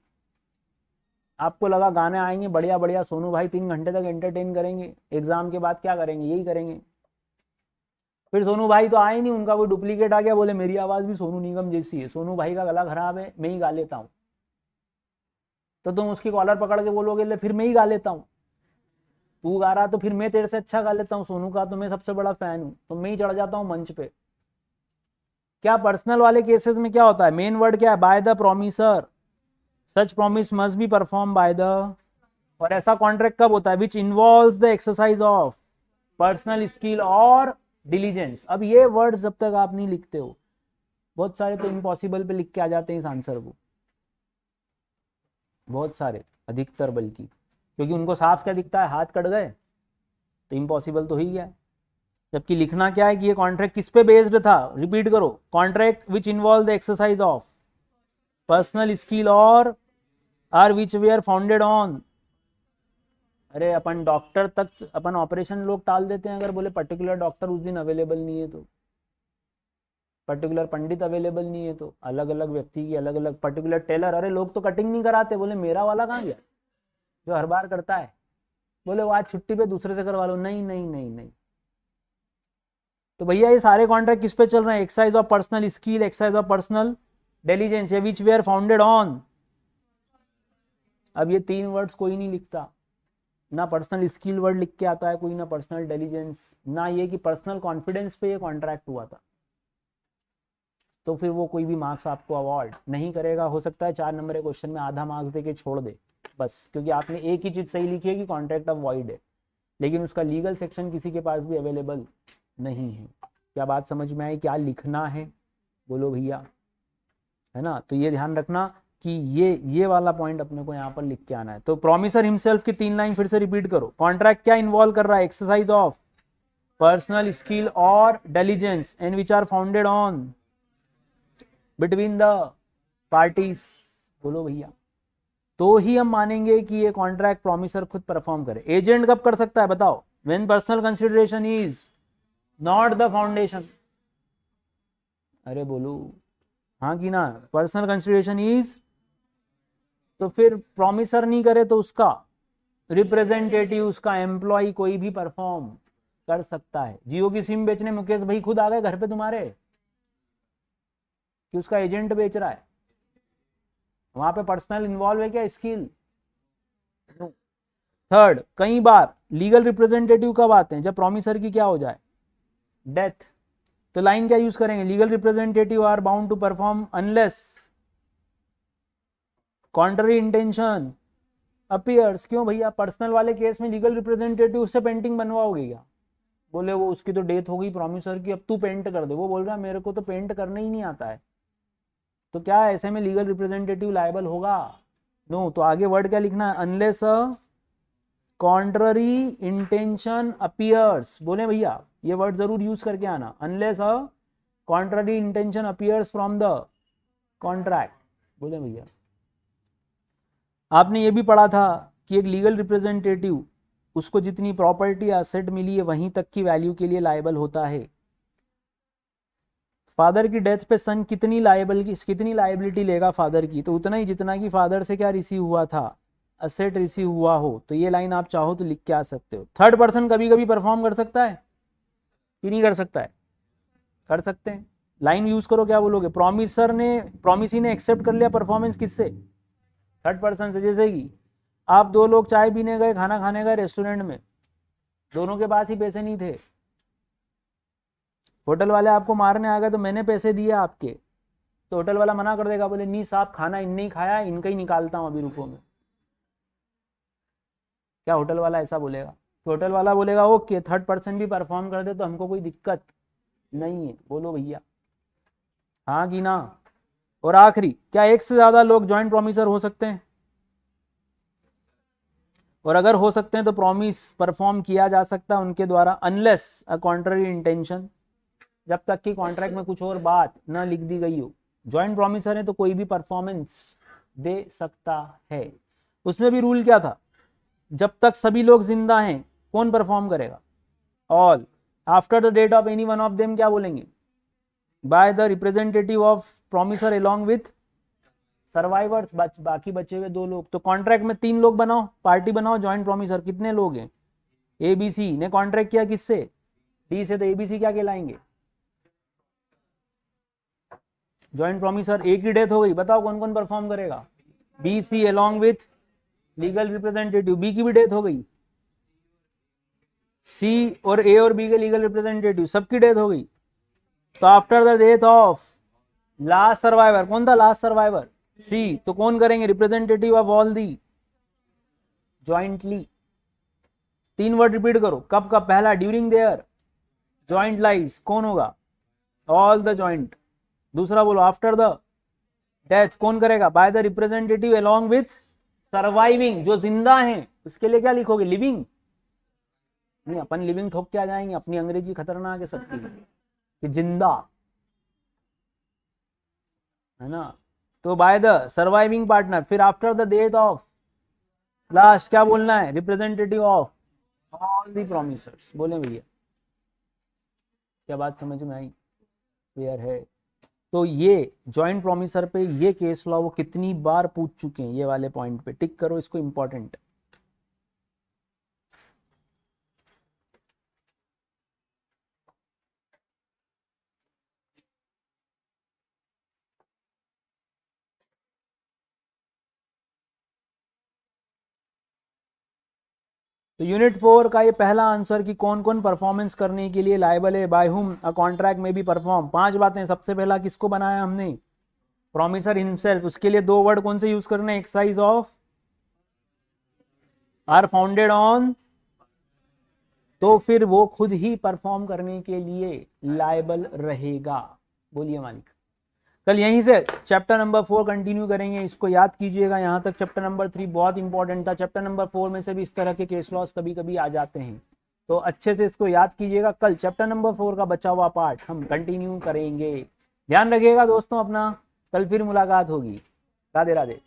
आपको लगा गाने आएंगे बढ़िया बढ़िया, सोनू भाई 3 घंटे तक एंटरटेन करेंगे, एग्जाम के बाद क्या करेंगे, यही करेंगे। फिर सोनू भाई तो आए नहीं, उनका कोई डुप्लीकेट आ गया, बोले मेरी आवाज भी सोनू निगम जैसी है, सोनू भाई का गला खराब है, मैं ही गा लेता हूँ, तो तुम उसकी कॉलर पकड़ के बोलोगे ले फिर मैं ही गा लेता हूँ, तू गा रहा तो फिर मैं तेरे से अच्छा गा लेता हूँ, सोनू का तो मैं सबसे बड़ा फैन हूँ, तो मैं ही चढ़ जाता हूँ मंच पे। क्या पर्सनल वाले केसेस में क्या होता है, मेन वर्ड क्या है, by the promiser, such promise must be perform by the, और ऐसा कॉन्ट्रैक्ट कब होता है, which involves the exercise of personal skill और डिलीजेंस। अब ये वर्ड्स जब तक आप नहीं लिखते हो, बहुत सारे तो इम्पॉसिबल पे लिख के आ जाते हैं इस आंसर को, बहुत सारे, अधिकतर बल्कि, क्योंकि उनको साफ क्या दिखता है, हाथ कट गए तो इम्पॉसिबल तो ही गया, जबकि लिखना क्या है कि ये कॉन्ट्रैक्ट किस पे बेस्ड था, रिपीट करो, contract which involve the exercise of personal skill और आर विच वे आर फाउंडेड ऑन। अरे अपन डॉक्टर तक, अपन ऑपरेशन लोग टाल देते हैं अगर बोले पर्टिकुलर डॉक्टर उस दिन अवेलेबल नहीं है, तो पर्टिकुलर पंडित अवेलेबल नहीं है, तो अलग अलग व्यक्ति की अलग अलग, पर्टिकुलर टेलर, अरे लोग तो कटिंग नहीं कराते, बोले मेरा वाला कहाँ गया जो हर बार करता है, बोले वो आज छुट्टी पे दूसरे से करवा लो, नहीं नहीं नहीं नहीं। तो भैया ये सारे कॉन्ट्रैक्ट किस पे चल रहे हैं, exercise of personal skill, exercise of personal diligence, या विच वे आर फाउंडेड ऑन। अब ये 3 वर्ड्स कोई नहीं लिखता, ना पर्सनल स्किल वर्ड लिख के आता है कोई, ना पर्सनल डिलीजेंस, ना ये कि पर्सनल कॉन्फिडेंस पे ये कॉन्ट्रैक्ट हुआ था, तो फिर वो कोई भी मार्क्स आपको अवॉर्ड नहीं करेगा। हो सकता है 4 नंबर के क्वेश्चन में आधा मार्क्स दे के छोड़ दे बस, क्योंकि आपने एक ही चीज सही लिखी है कि कॉन्ट्रैक्ट ऑफ वॉइड है, लेकिन उसका लीगल सेक्शन किसी के पास भी अवेलेबल नहीं है। क्या बात समझ में आई, क्या लिखना है, बोलो भैया। है ना। तो ये ध्यान रखना कि ये वाला पॉइंट अपने को यहाँ पर लिख के आना है। तो प्रॉमिसर हिमसेल्फ की 3 लाइन फिर से रिपीट करो। कॉन्ट्रैक्ट क्या इन्वॉल्व कर रहा है? एक्सरसाइज ऑफ पर्सनल स्किल और diligence and which are founded on between the parties. बोलो भैया। तो ही हम मानेंगे कि ये कॉन्ट्रैक्ट प्रॉमिसर खुद परफॉर्म करे। एजेंट कब कर सकता है बताओ? When personal consideration is not the foundation. अरे बोलो हाँ कि ना? पर्सनल कंसिडरेशन इज, तो फिर प्रॉमिसर नहीं करे तो उसका रिप्रेजेंटेटिव, उसका एम्प्लॉय कोई भी परफॉर्म कर सकता है। जियो की सिम बेचने मुकेश भाई खुद आ गए घर पे तुम्हारे, कि उसका एजेंट बेच रहा है? वहां पे पर्सनल इन्वॉल्व है क्या? स्किल। थर्ड, कई बार लीगल रिप्रेजेंटेटिव कब आते हैं? जब प्रॉमिसर की क्या हो जाए? डेथ। तो लाइन क्या यूज करेंगे? Legal representative are bound to perform unless contrary intention appears. क्यों भैया? पर्सनल वाले केस में लीगल रिप्रेजेंटेटिव उससे पेंटिंग बनवाओगे क्या? बोले वो उसकी तो डेथ हो गई प्रॉमिसर की, अब तू पेंट कर दे। वो बोल रहा है मेरे को तो पेंट करना ही नहीं आता है। तो क्या ऐसे में लीगल रिप्रेजेंटेटिव लायबल होगा? नो। तो आगे वर्ड क्या लिखना है? Unless a contrary intention appears. बोले भैया ये वर्ड जरूर यूज करके आना। Unless a contrary intention appears from the contract. बोले भैया। आपने ये भी पढ़ा था कि एक लीगल रिप्रेजेंटेटिव उसको जितनी प्रॉपर्टी एसेट मिली है वहीं तक की वैल्यू के लिए लायबल होता है। फादर की डेथ पे सन कितनी लायबिलिटी लेगा फादर की? तो उतना ही जितना कि फादर से क्या रिसीव हुआ था, असेट रिसीव हुआ हो। तो ये लाइन आप चाहो तो लिख के आ सकते हो। थर्ड पर्सन कभी कभी परफॉर्म कर सकता है कि नहीं कर सकता है? कर सकते हैं। लाइन यूज करो, क्या बोलोगे? प्रॉमिसी ने एक्सेप्ट कर लिया परफॉर्मेंस किससे? थर्ड पर्सन से। जैसे कि आप दो लोग चाय पीने गए, खाना खाने गए रेस्टोरेंट में, दोनों के पास ही पैसे नहीं थे, होटल वाले आपको मारने आ गए तो मैंने पैसे दिए आपके, तो होटल वाला मना कर देगा, बोले नहीं साहब खाना इनने ही खाया, इनका ही निकालता हूं अभी रुको में। क्या होटल वाला ऐसा बोलेगा? तो होटल वाला बोलेगा ओके थर्ड पर्सन भी परफॉर्म कर दे तो हमको कोई दिक्कत नहीं है। बोलो भैया हाँ कि ना? और आखिरी, क्या एक से ज्यादा लोग ज्वाइंट प्रॉमिसर हो सकते हैं? और अगर हो सकते हैं तो प्रॉमिस परफॉर्म किया जा सकता है उनके द्वारा अनलेस अ कॉन्ट्ररी इंटेंशन, जब तक कि कॉन्ट्रैक्ट में कुछ और बात ना लिख दी गई हो। ज्वाइंट प्रॉमिसर है तो कोई भी परफॉर्मेंस दे सकता है। उसमें भी रूल क्या था? जब तक सभी लोग जिंदा हैं कौन परफॉर्म करेगा? All. After the date of any one of them क्या बोलेंगे? By the representative of promisor along with survivors. बाकी बचे हुए 2 लोग। तो कॉन्ट्रैक्ट में 3 लोग बनाओ, पार्टी बनाओ ज्वाइंट प्रॉमिसर। कितने लोग हैं? एबीसी ने कॉन्ट्रैक्ट किया किससे? डी से। तो एबीसी क्या कहलाएंगे? Joint promisor. एक ही डेथ हो गई, बताओ कौन कौन परफॉर्म करेगा? B C along with legal representative. B की भी डेथ हो गई, सी और ए और बी के लीगल रिप्रेजेंटेटिव सबकी डेथ हो गई। तो after the death of last survivor, कौन था लास्ट सर्वाइवर? सी। तो कौन करेंगे? Representative of all the jointly. 3 word repeat करो। कब कब? पहला ड्यूरिंग देयर ज्वाइंट लाइफ, कौन होगा? All the joint. दूसरा बोलो आफ्टर द डेथ, कौन करेगा? Bye the representative along with surviving, जो जिंदा हैं उसके लिए क्या लिखोगे? लिविंग नहीं, अपन लिविंग ठोक के आ जाएंगे, अपनी अंग्रेजी खतरनाक है सबकी कि जिंदा, है ना। तो बाय द सर्वाइविंग पार्टनर। फिर after the death of last क्या बोलना है? Representative of all the promisors. बोले भैया क्या बात समझ में आई? क्लियर है? तो ये जॉइंट प्रॉमिसर पे ये केस लॉ वो कितनी बार पूछ चुके हैं, ये वाले पॉइंट पे टिक करो इसको, इंपॉर्टेंट। तो यूनिट 4 का ये पहला आंसर कि कौन कौन परफॉर्मेंस करने के लिए लायबल है, बाय हुम अ कॉन्ट्रैक्ट में बी परफॉर्म। 5 बातें। सबसे पहला किसको बनाया हमने? Promisor himself. उसके लिए 2 वर्ड कौन से यूज करने? Exercise of are founded on, तो फिर वो खुद ही परफॉर्म करने के लिए लायबल रहेगा। बोलिए मालिक। कल यहीं से चैप्टर नंबर 4 कंटिन्यू करेंगे, इसको याद कीजिएगा। यहाँ तक चैप्टर नंबर 3 बहुत इंपॉर्टेंट था। चैप्टर नंबर 4 में से भी इस तरह के केस लॉस कभी कभी आ जाते हैं, तो अच्छे से इसको याद कीजिएगा। कल चैप्टर नंबर 4 का बचा हुआ पार्ट हम कंटिन्यू करेंगे। ध्यान रखिएगा दोस्तों अपना, कल फिर मुलाकात होगी। राधे राधे।